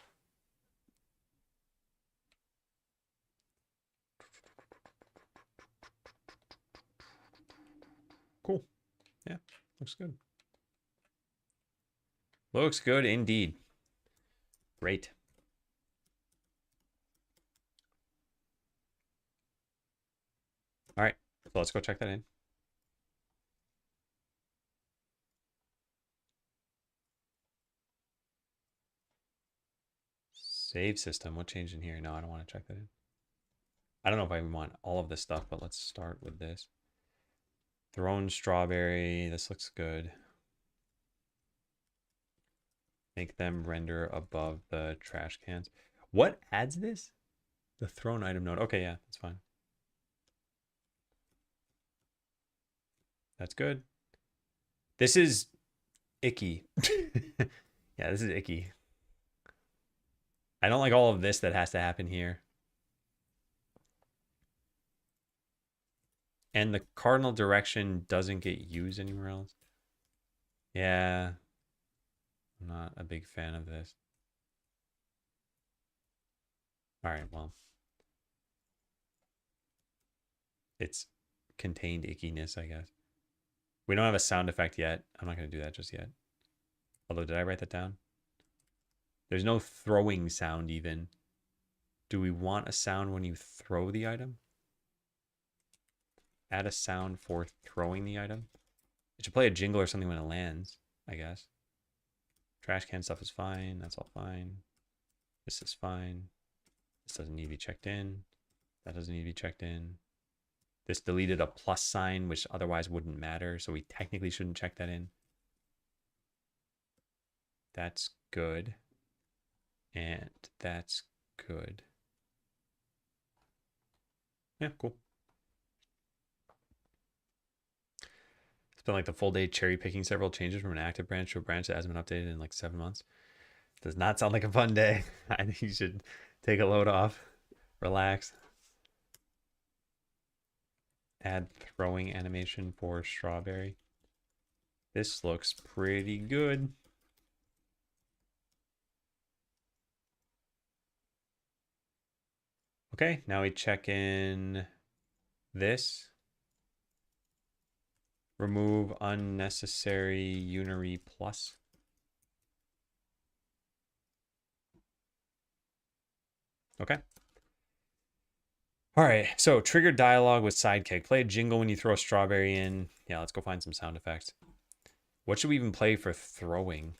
Cool. Yeah, looks good. Looks good indeed. Great. All right, so let's go check that in. Save system. What changed in here? No, I don't want to check that in. I don't know if I even want all of this stuff, but let's start with this. Thrown strawberry. This looks good. Make them render above the trash cans. What adds this? The thrown item node. Okay, yeah, that's fine. That's good. This is icky. Yeah, this is icky. I don't like all of this that has to happen here. And the cardinal direction doesn't get used anywhere else. Yeah. I'm not a big fan of this. All right, well. It's contained ickiness, I guess. We don't have a sound effect yet. I'm not going to do that just yet. Although, did I write that down? There's no throwing sound even. Do we want a sound when you throw the item? Add a sound for throwing the item. It should play a jingle or something when it lands, I guess. Trash can stuff is fine. That's all fine. This is fine. This doesn't need to be checked in. That doesn't need to be checked in. This deleted a plus sign, which otherwise wouldn't matter, so we technically shouldn't check that in. That's good. And that's good. Yeah, cool. It's been like the full day cherry picking several changes from an active branch to a branch that hasn't been updated in like 7 months. Does not sound like a fun day. I think you should take a load off. Relax. Add throwing animation for strawberry. This looks pretty good. Okay, now we check in this. Remove unnecessary unary plus. Okay. All right, so trigger dialogue with sidekick. Play a jingle when you throw a strawberry in. Yeah, let's go find some sound effects. What should we even play for throwing?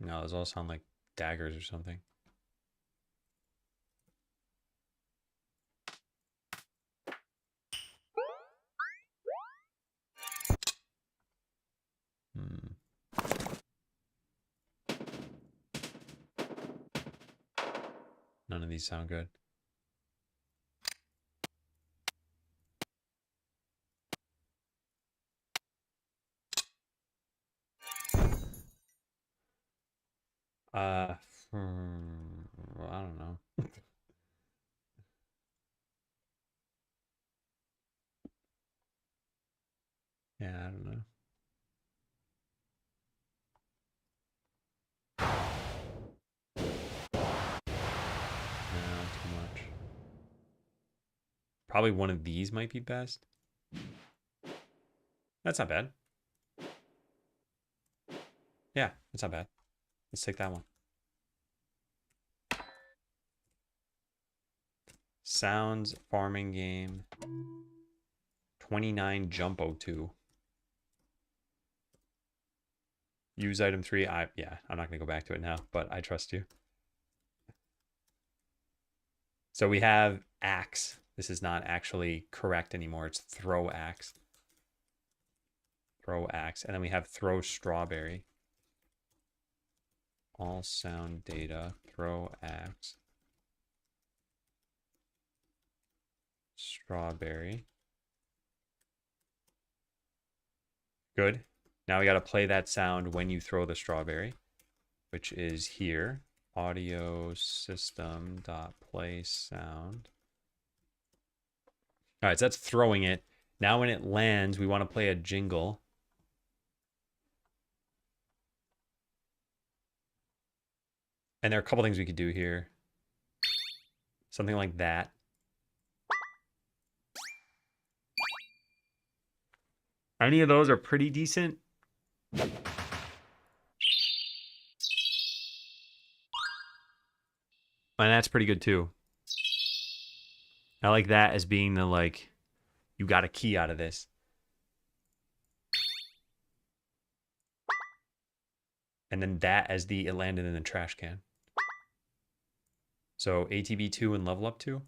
No, those all sound like daggers or something. None of these sound good. I don't know. Yeah, I don't know. No, too much. Probably one of these might be best. That's not bad. Yeah, that's not bad. Let's take that one. Sounds farming game. 29 jump 02. Use item 3. Yeah, I'm not going to go back to it now, but I trust you. So we have axe. This is not actually correct anymore. It's throw axe. Throw axe. And then we have throw strawberry. All sound data. Throw axe. Strawberry. Good. Now we got to play that sound when you throw the strawberry, which is here. Audio system dot play sound. All right, so that's throwing it. Now when it lands, we want to play a jingle. And there are a couple things we could do here. Something like that. Any of those are pretty decent. And that's pretty good too. I like that as being the, like, you got a key out of this. And then that as the it landed in the trash can. So ATB 2 and level up 2.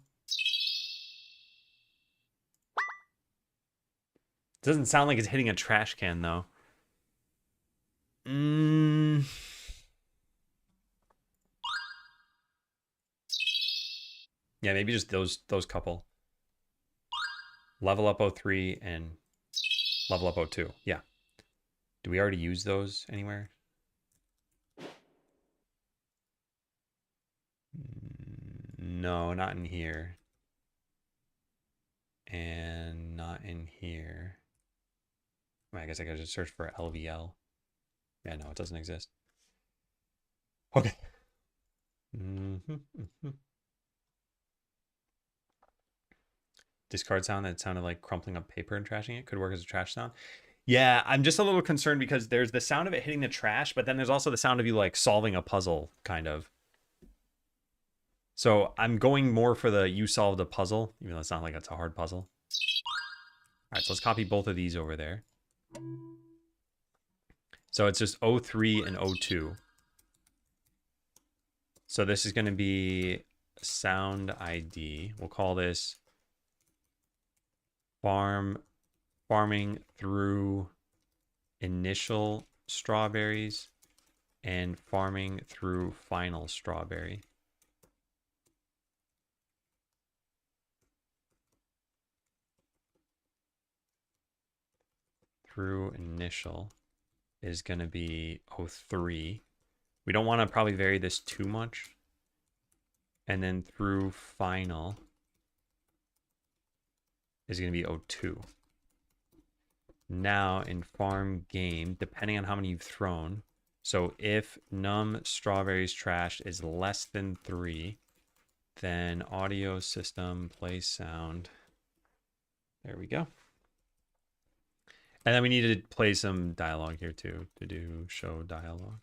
It doesn't sound like it's hitting a trash can though. Yeah, maybe just those couple. Level up 03 and level up 02. Yeah. Do we already use those anywhere? No, not in here. And not in here. I guess I gotta just search for LVL. Yeah, no, it doesn't exist. Okay. Discard sound that sounded like crumpling up paper and trashing it could work as a trash sound. Yeah, I'm just a little concerned because there's the sound of it hitting the trash, but then there's also the sound of you like solving a puzzle, kind of. So I'm going more for the you solved a puzzle, even though it's not like it's a hard puzzle. All right, so let's copy both of these over there. So it's just 03 and 02. So this is going to be sound ID. We'll call this farming through initial strawberries and farming through final strawberry. Through initial is going to be 03. We don't want to probably vary this too much. And then through final is going to be 02. Now in farm game, depending on how many you've thrown, so if num strawberries trash is less than 3, then audio system play sound. There we go. And then we need to play some dialogue here too, to do show dialogue.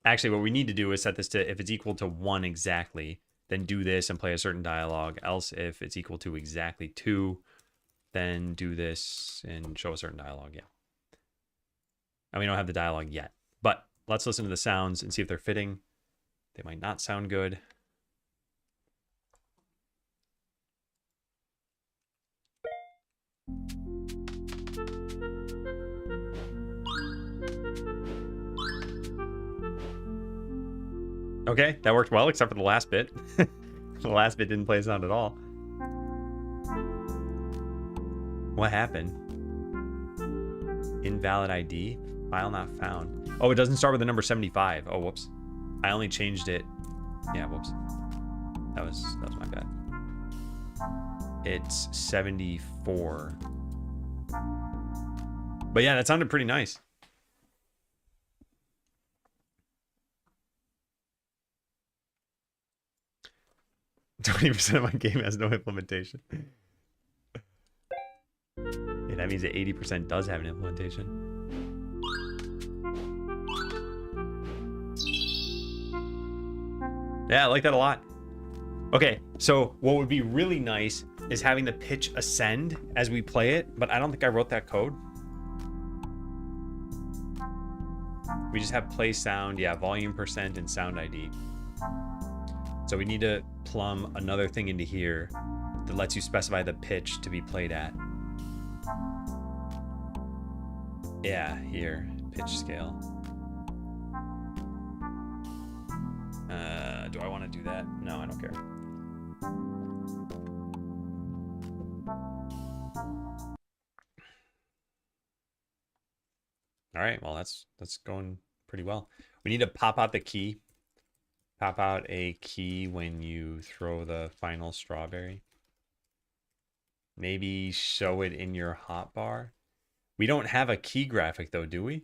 Actually, what we need to do is set this to, if it's equal to 1 exactly, then do this and play a certain dialogue. Else, if it's equal to exactly 2, then do this and show a certain dialogue, yeah. And we don't have the dialogue yet. But let's listen to the sounds and see if they're fitting. They might not sound good. Okay, that worked well, except for the last bit. The last bit didn't play sound at all. What happened? Invalid ID? File not found. Oh, it doesn't start with the number 75. Oh, whoops. I only changed it. Yeah, whoops. That was my bad. It's 74. But yeah, that sounded pretty nice. %20 of my game has no implementation. Yeah, that means that 80% does have an implementation. Yeah, I like that a lot. Okay, so what would be really nice is having the pitch ascend as we play it, but I don't think I wrote that code. We just have play sound, yeah, volume percent and sound ID. So we need to plumb another thing into here that lets you specify the pitch to be played at. Yeah, here, pitch scale. Do I want to do that? No, I don't care. All right, well, that's going pretty well. We need to pop out the key. Pop out a key when you throw the final strawberry. Maybe show it in your hotbar. We don't have a key graphic though, do we?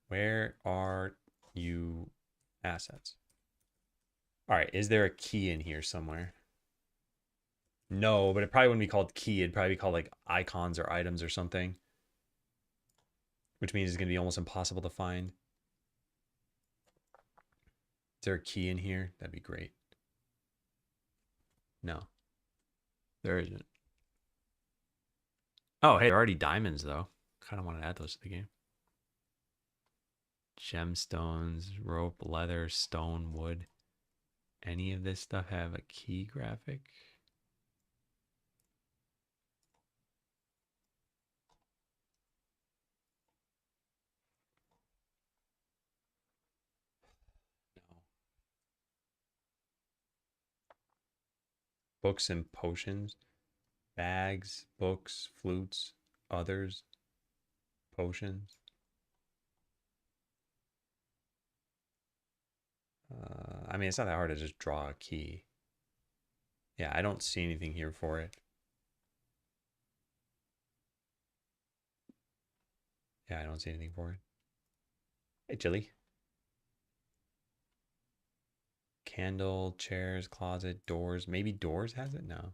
Where are you assets? All right, is there a key in here somewhere? No, but it probably wouldn't be called key. It'd probably be called like icons or items or something, which means it's going to be almost impossible to find. Is there a key in here? That'd be great. No, there isn't. Oh, hey, there are already diamonds though. Kind of want to add those to the game. Gemstones, rope, leather, stone, wood. Any of this stuff have a key graphic? No. Books and potions. Bags, books, flutes, others, potions. I mean, it's not that hard to just draw a key. Yeah, I don't see anything here for it. Yeah, I don't see anything for it. Hey, Chili. Candle, chairs, closet, doors. Maybe doors has it? No.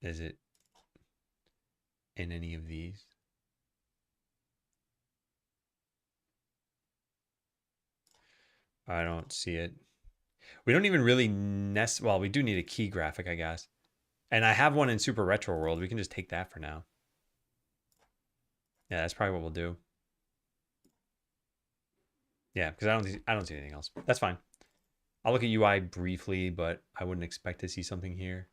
Is it in any of these? I don't see it. We don't even really well, we do need a key graphic, I guess. And I have one in Super Retro World. We can just take that for now. Yeah, that's probably what we'll do. Yeah, because I don't see anything else. That's fine. I'll look at UI briefly, but I wouldn't expect to see something here.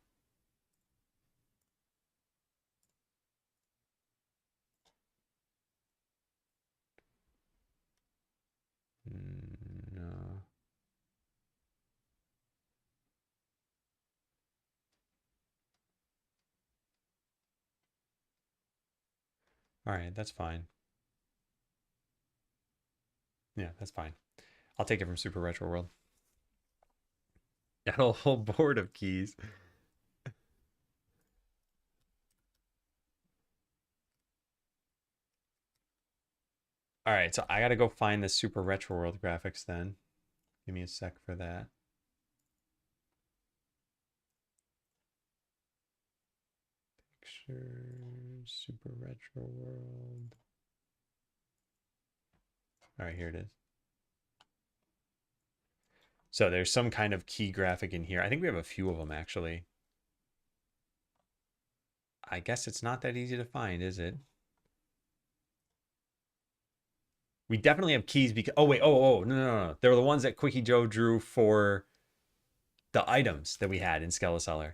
No. All right, that's fine. Yeah, that's fine. I'll take it from Super Retro World. Got a whole board of keys. All right, so I got to go find the Super Retro World graphics then. Give me a sec for that. Pictures, Super Retro World. All right, here it is. So there's some kind of key graphic in here. I think we have a few of them actually. I guess it's not that easy to find, is it? We definitely have keys because oh wait, no. They were the ones that Quickie Joe drew for the items that we had in Skeleseller.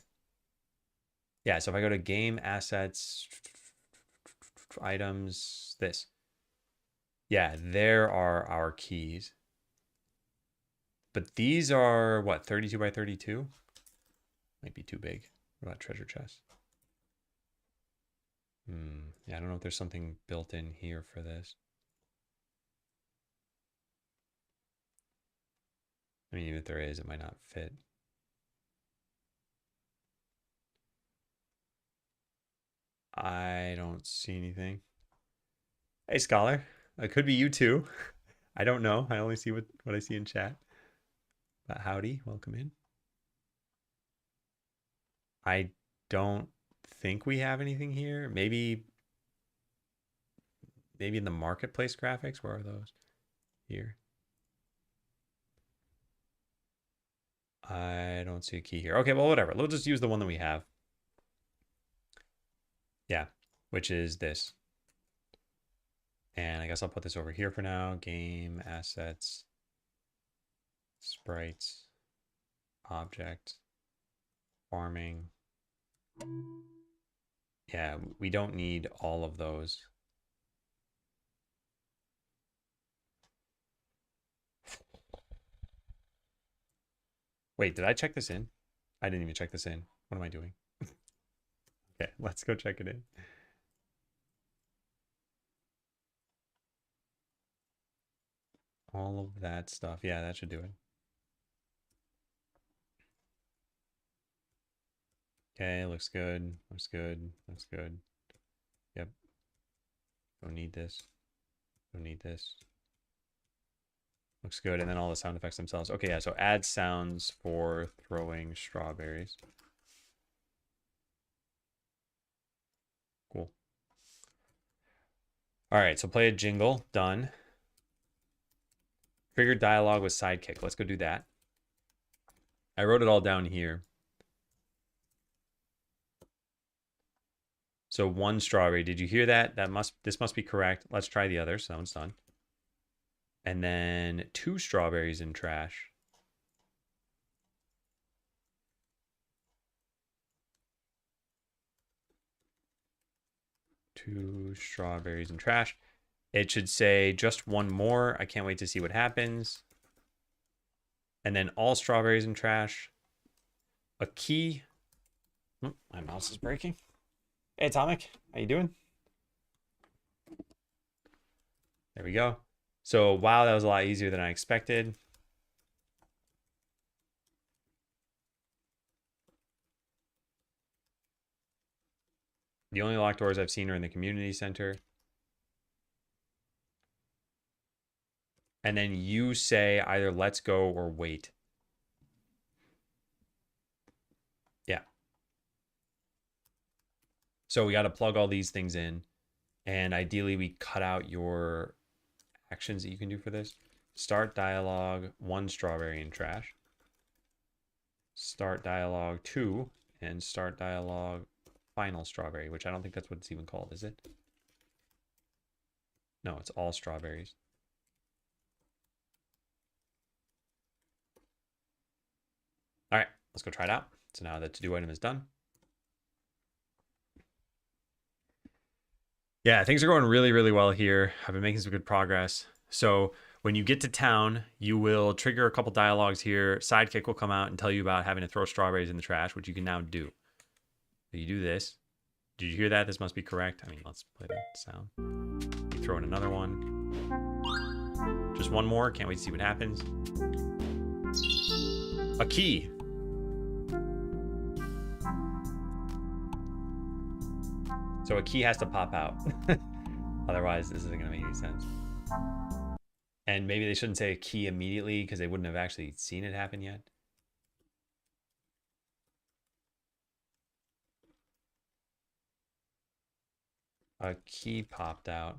Yeah, so if I go to game assets items, this. Yeah, there are our keys. But these are what, 32 by 32? Might be too big. What about treasure chest? Yeah, I don't know if there's something built in here for this. I mean, even if there is, it might not fit. I don't see anything. Hey, Scholar. It could be you too. I don't know. I only see what I see in chat. But howdy, welcome in. I don't think we have anything here. Maybe in the marketplace graphics. Where are those? Here. I don't see a key here. Okay, well, whatever. We'll just use the one that we have. Yeah, which is this. And I guess I'll put this over here for now. Game, assets, sprites, object, farming. Yeah, we don't need all of those. Wait, did I check this in? I didn't even check this in. What am I doing? Okay, let's go check it in. All of that stuff. Yeah, that should do it. Okay, looks good. Looks good. Looks good. Yep. Don't need this. Don't need this. Looks good. And then all the sound effects themselves. Okay, yeah, so add sounds for throwing strawberries. Cool. All right, so play a jingle. Done. Trigger dialogue with sidekick. Let's go do that. I wrote it all down here. So 1 strawberry. Did you hear that? This must be correct. Let's try the other. So that one's done. And then 2 strawberries in trash. Two strawberries in trash. It should say just 1 more. I can't wait to see what happens. And then all strawberries in trash. A key. Oh, my mouse is breaking. Hey, Atomic. How you doing? There we go. So, wow, that was a lot easier than I expected. The only locked doors I've seen are in the community center. And then you say either let's go or wait. Yeah. So we got to plug all these things in. And ideally, we cut out your actions that you can do for this. Start dialogue, 1 strawberry in trash. Start dialogue 2, and start dialogue final strawberry, which I don't think that's what it's even called, is it? No, it's all strawberries. All right, let's go try it out. So now the to-do item is done. Yeah, things are going really, really well here. I've been making some good progress. So when you get to town, you will trigger a couple dialogues here. Sidekick will come out and tell you about having to throw strawberries in the trash, which you can now do. So you do this. Did you hear that? This must be correct. I mean, let's play the sound. You throw in another one. Just 1 more. Can't wait to see what happens. A key. So a key has to pop out. Otherwise, this isn't going to make any sense. And maybe they shouldn't say a key immediately because they wouldn't have actually seen it happen yet. A key popped out.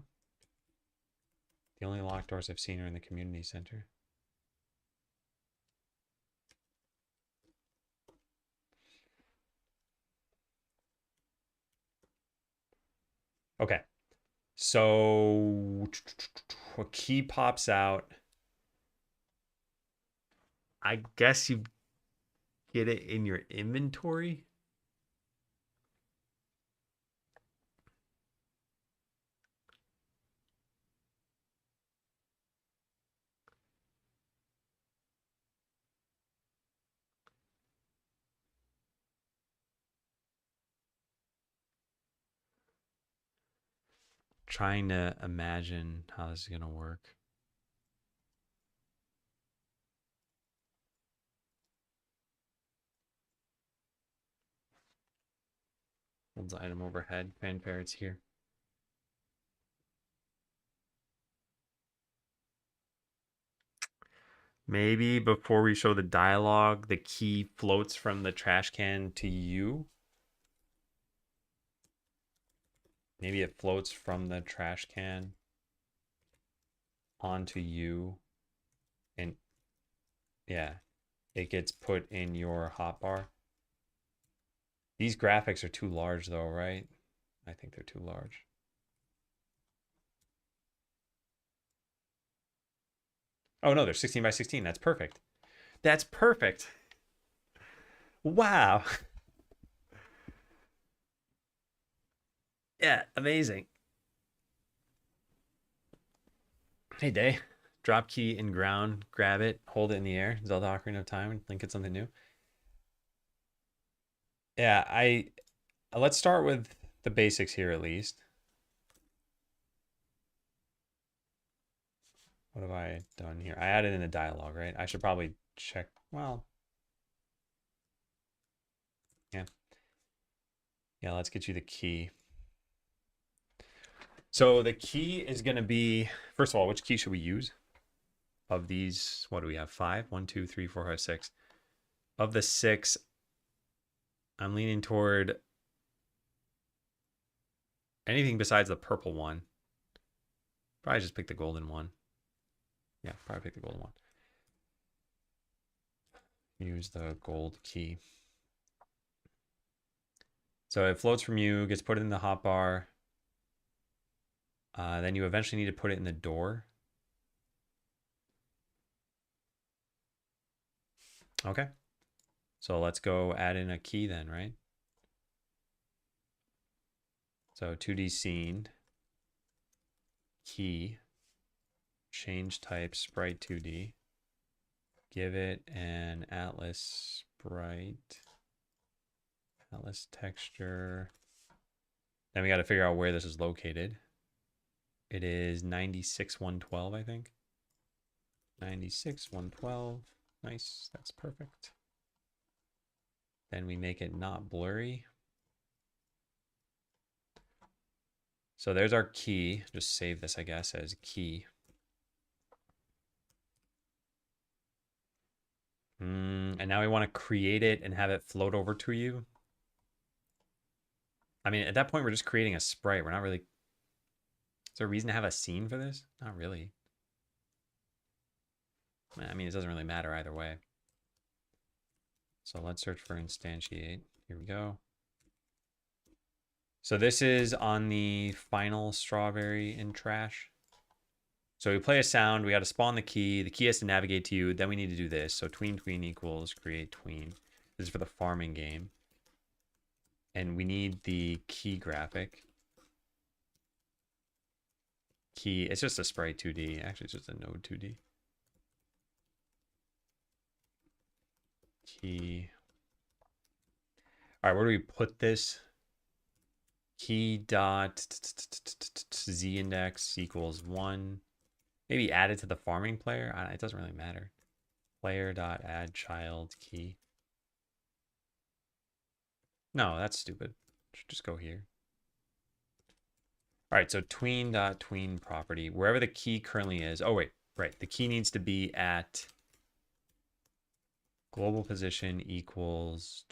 The only locked doors I've seen are in the community center. Okay. So a key pops out. I guess you get it in your inventory. Trying to imagine how this is going to work. Holds item overhead. Fanfare, it's here. Maybe before we show the dialogue, the key floats from the trash can to you. Maybe it floats from the trash can onto you. And yeah. it gets put in your hotbar. These graphics are too large though, right? I think they're too large. Oh no, they're 16 by 16. That's perfect. That's perfect. Wow. Yeah, amazing. Hey, Day. Drop key in ground, grab it, hold it in the air. Zelda Ocarina of Time, and think it's something new. Yeah, let's start with the basics here at least. What have I done here? I added in a dialogue, right? I should probably check. Well, yeah. Yeah, let's get you the key. So the key is going to be, first of all, which key should we use? Of these, what do we have? 5? 1, 2, 3, 4, 5, 6. Of the 6, I'm leaning toward anything besides the purple one. Probably just pick the golden one. Yeah, probably pick the golden one. Use the gold key. So it floats from you, gets put in the hotbar. Then you eventually need to put it in the door. Okay. So let's go add in a key then, right? So 2D scene, key, change type, sprite 2D. Give it an Atlas sprite, Atlas texture. Then we got to figure out where this is located. It is 96,112, I think. 96,112. Nice, that's perfect. Then we make it not blurry. So there's our key. Just save this, I guess, as key. And now we want to create it and have it float over to you. I mean, at that point, we're just creating a sprite. We're not really... Is there a reason to have a scene for this? Not really. I mean, it doesn't really matter either way. So let's search for instantiate. Here we go. So this is on the final strawberry in trash. So we play a sound, we got to spawn the key has to navigate to you, then we need to do this. So tween equals create tween. This is for the farming game. And we need the key graphic. Key, it's just a sprite 2D. Actually, it's just a node 2D. Key. All right, where do we put this? Key dot z index equals 1. Maybe add it to the farming player. It doesn't really matter. Player dot add child key. No, that's stupid. Should just go here. All right, so tween dot tween property, wherever the key currently is. Oh wait, right. The key needs to be at global position equals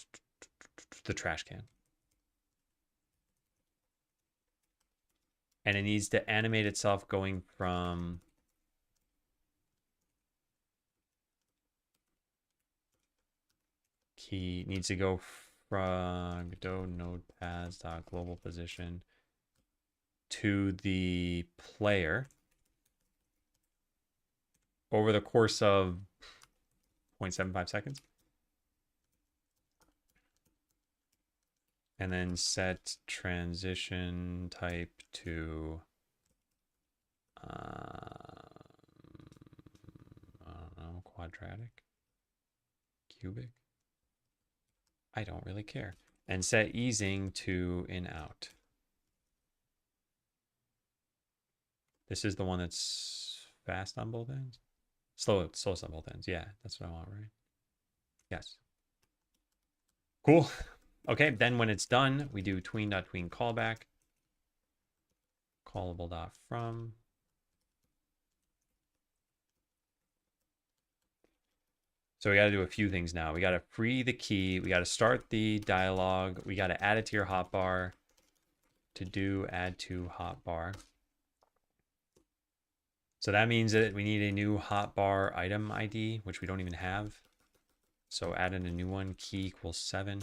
the trash can. And it needs to animate itself going from key needs to go from node paths dot global position to the player over the course of 0.75 seconds. And then set transition type to I don't know, quadratic, cubic. I don't really care. And set easing to in out. This is the one that's fast on both ends. Slow on both ends. Yeah, that's what I want, right? Yes. Cool. Okay, then when it's done, we do tween.tween callback. Callable.from. So we got to do a few things now. We got to free the key. We got to start the dialogue. We got to add it to your hotbar. To do add to hotbar. So that means that we need a new hotbar item ID, which we don't even have. So add in a new one, key equals 7.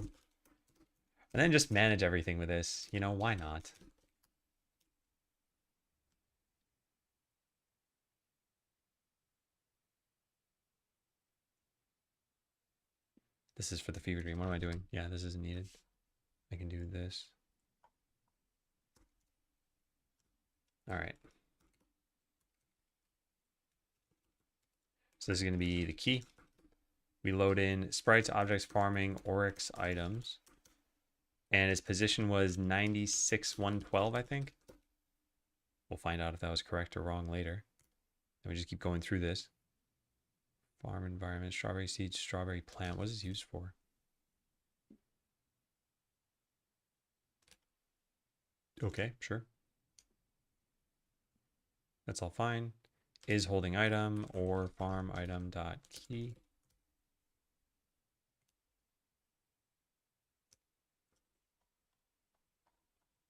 And then just manage everything with this. You know, why not? This is for the fever dream. What am I doing? Yeah, this isn't needed. I can do this. All right. So this is going to be the key. We load in sprites, objects, farming, oryx items. And his position was 96,112, I think. We'll find out if that was correct or wrong later. And we just keep going through this. Farm environment, strawberry seeds, strawberry plant. What is this used for? Okay, sure. That's all fine. Is holding item or farm item dot key.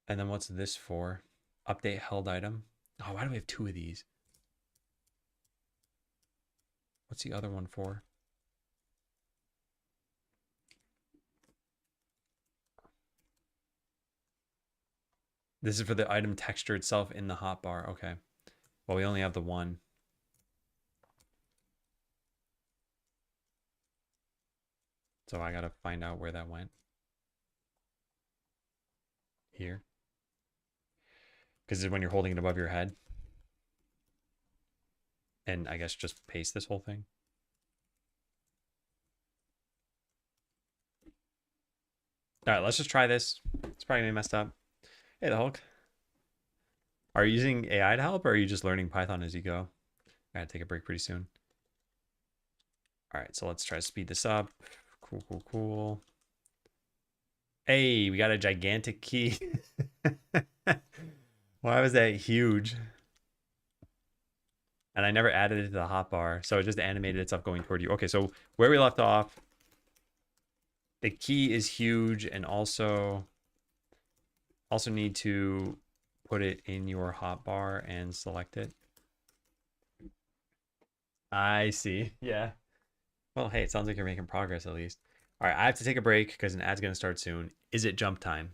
And then what's this for? Update held item. Oh, why do we have 2 of these? What's the other one for? This is for the item texture itself in the hotbar. Okay. Well, we only have the one. So I gotta find out where that went. Here. Because it's when you're holding it above your head. And I guess just paste this whole thing. All right, let's just try this. It's probably gonna be messed up. Hey, the Hulk. Are you using AI to help, or are you just learning Python as you go? I gotta take a break pretty soon. All right, so let's try to speed this up. Cool, cool, cool. Hey, we got a gigantic key. Why was that huge? And I never added it to the hotbar, so it just animated itself going toward you. Okay, so where we left off, the key is huge, and also need to put it in your hotbar and select it. I see. Yeah. Well, hey, it sounds like you're making progress at least. All right, I have to take a break because an ad's going to start soon. Is it jump time?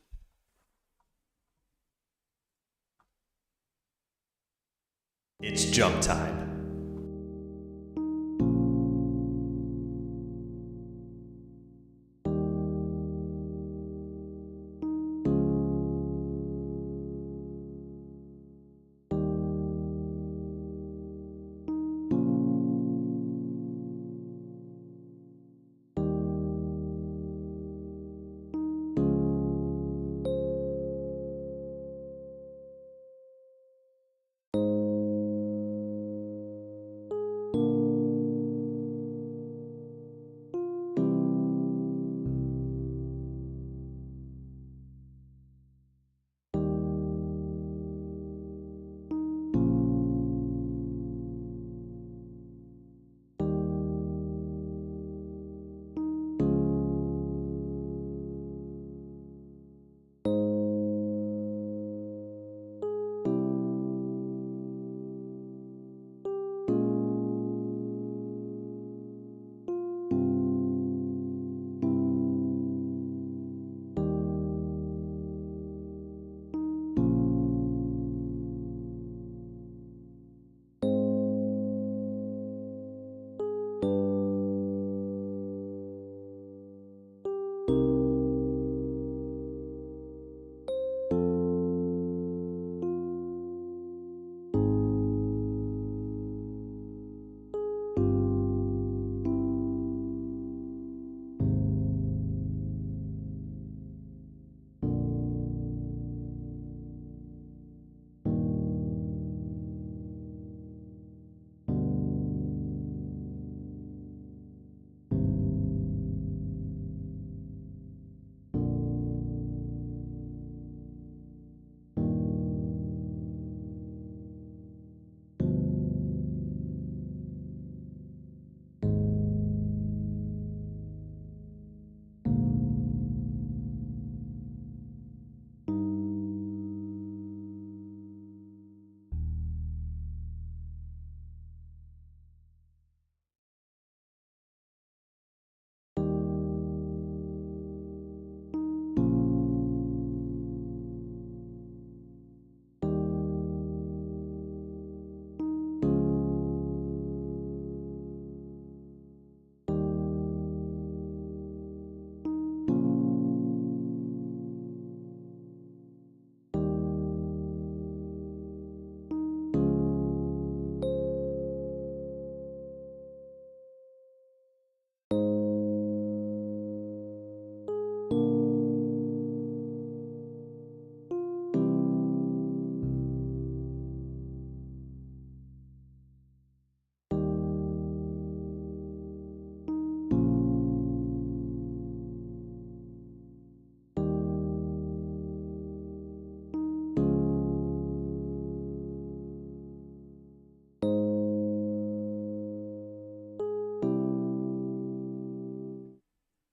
It's jump time.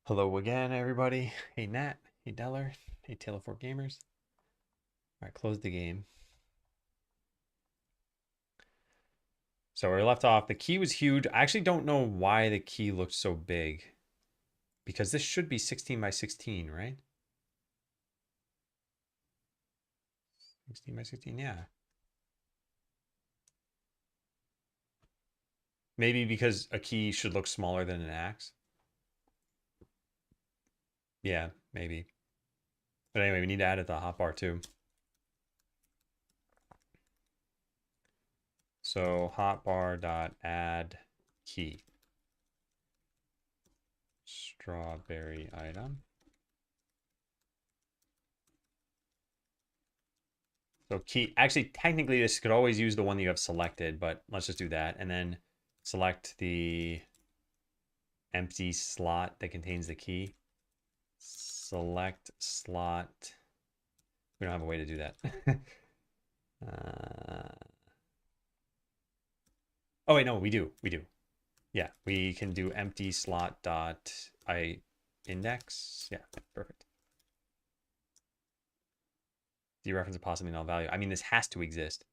Hello again, everybody. Hey, Nat. Hey, Deller. Hey, Taylor Fort Gamers. All right, close the game. So we left off. The key was huge. I actually don't know why the key looked so big. Because this should be 16 by 16, right? 16 by 16, yeah. Maybe because a key should look smaller than an axe. Yeah, maybe. But anyway, we need to add it to the hotbar too. So hotbar.add key. Strawberry item. So key, actually, technically this could always use the one that you have selected, but let's just do that. And then select the empty slot that contains the key. Select slot. We don't have a way to do that. Oh wait, no, we do. Yeah, we can do empty slot dot index. Yeah, perfect. Dereference a possibly null value. I mean, this has to exist.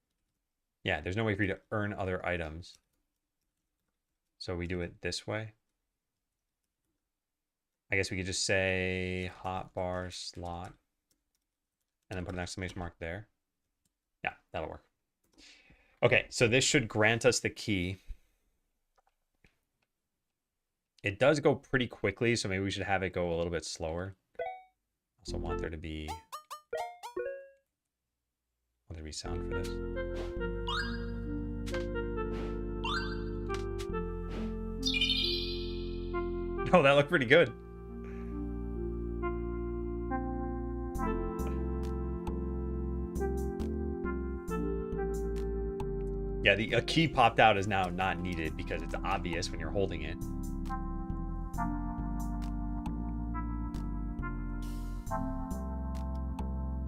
Yeah, there's no way for you to earn other items. So we do it this way. I guess we could just say hotbar slot and then put an exclamation mark there. Yeah, that'll work. Okay, so this should grant us the key. It does go pretty quickly, so maybe we should have it go a little bit slower. Also want there to be sound for this. Oh, that looked pretty good. Yeah, a key popped out is now not needed because it's obvious when you're holding it.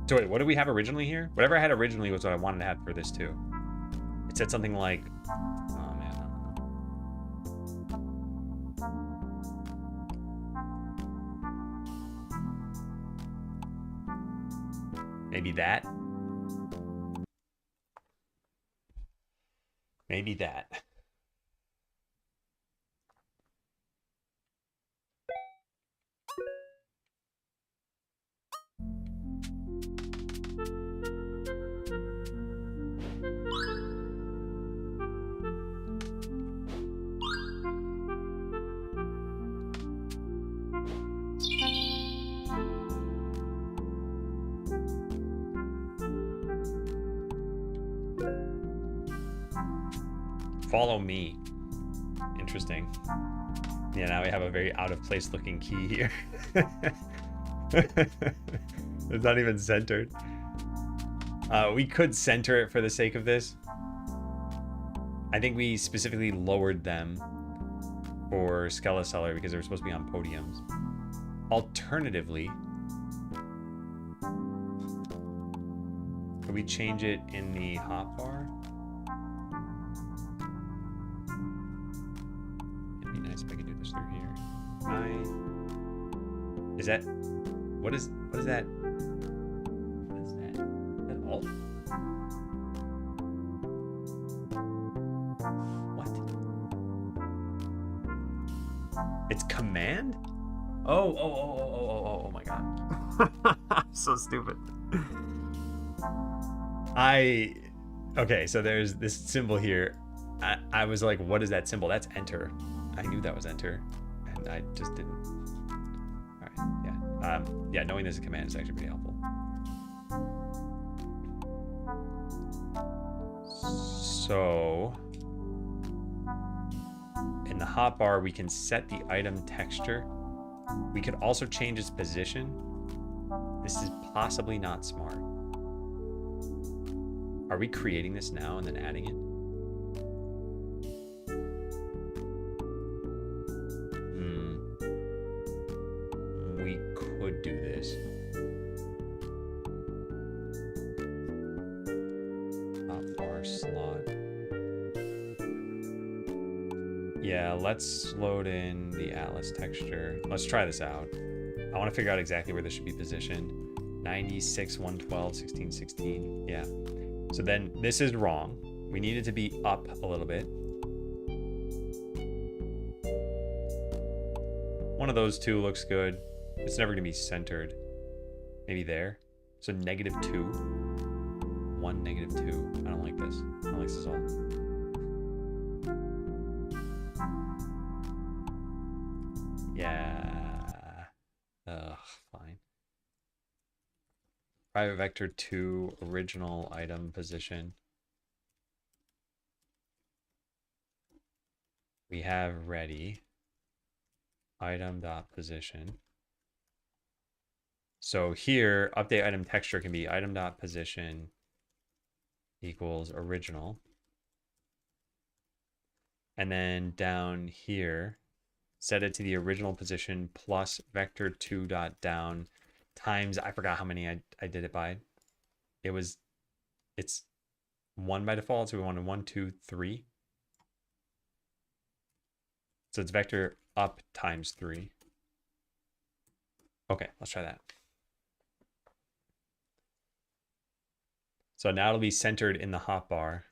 So wait, what did we have originally here? Whatever I had originally was what I wanted to have for this too. It said something like, oh man, I don't know. Maybe that. Maybe that. Follow me. Interesting. Yeah, now we have a very out of place looking key here. It's not even centered. We could center it for the sake of this. I think we specifically lowered them for Skeleseller because they were supposed to be on podiums. Alternatively, could we change it in the hotbar? It'd be nice if I could do this through here. Is that what is that? What is that? Is that alt? What? It's command? Oh my god. So stupid. Okay, so there's this symbol here. I was like, what is that symbol? That's enter. I knew that was enter, and I just didn't. All right, yeah. Yeah, knowing there's a command is actually pretty helpful. So in the hotbar, we can set the item texture. We could also change its position. This is possibly not smart. Are we creating this now and then adding it? We could do this. Hotbar slot. Yeah, let's load in the Atlas texture. Let's try this out. I want to figure out exactly where this should be positioned. 96, 112, 16, 16. Yeah. So then this is wrong. We need it to be up a little bit. One of those two looks good. It's never going to be centered. Maybe there. So -2. 1, -2. I don't like this. I don't like this at all. Yeah. Ugh, fine. Private vector 2, original item position. We have ready. Item dot position. So here, update item texture can be item dot position equals original. And then down here, set it to the original position plus vector 2 dot down times, I forgot how many I did it by. It's 1 by default, so we wanted 1, 2, 3. So it's vector up times 3. Okay, let's try that. So now it'll be centered in the hotbar.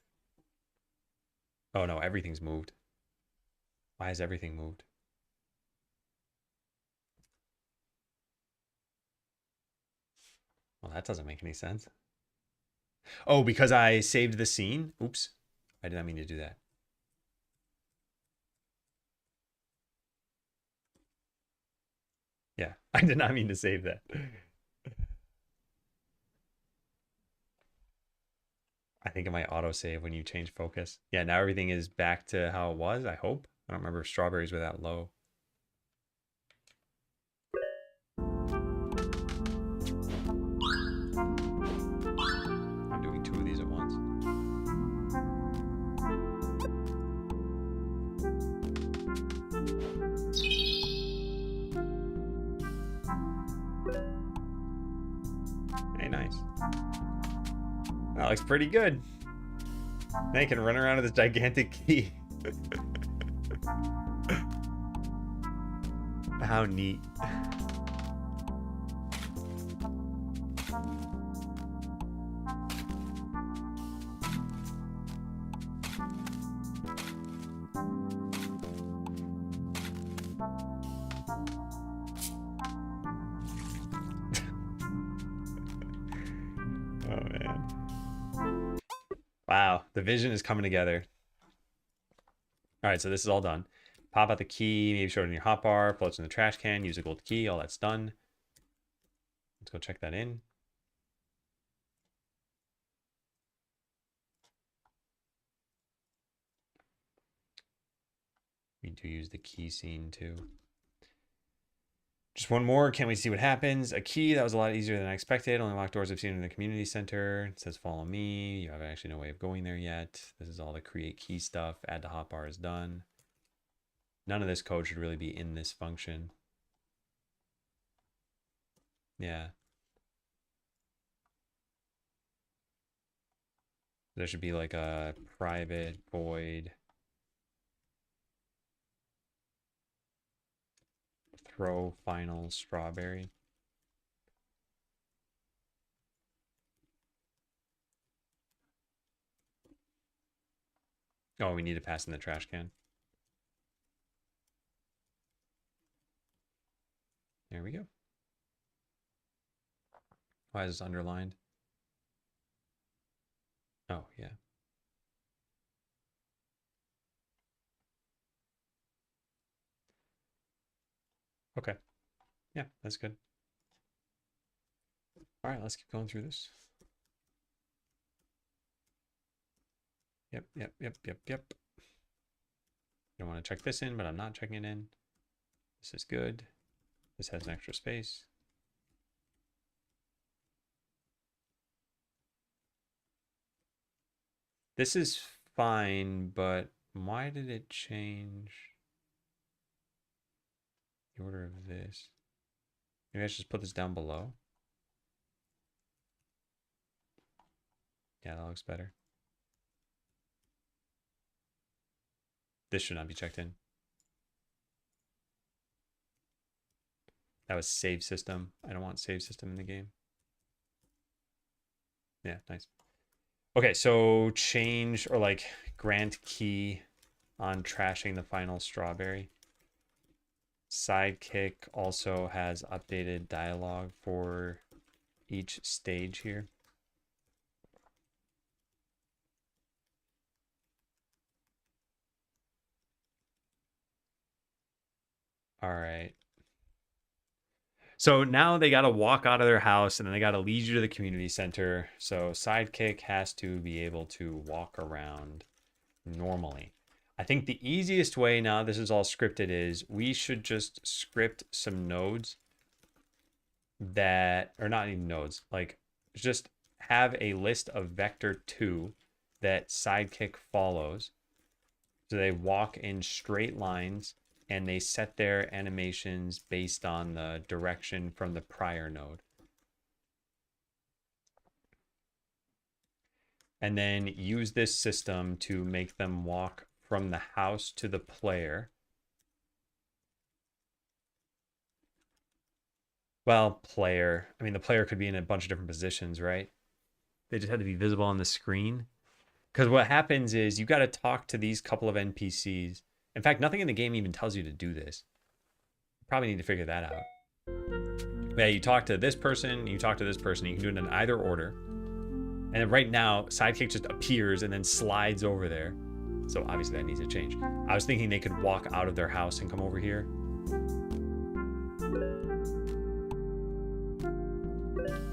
Oh no, everything's moved. Why is everything moved? Well, that doesn't make any sense. Oh, because I saved the scene? Oops. I did not mean to do that. Yeah, I did not mean to save that. I think it might autosave when you change focus. Yeah, now everything is back to how it was, I hope. I don't remember if strawberries were that low. I'm doing 2 of these at once. Hey, nice. That looks pretty good. Now you can run around with this gigantic key. How neat. Oh, man. Wow, the vision is coming together. All right, so this is all done. Pop out the key, maybe show it in your hotbar, floats in the trash can, use a gold key, all that's done. Let's go check that in. We do use the key scene too. Just one more. Can't wait to see what happens. A key that was a lot easier than I expected. Only locked doors I've seen in the community center. It says follow me. You have actually no way of going there yet. This is all the create key stuff. Add to hotbar is done. None of this code should really be in this function. Yeah. There should be like a private void throw final strawberry. Oh, we need to pass in the trash can. There we go. Why is this underlined? Oh, yeah. Okay. Yeah, that's good. All right, let's keep going through this. Yep. I want to check this in, but I'm not checking it in. This is good. This has an extra space. This is fine, but why did it change the order of this? Maybe I should just put this down below. Yeah, that looks better. This should not be checked in. That was save system. I don't want save system in the game. Yeah, nice. Okay, so change or like grant key on trashing the final strawberry. Sidekick also has updated dialogue for each stage here. All right. So now they got to walk out of their house and then they got to lead you to the community center. So Sidekick has to be able to walk around normally. I think the easiest way now this is all scripted is we should just script some nodes that, or not even nodes, like just have a list of vector 2 that Sidekick follows. So they walk in straight lines and they set their animations based on the direction from the prior node. And then use this system to make them walk from the house to the player. Well, player. I mean, the player could be in a bunch of different positions, right? They just had to be visible on the screen. Because what happens is you got to talk to these couple of NPCs. In fact, nothing in the game even tells you to do this. You probably need to figure that out. Yeah, you talk to this person, you talk to this person. You can do it in either order. And then right now, Sidekick just appears and then slides over there. So obviously that needs to change. I was thinking they could walk out of their house and come over here.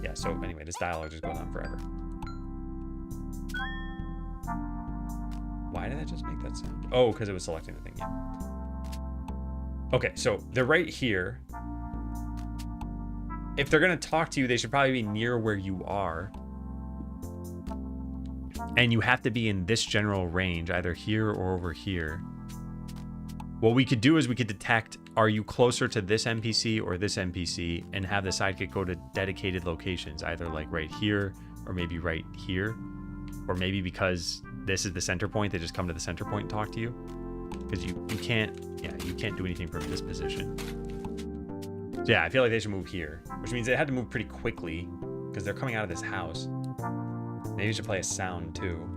Yeah, so anyway, this dialogue just goes on forever. Why did that just make that sound? Oh, because it was selecting the thing, yeah. Okay, so they're right here. If they're going to talk to you, they should probably be near where you are. And you have to be in this general range, either here or over here. What we could do is we could detect, are you closer to this NPC or this NPC, and have the Sidekick go to dedicated locations, either like right here or maybe right here. Or maybe because this is the center point, they just come to the center point and talk to you. Because you can't do anything from this position. So yeah, I feel like they should move here, which means they had to move pretty quickly because they're coming out of this house. Maybe you should play a sound too.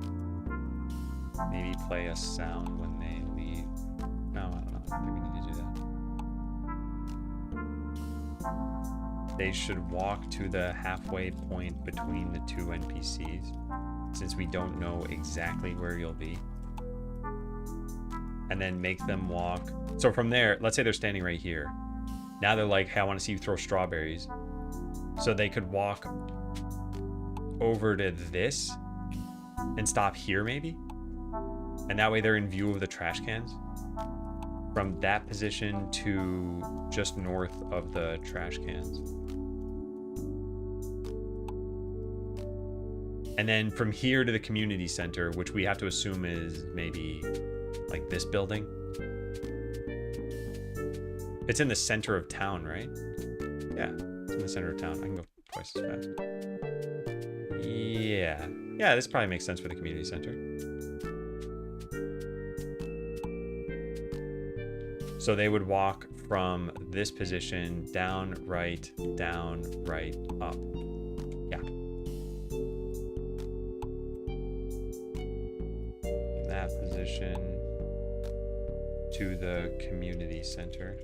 Maybe play a sound when they leave. No, I don't know. I don't think we need to do that. They should walk to the halfway point between the two NPCs, since we don't know exactly where you'll be. And then make them walk. So from there, let's say they're standing right here. Now they're like, hey, I want to see you throw strawberries. So they could walk over to this and stop here maybe. And that way they're in view of the trash cans. From that position to just north of the trash cans. And then from here to the community center, which we have to assume is maybe like this building. It's in the center of town, right? Yeah, it's in the center of town. I can go twice as fast. Yeah. Yeah, this probably makes sense for the community center. So they would walk from this position down, right, up. Yeah. That position to the community center.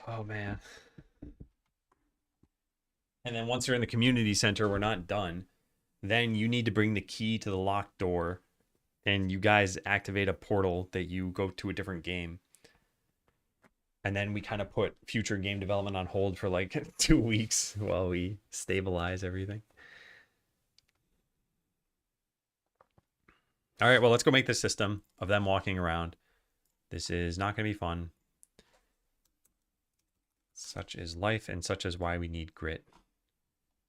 Oh man. And then once you're in the community center, we're not done. Then you need to bring the key to the locked door and you guys activate a portal that you go to a different game. And then we kind of put future game development on hold for like 2 weeks while we stabilize everything. All right, well, let's go make this system of them walking around. This is not going to be fun. Such is life and such is why we need grit.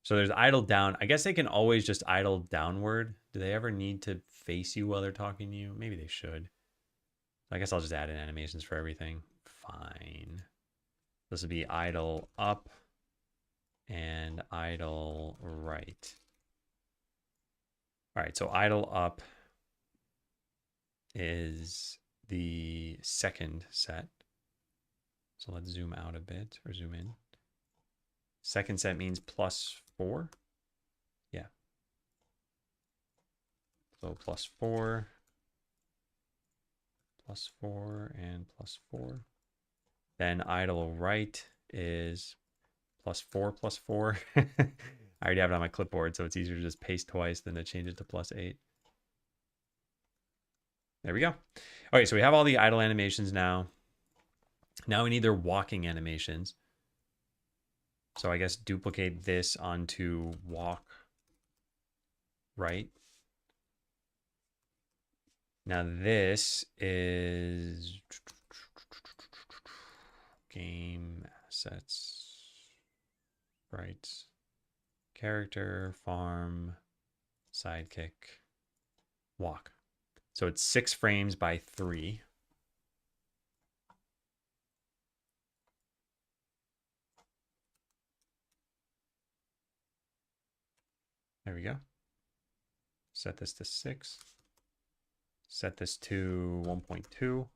So there's idle down. I guess they can always just idle downward. Do they ever need to face you while they're talking to you? Maybe they should. I guess I'll just add in animations for everything. Fine. This would be idle up. and idle right. All right, so idle up is the second set. So let's zoom out a bit or zoom in. Second set means +4. Yeah. So +4, +4, and +4. Then idle right is +4, +4. I already have it on my clipboard, so it's easier to just paste twice than to change it to +8. There we go. Okay, so we have all the idle animations now. Now we need their walking animations. So I guess duplicate this onto walk right. Now this is game assets, right? Character, farm, sidekick, walk. So it's 6 frames by 3. There we go. Set this to 6. Set this to 1.2.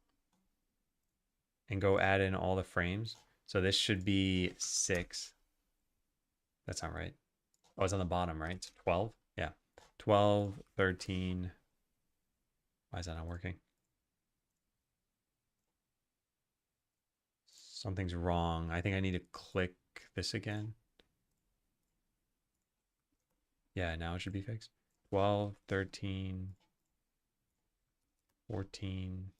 And go add in all the frames. So this should be 6. That's not right. Oh, it's on the bottom, right? It's 12. Yeah. 12, 13. Why is that not working? Something's wrong. I think I need to click this again. Yeah, now it should be fixed. 12, 13, 14,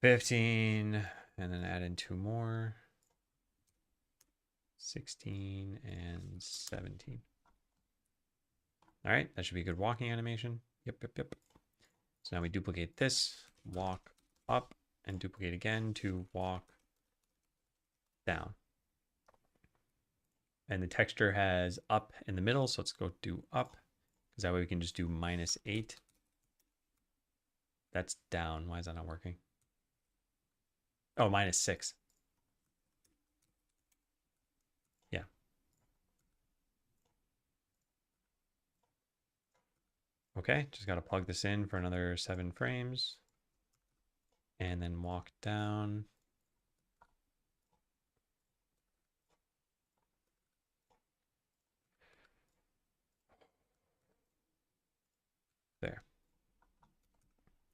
15, and then add in 2 more. 16 and 17. All right, that should be a good walking animation. Yep. So now we duplicate this, walk up, and duplicate again to walk down. And the texture has up in the middle, so let's go do up, because that way we can just do -8. That's down. Why is that not working? Oh, -6. Yeah. Okay, just got to plug this in for another 7 frames. And then walk down. There.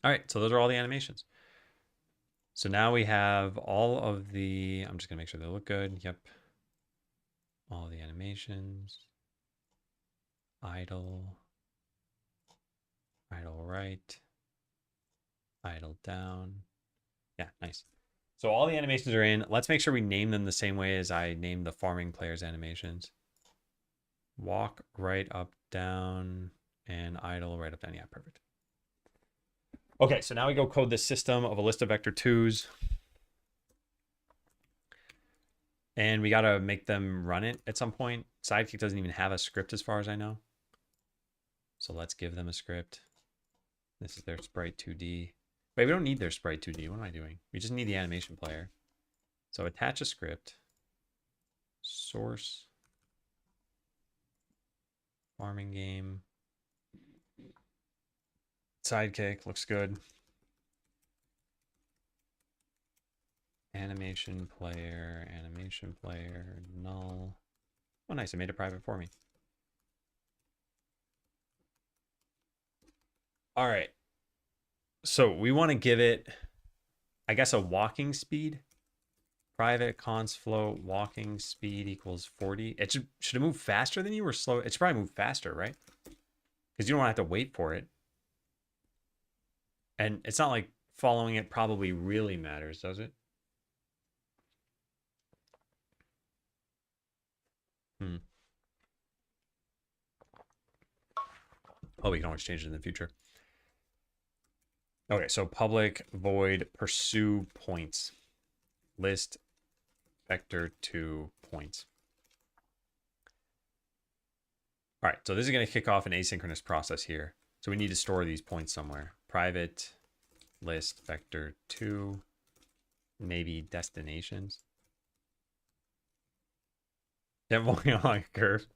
All right, so those are all the animations. So now we have all of the, I'm just gonna make sure they look good. Yep. All the animations. Idle. Idle right. Idle down. Yeah, nice. So all the animations are in. Let's make sure we name them the same way as I named the farming players animations. Walk right up, down, and idle right up, down. Yeah, perfect. Okay, so now we go code the system of a list of vector 2s. And we got to make them run it at some point. Sidekick doesn't even have a script as far as I know. So let's give them a script. This is their sprite 2D. Wait, we don't need their sprite 2D. What am I doing? We just need the animation player. So attach a script. Source. Farming game. Sidekick looks good. Animation player, null. Oh, nice. It made it private for me. All right. So we want to give it, I guess, a walking speed. Private const float walking speed equals 40. It should it move faster than you or slow? It should probably move faster, right? Because you don't have to wait for it. And it's not like following it probably really matters, does it? Oh, we can always change it in the future. Okay, so public void pursue points. List vector 2 points. All right, so this is going to kick off an asynchronous process here. So we need to store these points somewhere. Private list vector 2, maybe destinations. Yeah, moving along a curve.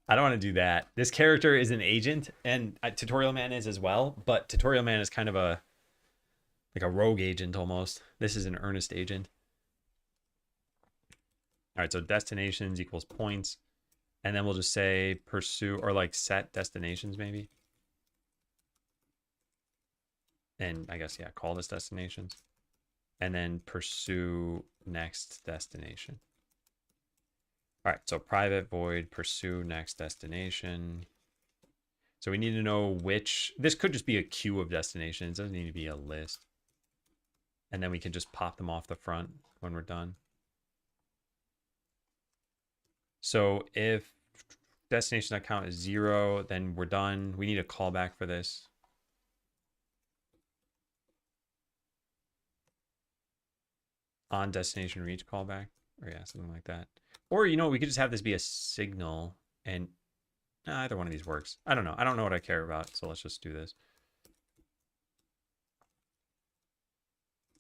I don't want to do that. This character is an agent, and Tutorial Man is as well, but Tutorial Man is kind of a like a rogue agent almost. This is an earnest agent. All right, so destinations equals points. And then we'll just say pursue or like set destinations maybe. And I guess, yeah, call this destinations. And then pursue next destination. All right, so private void pursue next destination. So we need to know which, this could just be a queue of destinations. It doesn't need to be a list. And then we can just pop them off the front when we're done. So if destination.count is 0, then we're done. We need a callback for this. On destination reach callback, or yeah, something like that. Or, you know, we could just have this be a signal, and either one of these works. I don't know. I don't know what I care about, so let's just do this.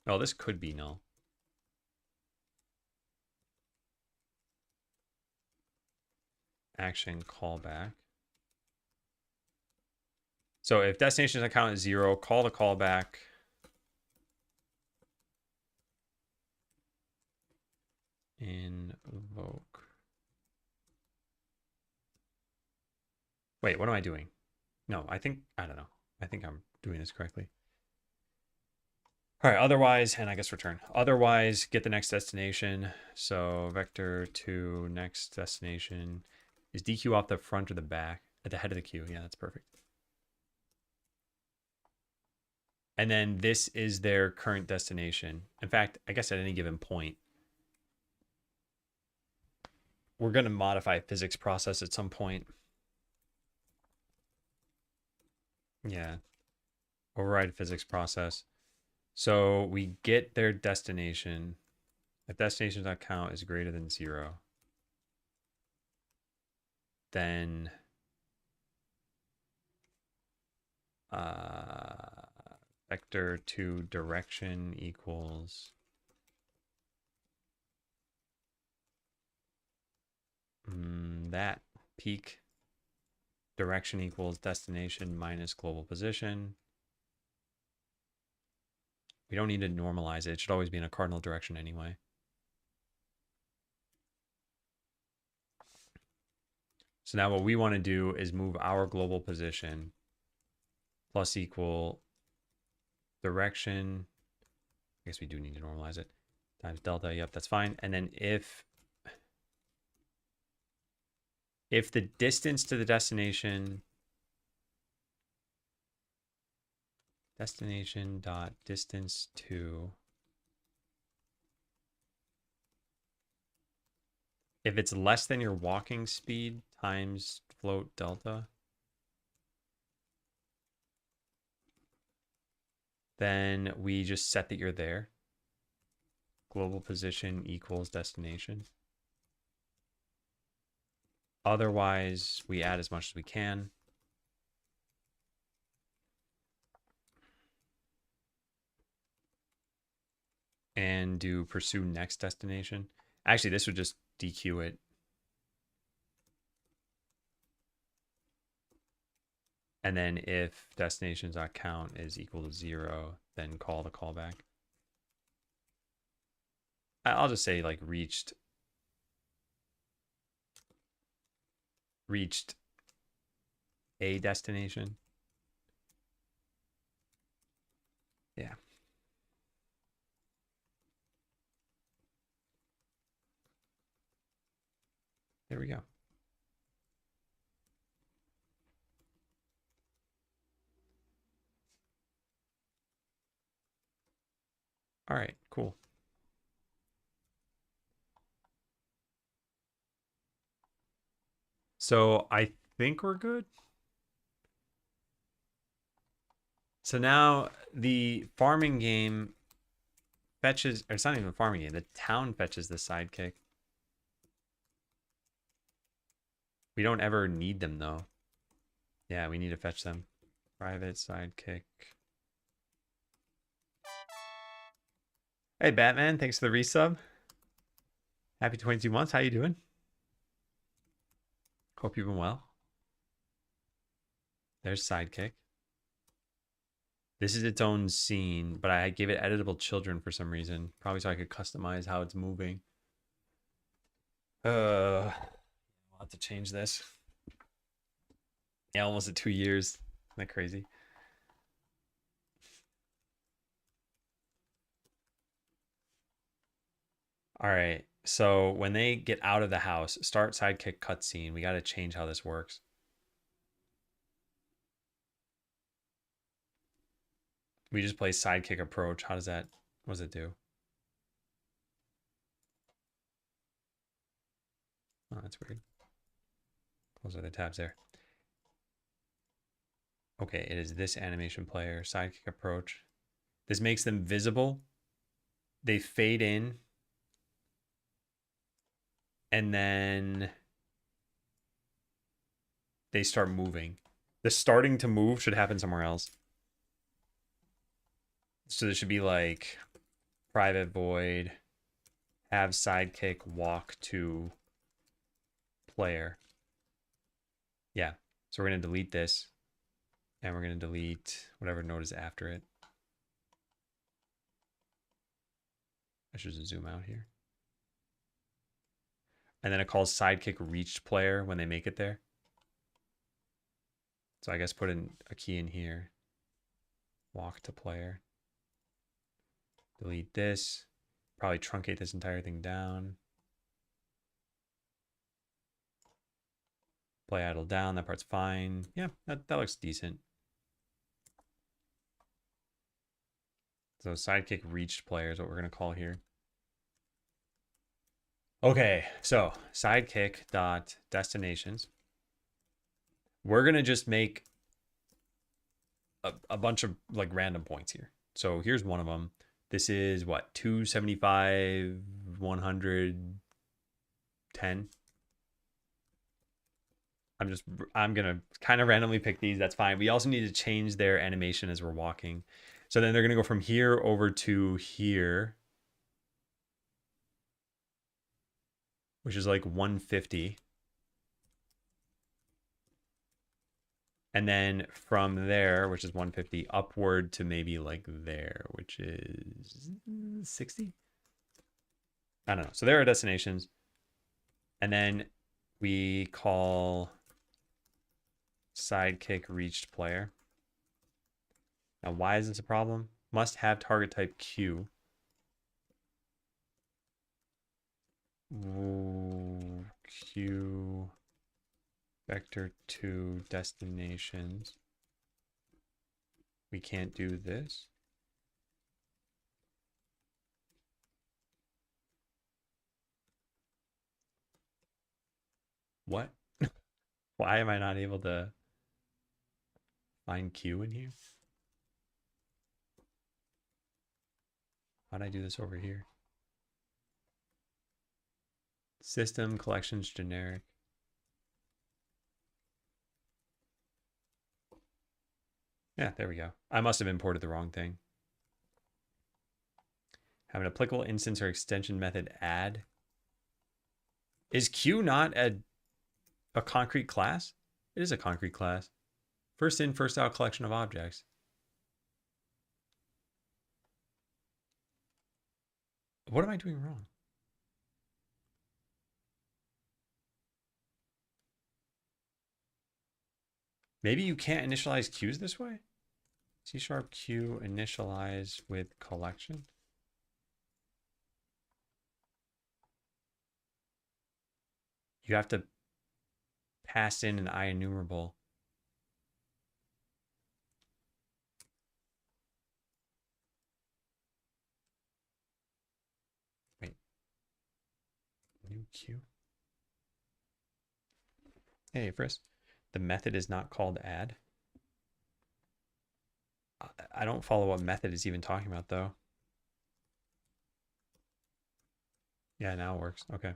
Oh, this could be null. Action callback. So if destination account is 0, call the callback. Invoke. Wait, what am I doing? No, I don't know. I think I'm doing this correctly. All right, otherwise, and I guess return. Otherwise, get the next destination. So vector to next destination. Is DQ off the front or the back? At the head of the queue. Yeah, that's perfect. And then this is their current destination. In fact, I guess at any given point, we're going to modify physics process at some point. Yeah. Override physics process. So we get their destination. If destination.count is greater than 0, then vector to direction equals that peak direction equals destination minus global position. We don't need to normalize it. It should always be in a cardinal direction anyway. So now what we want to do is move our global position plus equal direction. I guess we do need to normalize it. Times delta. Yep, that's fine. And then if the distance to the destination dot distance to, if it's less than your walking speed times float delta, then we just set that you're there. Global position equals destination. Otherwise, we add as much as we can. And do pursue next destination. Actually, this would just DQ it. And then if destinations.count is equal to 0, then call the callback. I'll just say like reached a destination. Yeah. There we go. All right, cool. So I think we're good. So now the farming game fetches, or it's not even a farming game, the town fetches the sidekick. We don't ever need them though. Yeah, we need to fetch them. Private sidekick. Hey Batman, thanks for the resub. Happy 22 months. How you doing? Hope you've been well. There's Sidekick. This is its own scene, but I gave it editable children for some reason. Probably so I could customize how it's moving. I'll have to change this. Yeah, almost at 2 years. Isn't that crazy? All right. So when they get out of the house, start Sidekick cutscene. We got to change how this works. We just play Sidekick approach. How does that, what does it do? Oh, that's weird. Close other tabs there. Okay, it is this animation player, Sidekick approach. This makes them visible. They fade in. And then they start moving. The starting to move should happen somewhere else. So there should be like private void, have Sidekick walk to player. Yeah. So we're going to delete this. And we're going to delete whatever node is after it. I should just zoom out here. And then it calls Sidekick reached player when they make it there. So I guess put in a key in here. Walk to player. Delete this. Probably truncate this entire thing down. Play idle down. That part's fine. Yeah, that looks decent. So Sidekick reached player is what we're going to call here. Okay, so Sidekick dot destinations. We're going to just make a bunch of like random points here. So here's one of them. This is what, 275, 110. I'm gonna kind of randomly pick these. That's fine. We also need to change their animation as we're walking. So then they're gonna go from here over to here, which is like 150. And then from there, which is 150, upward to maybe like there, which is 60. I don't know. So there are destinations. And then we call Sidekick reached player. Now, why is this a problem? Must have target type Q. Ooh, Q vector to destinations. We can't do this. What? Why am I not able to find Q in here? How'd I do this over here? System collections generic. Yeah, there we go. I must have imported the wrong thing. Have an applicable instance or extension method add. Is Q not a concrete class? It is a concrete class. First in, first out collection of objects. What am I doing wrong? Maybe you can't initialize Qs this way? C# Q initialize with collection. You have to pass in an IEnumerable. Wait. New Q. Hey, Frisk. The method is not called add. I don't follow what method is even talking about, though. Yeah, now it works. Okay.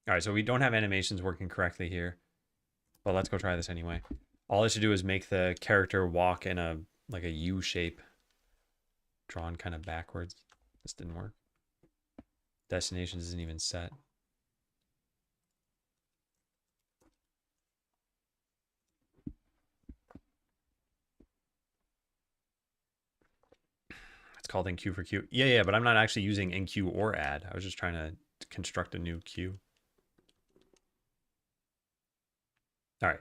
All right, so we don't have animations working correctly here. But let's go try this anyway. All I should do is make the character walk in a like a U shape. Drawn kind of backwards. This didn't work. Destinations isn't even set. called enqueue for queue. Yeah, but I'm not actually using enqueue or add. I was just trying to construct a new queue. All right.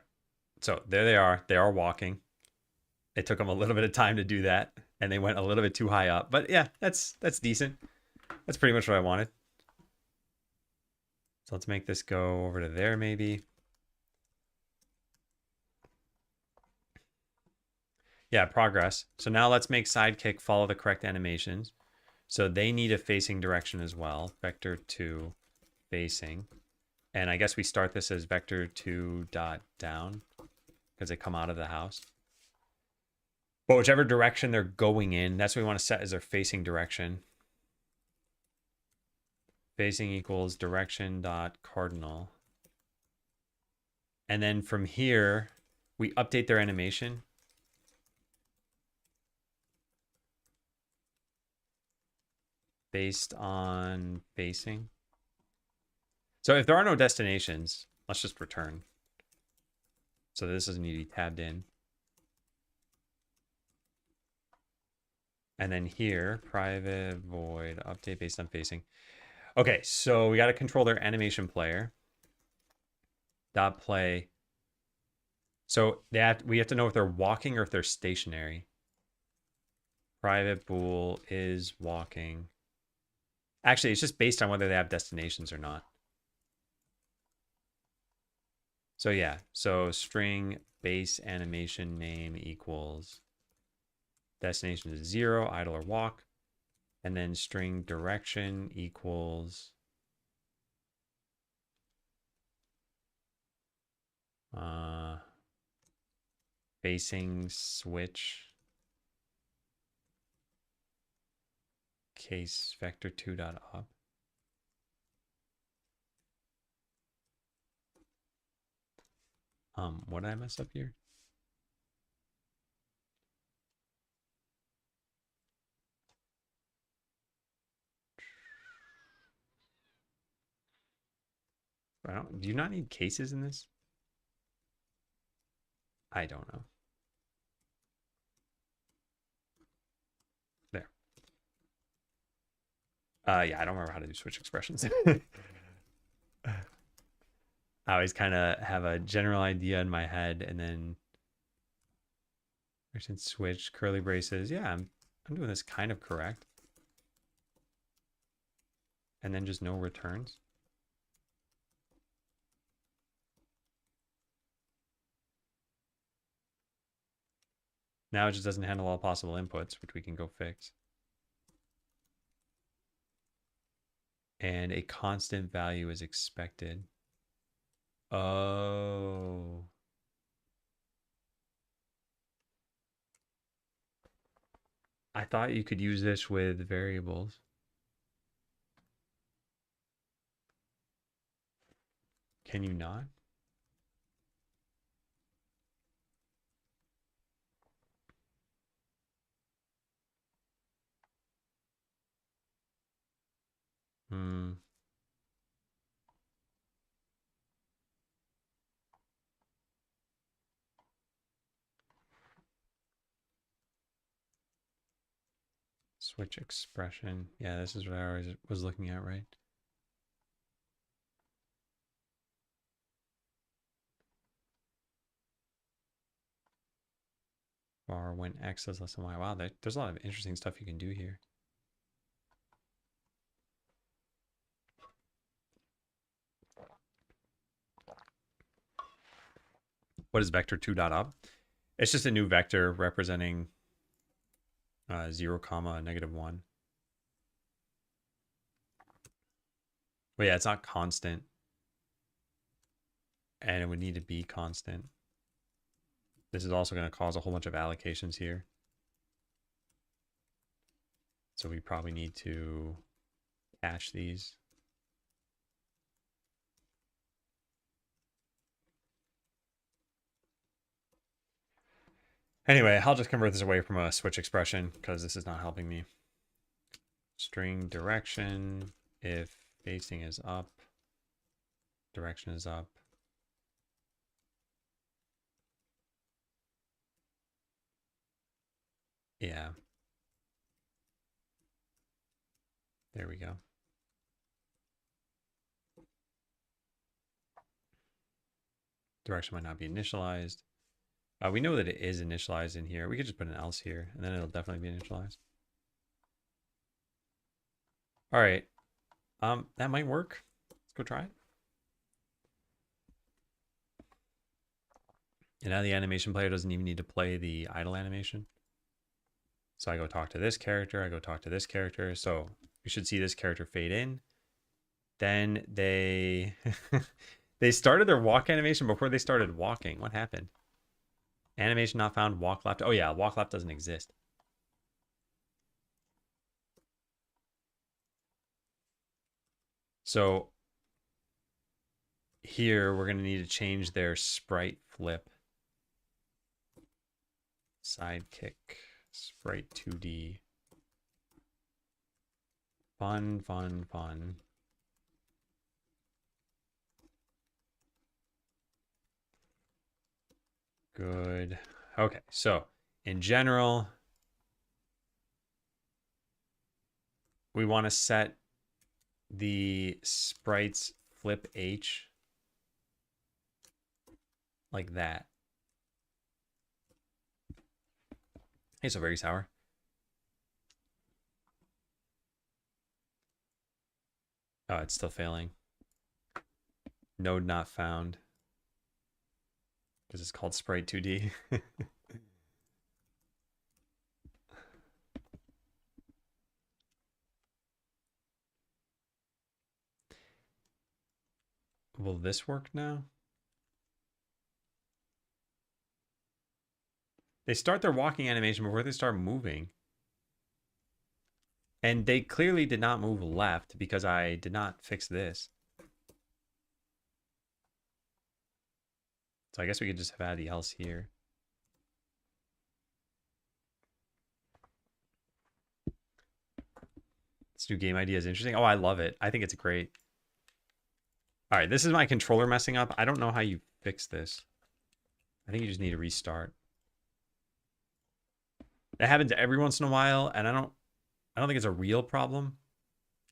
So there they are. They are walking. It took them a little bit of time to do that, and they went a little bit too high up. But yeah, that's decent. That's pretty much what I wanted. So let's make this go over to there maybe. Yeah, progress. So now let's make sidekick follow the correct animations. So they need a facing direction as well. Vector 2 facing. And I guess we start this as vector 2 dot down because they come out of the house. But whichever direction they're going in, that's what we want to set as their facing direction. Facing equals direction dot cardinal. And then from here, we update their animation. Based on facing. So if there are no destinations, let's just return. So this doesn't need to be tabbed in. And then here, private void update based on facing. Okay, so we got to control their animation player. Dot play. So we have to know if they're walking or if they're stationary. Private bool is walking. Actually, it's just based on whether they have destinations or not. So yeah, so string base animation name equals destination is 0, idle or walk. And then string direction equals facing switch case vector 2 dot up. What did I mess up here? Do you not need cases in this? I don't know. There. Yeah, I don't remember how to do switch expressions. I always kind of have a general idea in my head and then switch curly braces. Yeah, I'm doing this kind of correct. And then just no returns. Now it just doesn't handle all possible inputs, which we can go fix. And a constant value is expected. Oh. I thought you could use this with variables. Can you not? Hmm. Switch expression. Yeah, this is what I always was looking at, right? Or when X is less than Y. Wow, there's a lot of interesting stuff you can do here. What is vector 2 dot up? It's just a new vector representing 0, comma, -1. But yeah, it's not constant. And it would need to be constant. This is also going to cause a whole bunch of allocations here. So we probably need to cache these. Anyway, I'll just convert this away from a switch expression because this is not helping me. String direction, if facing is up, direction is up. Yeah. There we go. Direction might not be initialized. We know that it is initialized in here. We could just put an else here, and then it'll definitely be initialized. All right. That might work. Let's go try it. And now the animation player doesn't even need to play the idle animation. So I go talk to this character. I go talk to this character. So you should see this character fade in. Then they they started their walk animation before they started walking. What happened? Animation not found. Walk left. Oh yeah, walk left doesn't exist. So here we're going to need to change their sprite flip. Sidekick, sprite 2D. Fun, fun, fun. Good. Okay, so in general, we want to set the sprite's flip H like that. Hey, so very sour. Oh, it's still failing. Node not found. Because it's called sprite 2D. Will this work now? They start their walking animation before they start moving. And they clearly did not move left because I did not fix this. So I guess we could just have added the else here. This new game idea is interesting. Oh, I love it. I think it's great. All right, this is my controller messing up. I don't know how you fix this. I think you just need to restart. That happens every once in a while, and I don't think it's a real problem.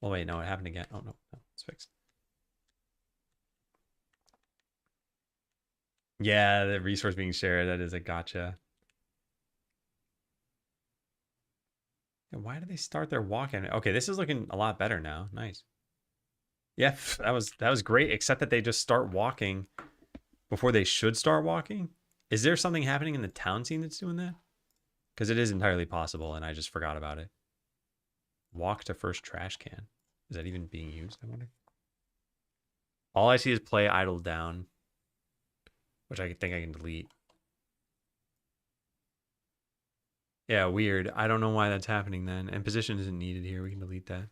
Well, wait, no, it happened again. Oh no, it's fixed. Yeah, the resource being shared, that is a gotcha. Why did they start their walk? Okay, this is looking a lot better now. Nice. Yeah, that was great, except that they just start walking before they should start walking. Is there something happening in the town scene that's doing that? Because it is entirely possible, and I just forgot about it. Walk to first trash can. Is that even being used, I wonder? All I see is play idle down, which I think I can delete. Yeah, weird. I don't know why that's happening then. And position isn't needed here. We can delete that.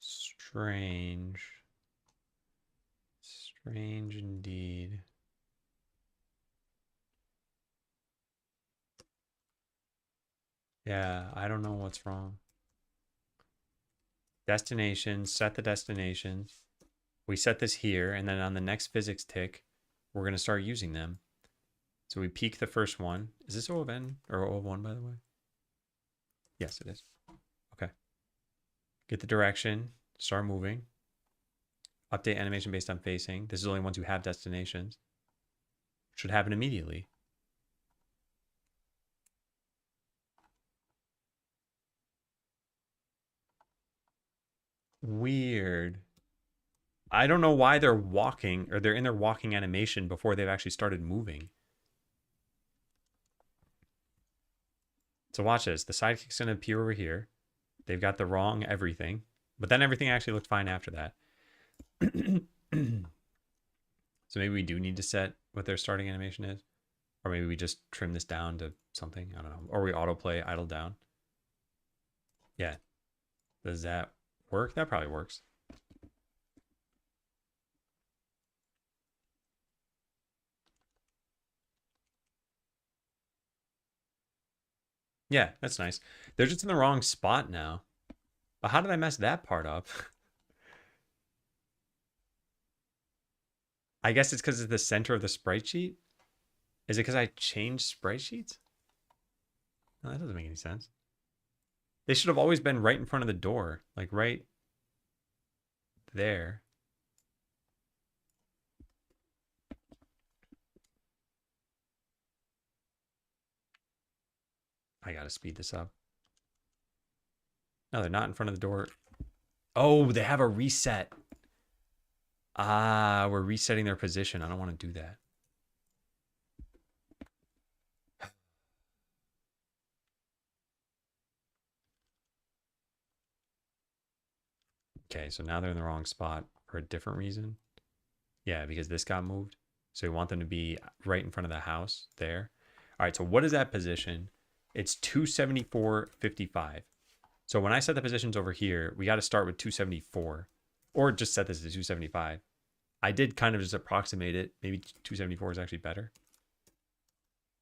Strange. Strange indeed. Yeah, I don't know what's wrong. Destination, set the destination. We set this here, and then on the next physics tick, we're going to start using them. So we peek the first one. Is this O of N or O of 1, by the way? Yes, it is. Okay. Get the direction, start moving. Update animation based on facing. This is only once you have destinations. Should happen immediately. Weird. I don't know why they're walking, or they're in their walking animation before they've actually started moving. So watch this. The sidekick's going to appear over here. They've got the wrong everything. But then everything actually looked fine after that. So maybe we do need to set what their starting animation is. Or maybe we just trim this down to something. I don't know. Or we autoplay idle down. Yeah. Does that work? That probably works. Yeah, that's nice. They're just in the wrong spot now. But how did I mess that part up? I guess it's because it's the center of the sprite sheet. Is it because I changed sprite sheets? No, that doesn't make any sense. They should have always been right in front of the door, like right there. I gotta speed this up. No, they're not in front of the door. Oh, they have a reset. Ah, we're resetting their position. I don't want to do that. Okay, so now they're in the wrong spot for a different reason. Yeah, because this got moved. So we want them to be right in front of the house there. All right, so what is that position? It's 274.55. So when I set the positions over here, we got to start with 274 or just set this to 275. I did kind of just approximate it. Maybe 274 is actually better.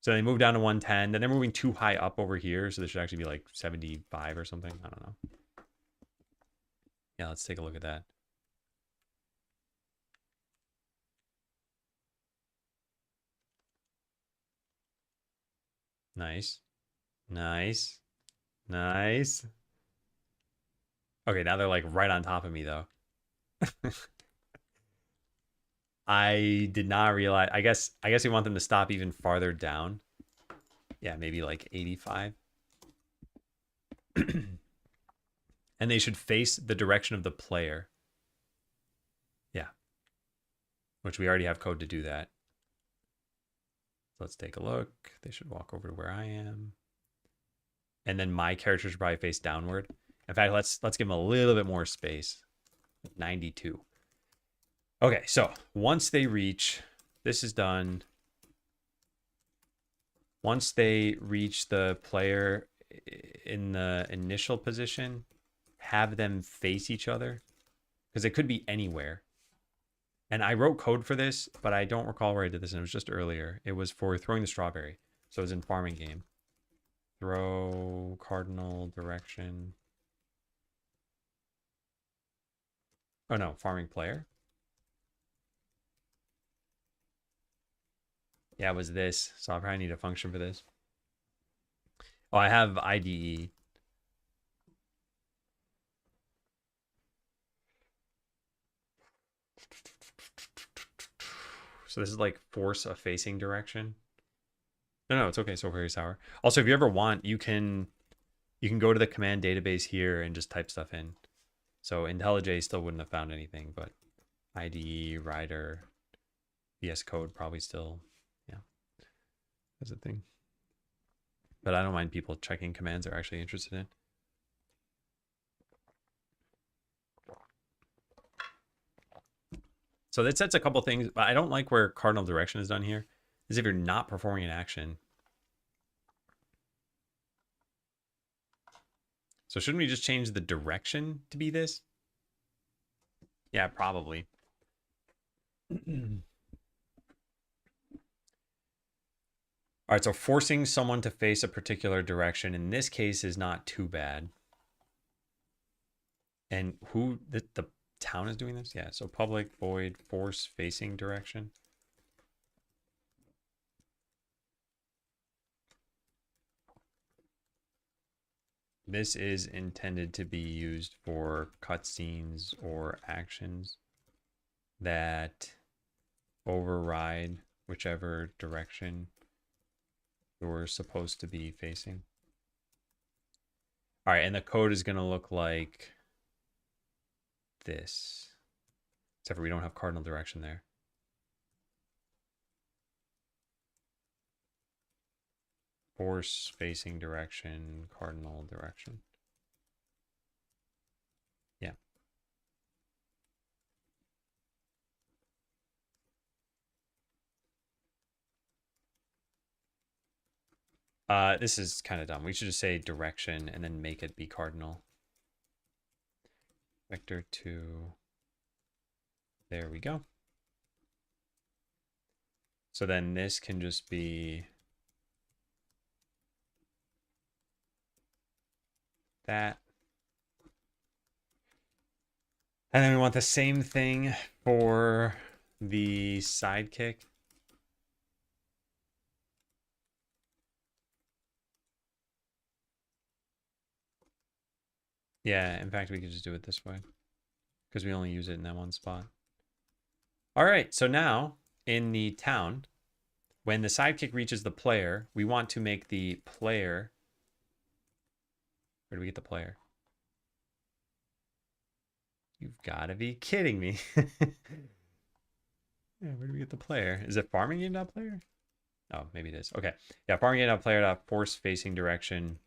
So they move down to 110. Then they're moving too high up over here. So this should actually be like 75 or something. I don't know. Yeah, let's take a look at that. Nice. Nice. Nice. Okay, now they're like right on top of me though. I did not realize. I guess we want them to stop even farther down. Yeah, maybe like 85. And they should face the direction of the player. Yeah. Which we already have code to do that. Let's take a look. They should walk over to where I am. And then my character should probably face downward. In fact, let's give them a little bit more space. 92. Okay, so once they reach, this is done. Once they reach the player in the initial position, have them face each other because it could be anywhere. And I wrote code for this, but I don't recall where I did this, and it was just earlier. It was for throwing the strawberry. So it was in farming game. Throw cardinal direction. Oh no, farming player. Yeah, it was this. So I probably need a function for this. Oh, I have IDE. So this is like force a facing direction. No, it's okay. So very sour. Also, if you ever want, you can go to the command database here and just type stuff in. So IntelliJ still wouldn't have found anything, but IDE, Rider, VS Code probably still, yeah, that's a thing. But I don't mind people checking commands they're actually interested in. So that sets a couple things, but I don't like where cardinal direction is done here. Is if you're not performing an action. So shouldn't we just change the direction to be this? Yeah, probably. All right, so forcing someone to face a particular direction in this case is not too bad. And who the town is doing this? Yeah, so public void force facing direction. This is intended to be used for cutscenes or actions that override whichever direction you're supposed to be facing. All right, and the code is going to look like this, except for we don't have cardinal direction there. Force facing direction, cardinal direction. Yeah. This is kind of dumb. We should just say direction and then make it be cardinal. Vector 2. There we go. So then this can just be that. And then we want the same thing for the sidekick. Yeah, in fact, we could just do it this way because we only use it in that one spot. All right, so now in the town, when the sidekick reaches the player, we want to make the player... Where do we get the player? You've got to be kidding me. Yeah, where do we get the player? Is it farming game player? Oh, maybe it is. Okay. Yeah, farming game player force facing direction.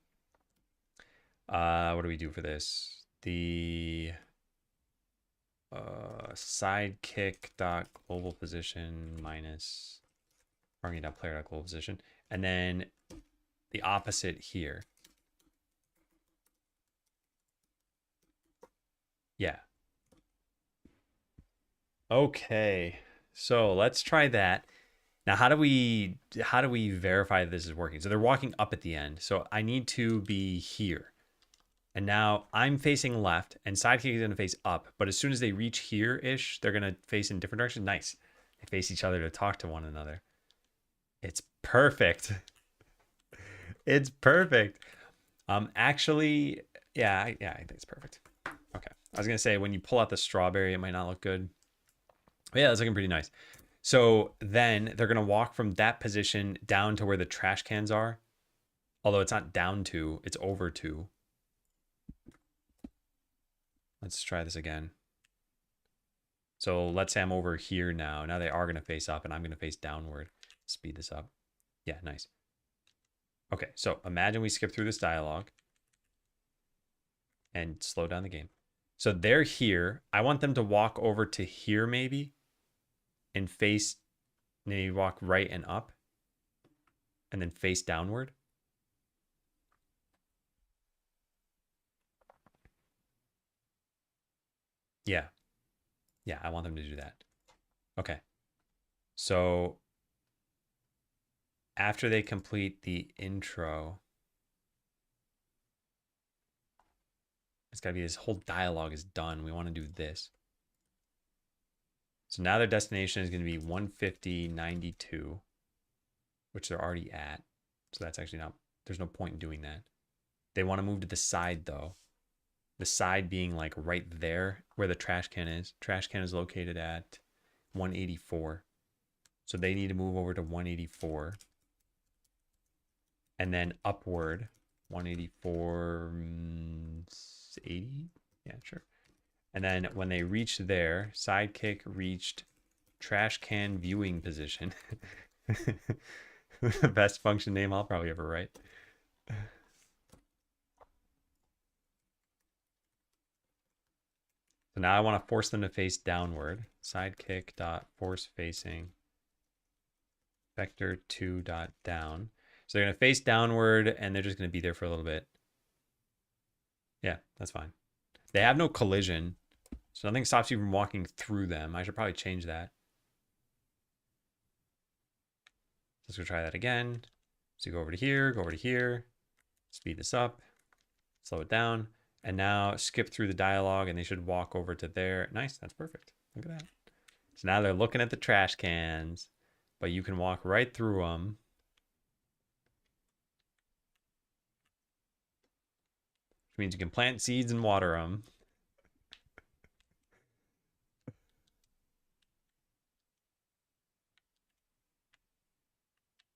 What do we do for this? The sidekick dot global position minus farming game player dot global position, and then the opposite here. Yeah. Okay. So let's try that. Now, how do we verify this is working? So they're walking up at the end. So I need to be here. And now I'm facing left and sidekick is going to face up. But as soon as they reach here-ish, they're going to face in different directions. Nice. They face each other to talk to one another. It's perfect. It's perfect. Actually, yeah, I think it's perfect. Okay. I was going to say, when you pull out the strawberry, it might not look good. But yeah, it's looking pretty nice. So then they're going to walk from that position down to where the trash cans are. Although it's not down to, it's over to. Let's try this again. So let's say I'm over here now. Now they are going to face up and I'm going to face downward. Speed this up. Yeah, nice. Okay, so imagine we skip through this dialogue and slow down the game. So they're here. I want them to walk over to here maybe and face, maybe walk right and up and then face downward. Yeah. Yeah, I want them to do that. Okay. So after they complete the intro, it's got to be this whole dialogue is done. We want to do this. So now their destination is going to be 150.92, which they're already at. So that's actually not, there's no point in doing that. They want to move to the side though. The side being like right there where the trash can is. Trash can is located at 184. So they need to move over to 184. And then upward, 184.80. Yeah, sure. And then when they reach there, sidekick reached trash can viewing position. The best function name I'll probably ever write. So now I want to force them to face downward. Sidekick dot force facing vector 2 dot down. So they're going to face downward and they're just going to be there for a little bit. Yeah, that's fine. They have no collision, so nothing stops you from walking through them. I should probably change that. Let's go try that again. So go over to here, speed this up, slow it down, and now skip through the dialogue and they should walk over to there. Nice, that's perfect. Look at that. So now they're looking at the trash cans, but you can walk right through them. Which means you can plant seeds and water them.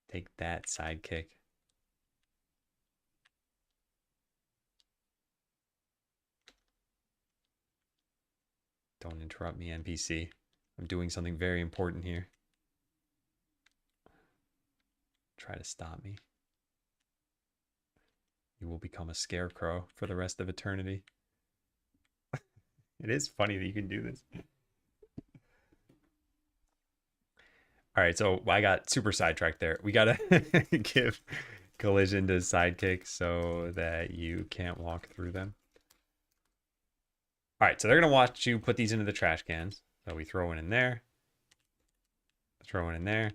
Take that, sidekick. Don't interrupt me, NPC. I'm doing something very important here. Try to stop me. You will become a scarecrow for the rest of eternity. It is funny that you can do this. All right, so I got super sidetracked there. We got to give collision to sidekick so that you can't walk through them. All right, so they're going to watch you put these into the trash cans. So we throw one in there. Throw one in there.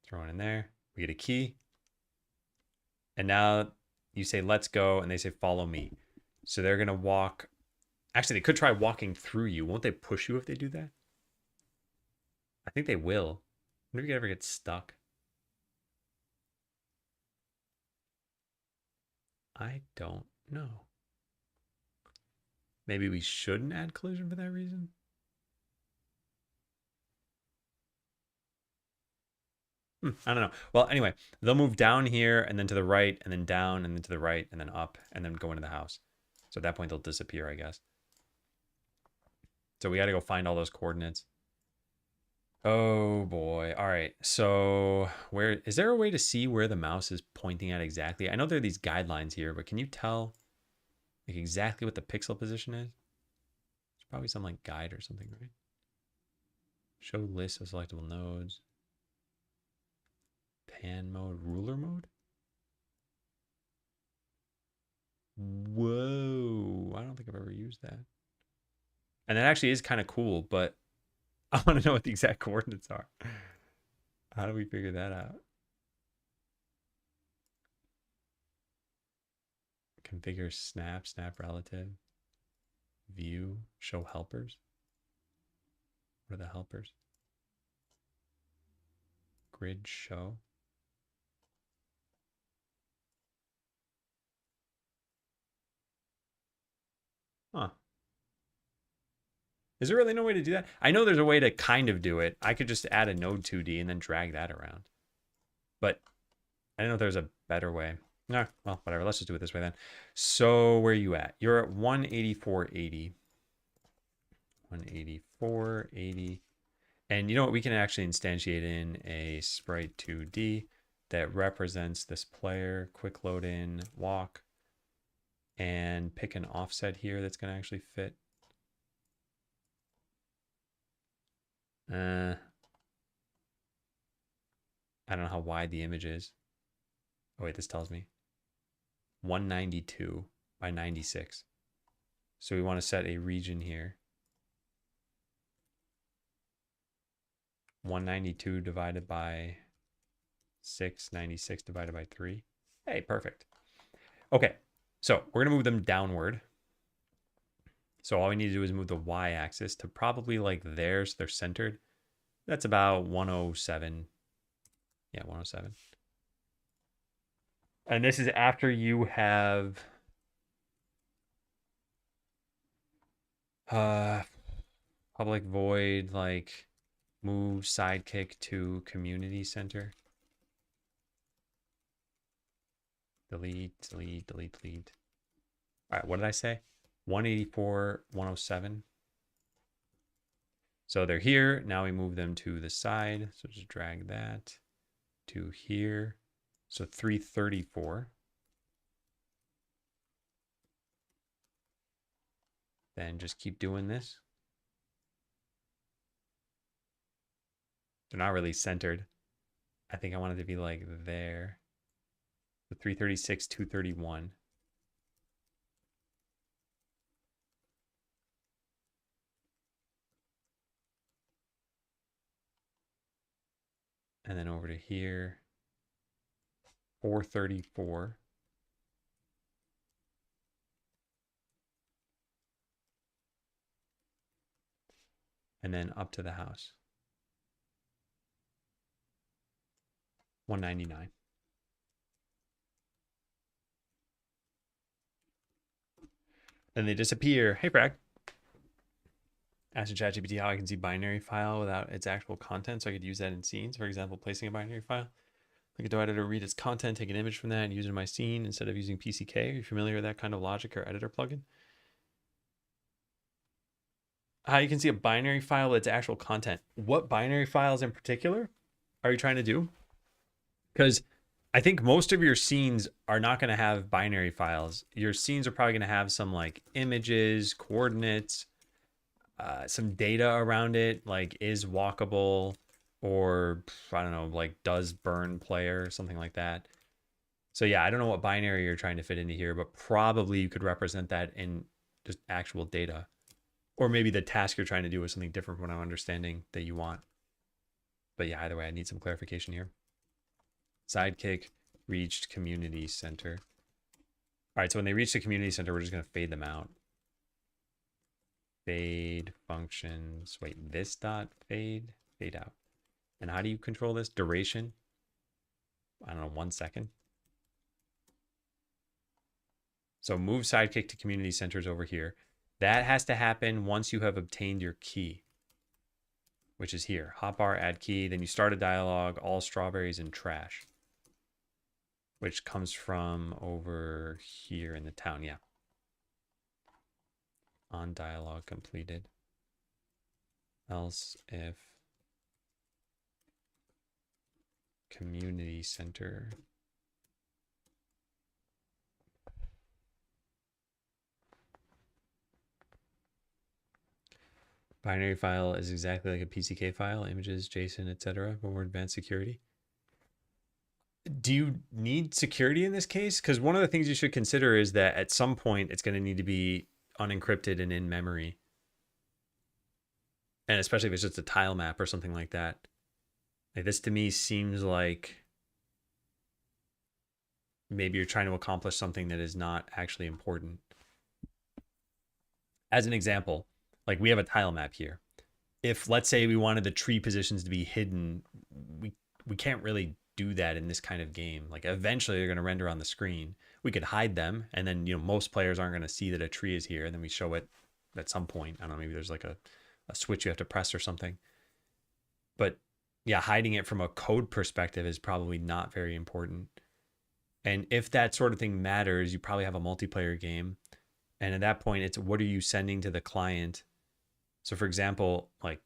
Throw one in there. We get a key. And now you say, let's go. And they say, follow me. So they're going to walk. Actually, they could try walking through you. Won't they push you if they do that? I think they will. I wonder if you ever get stuck. I don't know. Maybe we shouldn't add collision for that reason. I don't know. Well, anyway, they'll move down here and then to the right and then down and then to the right and then up and then go into the house. So at that point, they'll disappear, I guess. So we got to go find all those coordinates. Oh boy. All right. So where is there a way to see where the mouse is pointing at exactly? I know there are these guidelines here, but can you tell like exactly what the pixel position is? It's probably some like guide or something, right? Show list of selectable nodes. Pan mode, ruler mode? Whoa. I don't think I've ever used that. And that actually is kind of cool, but I want to know what the exact coordinates are. How do we figure that out? Configure snap, snap relative, view, show helpers. What are the helpers? Grid show. Huh. Is there really no way to do that? I know there's a way to kind of do it. I could just add a node 2D and then drag that around. But I don't know if there's a better way. No, well, whatever. Let's just do it this way then. So where are you at? You're at 184.80. 184.80. And you know what? We can actually instantiate in a sprite 2D that represents this player. Quick load in, walk, and pick an offset here that's going to actually fit. I don't know how wide the image is. Oh wait, this tells me 192 by 96. So we want to set a region here. 192 divided by 6, 96 divided by 3. Hey, perfect. Okay, so we're going to move them downward. So all we need to do is move the y-axis to probably like there, so they're centered. That's about 107. Yeah, 107. And this is after you have public void, like move sidekick to community center. Delete, delete, delete, delete. All right, what did I say? 184, 107. So they're here. Now we move them to the side. So just drag that to here. So 334. Then just keep doing this. They're not really centered. I think I want it to be like there. So 336, 231. And then over to here, 434. And then up to the house. 199. Then they disappear. Hey, Bragg. Ask ChatGPT how I can see binary file without its actual content, so I could use that in scenes. For example, placing a binary file. I could go editor, read its content, take an image from that, and use it in my scene instead of using PCK. Are you familiar with that kind of logic or editor plugin? How you can see a binary file with its actual content. What binary files in particular are you trying to do? Because I think most of your scenes are not going to have binary files. Your scenes are probably going to have some like images, coordinates, some data around it, like is walkable, or I don't know, like does burn player, something like that. So yeah, I don't know what binary you're trying to fit into here, but probably you could represent that in just actual data. Or maybe the task you're trying to do is something different from what I'm understanding that you want. But yeah, either way, I need some clarification here. Sidekick reached community center. All right, so when they reach the community center, we're just going to fade them out. Fade functions. Wait, this dot fade, fade out. And how do you control this? Duration. I don't know, 1 second. So move sidekick to community centers over here. That has to happen once you have obtained your key, which is here. Hotbar, add key. Then you start a dialogue, all strawberries and trash, which comes from over here in the town. Yeah. On dialogue completed. Else if community center. Binary file is exactly like a PCK file, images, JSON, etc. But more advanced security. Do you need security in this case? Because one of the things you should consider is that at some point it's going to need to be unencrypted and in memory. And especially if it's just a tile map or something like that. Like this to me seems like maybe you're trying to accomplish something that is not actually important. As an example, like we have a tile map here. If let's say we wanted the tree positions to be hidden, we can't really do that in this kind of game. Like eventually they're going to render on the screen. We could hide them, and then most players aren't going to see that a tree is here, and then we show it at some point. I don't know, maybe there's like a switch you have to press or something. But yeah, hiding it from a code perspective is probably not very important. And if that sort of thing matters, you probably have a multiplayer game. And at that point, it's what are you sending to the client? So for example, like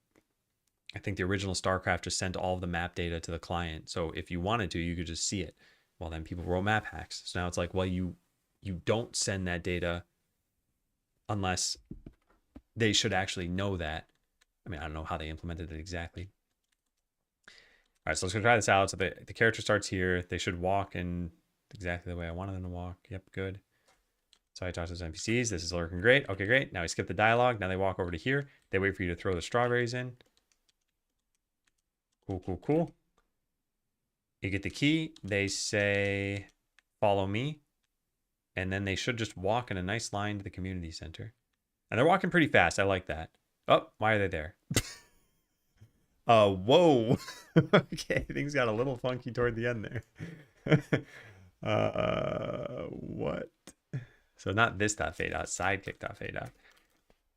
I think the original StarCraft just sent all of the map data to the client. So if you wanted to, you could just see it. Well, then people wrote map hacks. So now it's like, well, you don't send that data unless they should actually know that. I mean, I don't know how they implemented it exactly. All right, so let's go try this out. So the character starts here. They should walk in exactly the way I wanted them to walk. Yep, good. So I talk to those NPCs. This is looking great. Okay, great. Now we skip the dialogue. Now they walk over to here. They wait for you to throw the strawberries in. Cool, cool, cool. You get the key. They say, follow me. And then they should just walk in a nice line to the community center. And they're walking pretty fast. I like that. Oh, why are they there? Whoa. Okay, things got a little funky toward the end there. What? So not this.fade out, sidekick.fade out.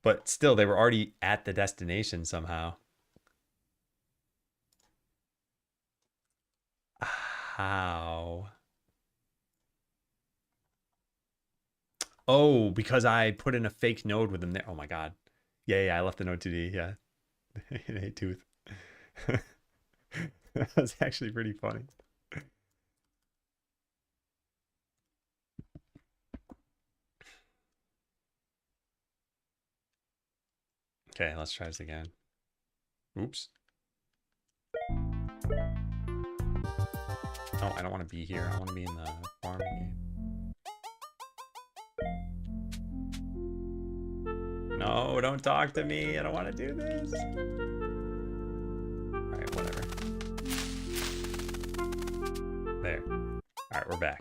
But still, they were already at the destination somehow. How? Oh, because I put in a fake node with them there. Oh my god. Yeah, I left the node 2D. Yeah. In a tooth. That was actually pretty funny. Okay, let's try this again. Oops. Oh, I don't want to be here. I want to be in the farming game. No, don't talk to me. I don't want to do this. All right, whatever. There. All right, we're back.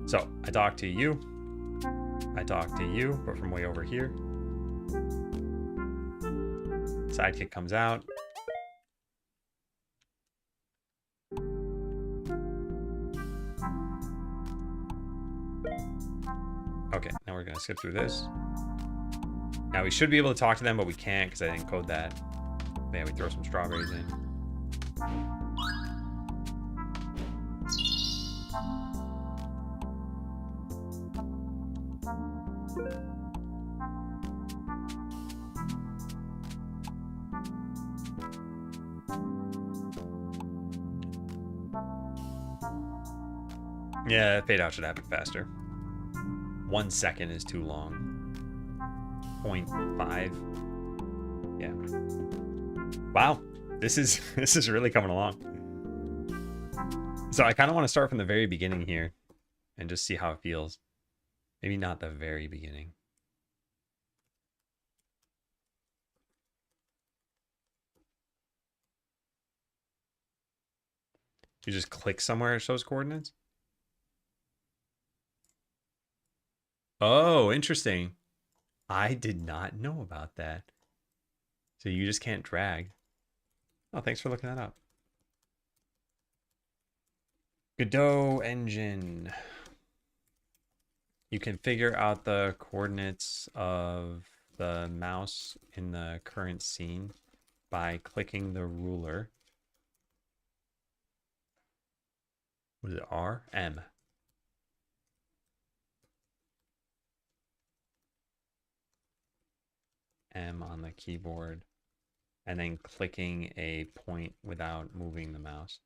So I talk to you. I talk to you, but from way over here. Sidekick comes out. Okay, now we're going to skip through this. Now we should be able to talk to them, but we can't because I didn't code that. Yeah, we throw some strawberries in. Yeah, fade out should happen faster. 1 second is too long. 0.5. Yeah. Wow, this is really coming along. So I kind of want to start from the very beginning here and just see how it feels. Maybe not the very beginning. You just click somewhere it shows coordinates? Oh, interesting. I did not know about that. So you just can't drag. Oh, thanks for looking that up. Godot engine. You can figure out the coordinates of the mouse in the current scene by clicking the ruler. What is it? R? M. M on the keyboard. And then clicking a point without moving the mouse.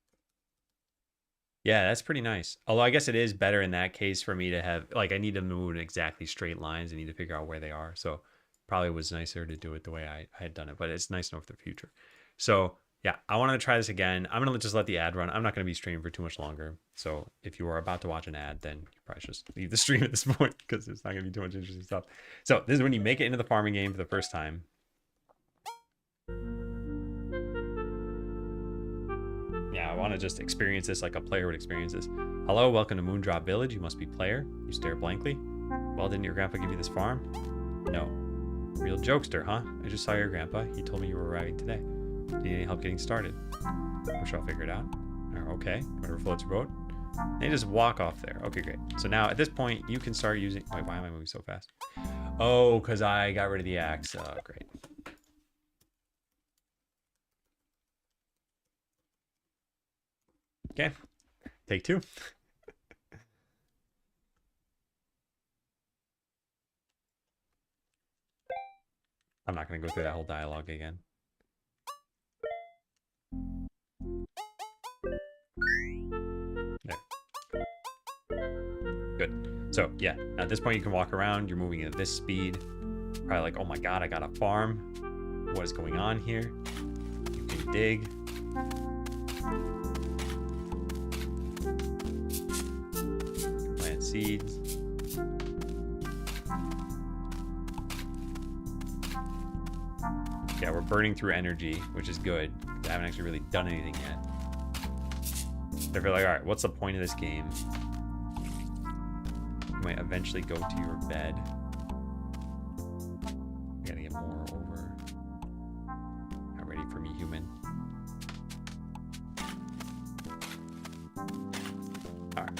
Yeah, that's pretty nice. Although I guess it is better in that case for me to have, like, I need to move in exactly straight lines. I need to figure out where they are. So probably was nicer to do it the way I had done it, but it's nice to know for the future. So yeah, I want to try this again. I'm going to just let the ad run. I'm not going to be streaming for too much longer. So if you are about to watch an ad, then you probably should just leave the stream at this point because there's not going to be too much interesting stuff. So this is when you make it into the farming game for the first time. Yeah, I want to just experience this like a player would experience this. Hello, welcome to Moondrop Village. You must be player. You stare blankly. Well, didn't your grandpa give you this farm? No. Real jokester, huh? I just saw your grandpa. He told me you were arriving today. Do you need any help getting started? I'm sure I'll figure it out. Okay, whatever floats your boat. And you just walk off there. Okay, great. So now at this point, you can start using... Wait, why am I moving so fast? Oh, because I got rid of the axe. Oh, great. Okay, take two. I'm not going to go through that whole dialogue again. There. Good. So, yeah, at this point you can walk around. You're moving at this speed. Probably like, oh my god, I got a farm. What is going on here? You can dig. Plant seeds. Yeah, we're burning through energy, which is good. I haven't actually really done anything yet. They're like, all right, what's the point of this game? You might eventually go to your bed. I gotta get more over. Not ready for me, human. All right.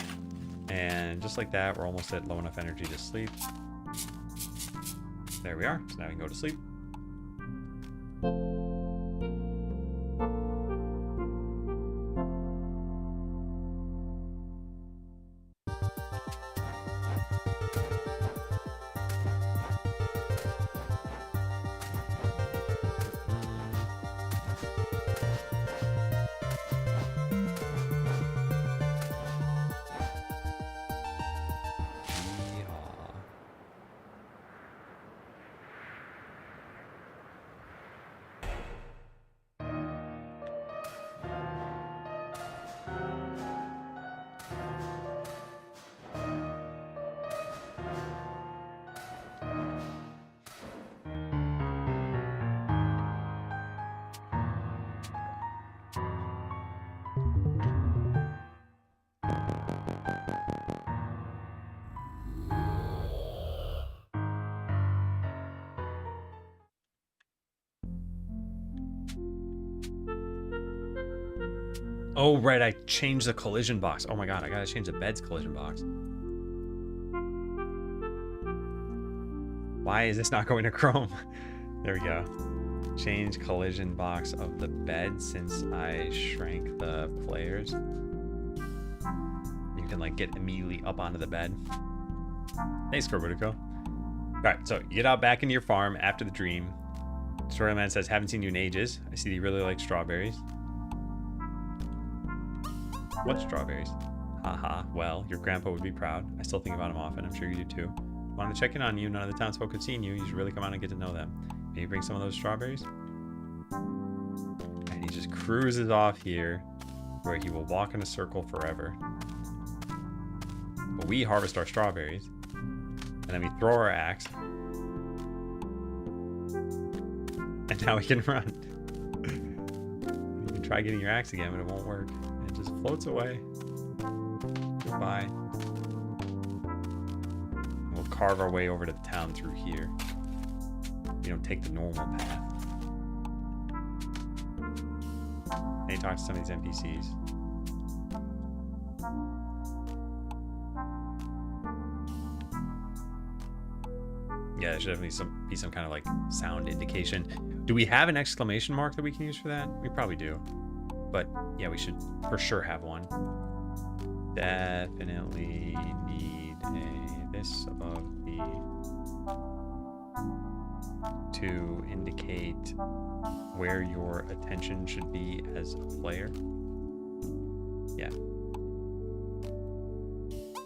And just like that, we're almost at low enough energy to sleep. There we are. So now we can go to sleep. Oh, right, I changed the collision box. Oh my god, I gotta change the bed's collision box. Why is this not going to Chrome? There we go. Change collision box of the bed since I shrank the players. You can like get immediately up onto the bed. Thanks, Corbudico. Alright, so you get out back into your farm after the dream. Storyman says, haven't seen you in ages. I see that you really like strawberries. What strawberries? Haha, well, your grandpa would be proud. I still think about him often. I'm sure you do too. Wanted to check in on you. None of the townsfolk had seen you. You should really come out and get to know them. Maybe bring some of those strawberries? And he just cruises off here where he will walk in a circle forever. But we harvest our strawberries. And then we throw our axe. And now we can run. You can try getting your axe again, but it won't work. It just floats away. Goodbye. We'll carve our way over to the town through here. We don't take the normal path. And you talk to some of these NPCs. Yeah, there should definitely be some kind of like sound indication. Do we have an exclamation mark that we can use for that? We probably do. But yeah, we should for sure have one. Definitely need this above the to indicate where your attention should be as a player. Yeah.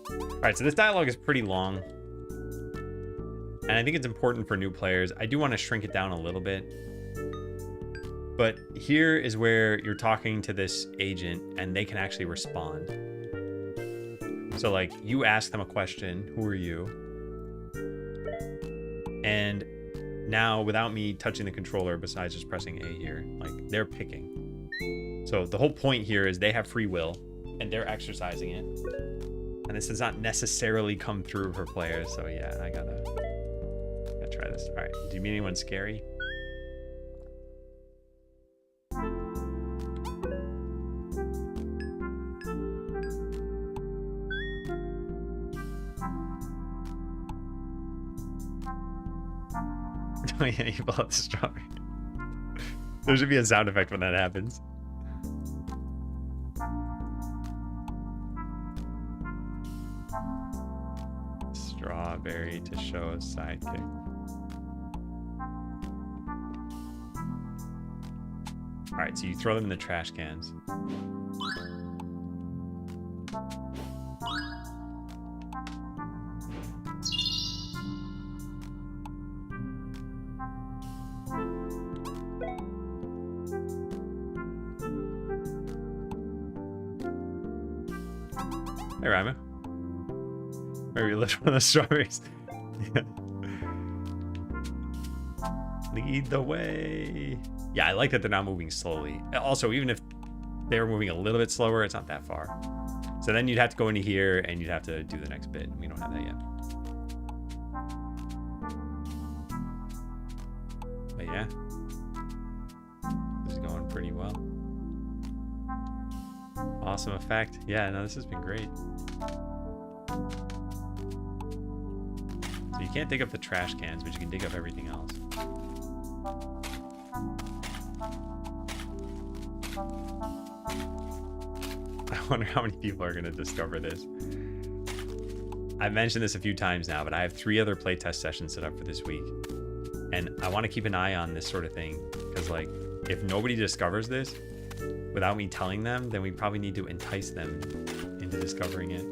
All right, so this dialogue is pretty long. And I think it's important for new players. I do want to shrink it down a little bit. But here is where you're talking to this agent and they can actually respond. So like you ask them a question, who are you? And now without me touching the controller, besides just pressing A here, like they're picking. So the whole point here is they have free will and they're exercising it. And this does not necessarily come through for players. So yeah, I gotta try this. All right, do you meet anyone scary? Oh yeah, you pull out the strawberry. There should be a sound effect when that happens. Strawberry to show a sidekick. All right, so you throw them in the trash cans. Hey, Raima. Maybe you lift one of the strawberries. Yeah. Lead the way. Yeah, I like that they're not moving slowly. Also, even if they're moving a little bit slower, it's not that far. So then you'd have to go into here and you'd have to do the next bit. We don't have that yet. But yeah, this is going pretty well. Awesome effect. Yeah, no, this has been great. So you can't dig up the trash cans, but you can dig up everything else. I wonder how many people are going to discover this. I've mentioned this a few times now, but I have 3 other playtest sessions set up for this week. And I want to keep an eye on this sort of thing. Because, like, if nobody discovers this without me telling them, then we probably need to entice them into discovering it.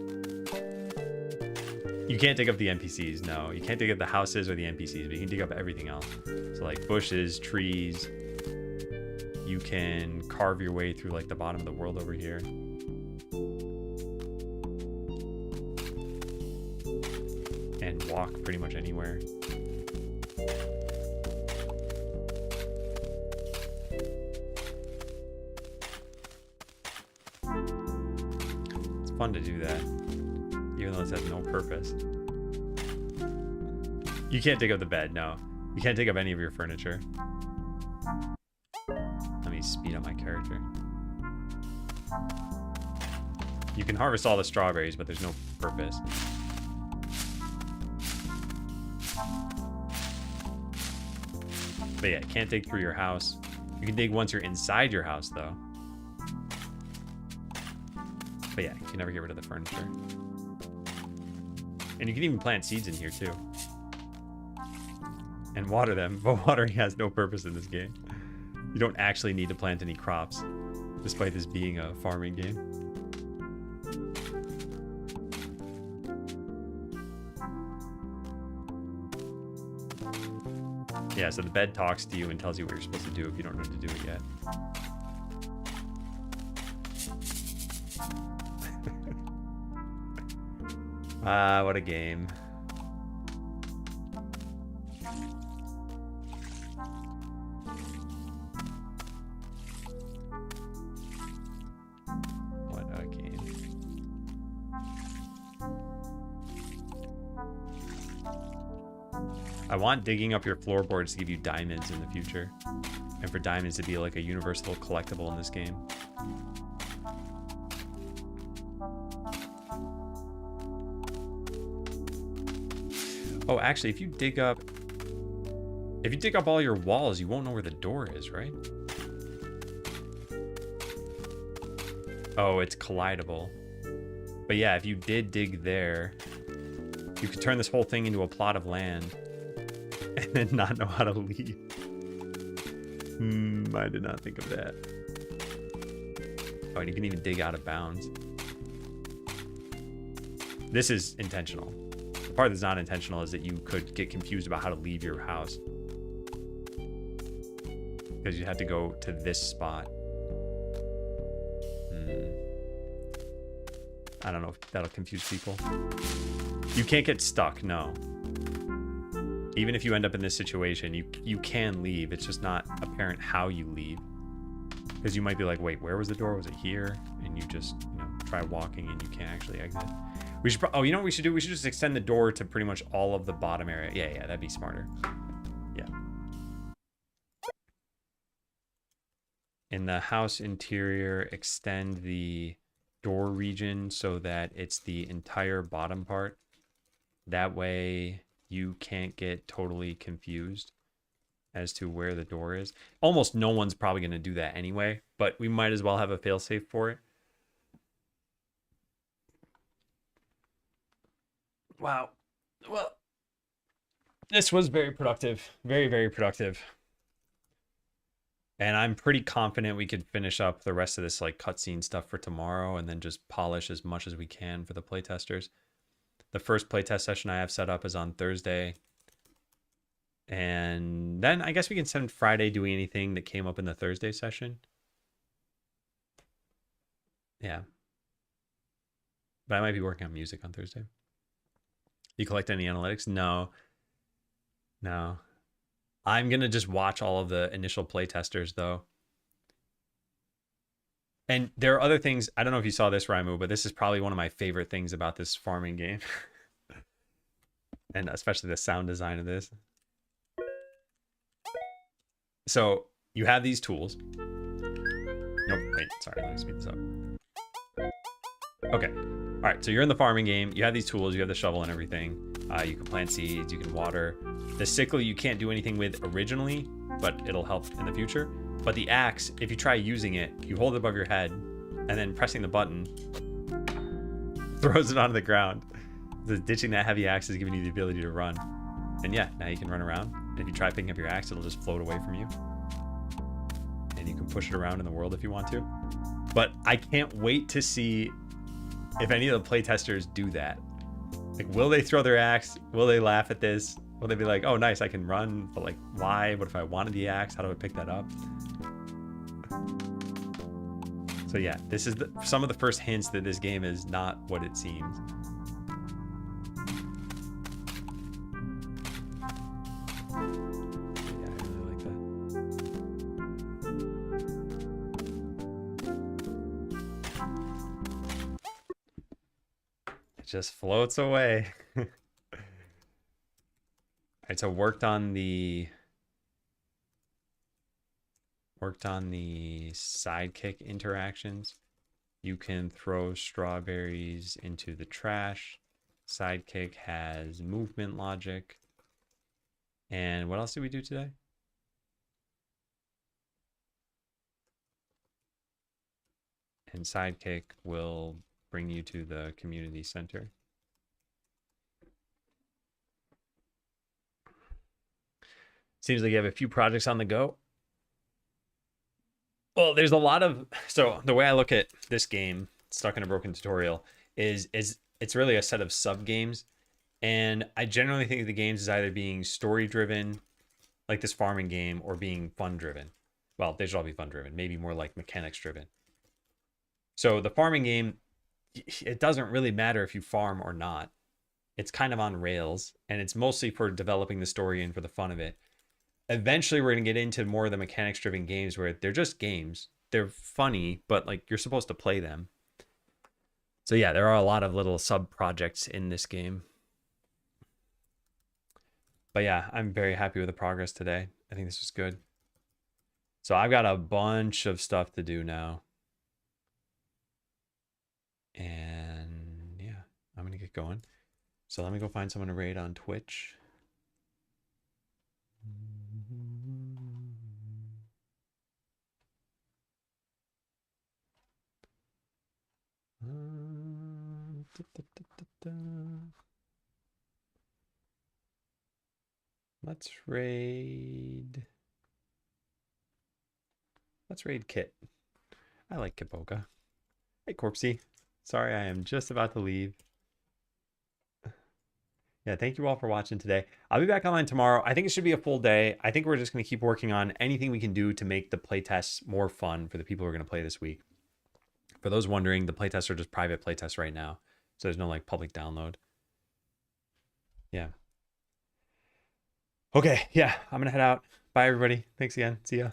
You can't dig up the NPCs, no. You can't dig up the houses or the NPCs, but you can dig up everything else. So, like, bushes, trees. You can carve your way through, like, the bottom of the world over here. And walk pretty much anywhere. It's fun to do that, even though this has no purpose. You can't dig up the bed, no. You can't dig up any of your furniture. Let me speed up my character. You can harvest all the strawberries, but there's no purpose. But yeah, can't dig through your house. You can dig once you're inside your house, though. But yeah, you can never get rid of the furniture. And you can even plant seeds in here, too. And water them, but watering has no purpose in this game. You don't actually need to plant any crops, despite this being a farming game. Yeah, so the bed talks to you and tells you what you're supposed to do if you don't know how to do it yet. Ah, what a game. What a game. I want digging up your floorboards to give you diamonds in the future. And for diamonds to be like a universal collectible in this game. Oh, actually, if you dig up all your walls, you won't know where the door is, right? Oh, it's collidable. But yeah, if you did dig there, you could turn this whole thing into a plot of land and then not know how to leave. I did not think of that. Oh, and you can even dig out of bounds. This is intentional. The part that's not intentional is that you could get confused about how to leave your house. Because you had to go to this spot. I don't know if that'll confuse people. You can't get stuck, no. Even if you end up in this situation, you can leave. It's just not apparent how you leave. Because you might be like, wait, where was the door? Was it here? And you just, try walking and you can't actually exit. We should, oh, you know what we should do? We should just extend the door to pretty much all of the bottom area. Yeah, that'd be smarter. Yeah. In the house interior, extend the door region so that it's the entire bottom part. That way you can't get totally confused as to where the door is. Almost no one's probably going to do that anyway, but we might as well have a failsafe for it. Wow. Well, this was very productive. Very, very productive. And I'm pretty confident we could finish up the rest of this like cutscene stuff for tomorrow and then just polish as much as we can for the playtesters. The first playtest session I have set up is on Thursday. And then I guess we can spend Friday doing anything that came up in the Thursday session. Yeah. But I might be working on music on Thursday. You collect any analytics? No. I'm going to just watch all of the initial playtesters, though. And there are other things. I don't know if you saw this, Raimu, but this is probably one of my favorite things about this farming game. And especially the sound design of this. So you have these tools. Nope, wait, sorry, let me speed this up. Okay. All right, so you're in the farming game. You have these tools. You have the shovel and everything. You can plant seeds. You can water. The sickle you can't do anything with originally, but it'll help in the future. But the axe, if you try using it, you hold it above your head, and then pressing the button throws it onto the ground. The ditching that heavy axe is giving you the ability to run. And yeah, now you can run around. And if you try picking up your axe, it'll just float away from you. And you can push it around in the world if you want to. But I can't wait to see if any of the playtesters do that. Like, will they throw their axe? Will they laugh at this? Will they be like, oh, nice, I can run, but like, why? What if I wanted the axe? How do I pick that up? So yeah, this is some of the first hints that this game is not what it seems. Yeah, I really like that. It just floats away. Alright, so worked on the sidekick interactions. You can throw strawberries into the trash. Sidekick has movement logic. And what else did we do today? And Sidekick will bring you to the community center. Seems like you have a few projects on the go. Well, there's a lot of... So the way I look at this game, Stuck in a Broken Tutorial, is it's really a set of sub-games. And I generally think of the games as either being story-driven, like this farming game, or being fun-driven. Well, they should all be fun-driven. Maybe more like mechanics-driven. So the farming game, it doesn't really matter if you farm or not. It's kind of on rails, and it's mostly for developing the story and for the fun of it. Eventually, we're going to get into more of the mechanics-driven games where they're just games. They're funny, but like you're supposed to play them. So yeah, there are a lot of little sub-projects in this game. But yeah, I'm very happy with the progress today. I think this was good. So I've got a bunch of stuff to do now. And yeah, I'm going to get going. So let me go find someone to raid on Twitch. Let's raid. Let's raid Kit. I like Kipoka. Hey, Corpsey. Sorry, I am just about to leave. Yeah, thank you all for watching today. I'll be back online tomorrow. I think it should be a full day. I think we're just going to keep working on anything we can do to make the playtests more fun for the people who are going to play this week. For those wondering, the playtests are just private playtests right now. So there's no like public download. Yeah. Okay, yeah, I'm going to head out. Bye, everybody. Thanks again. See ya.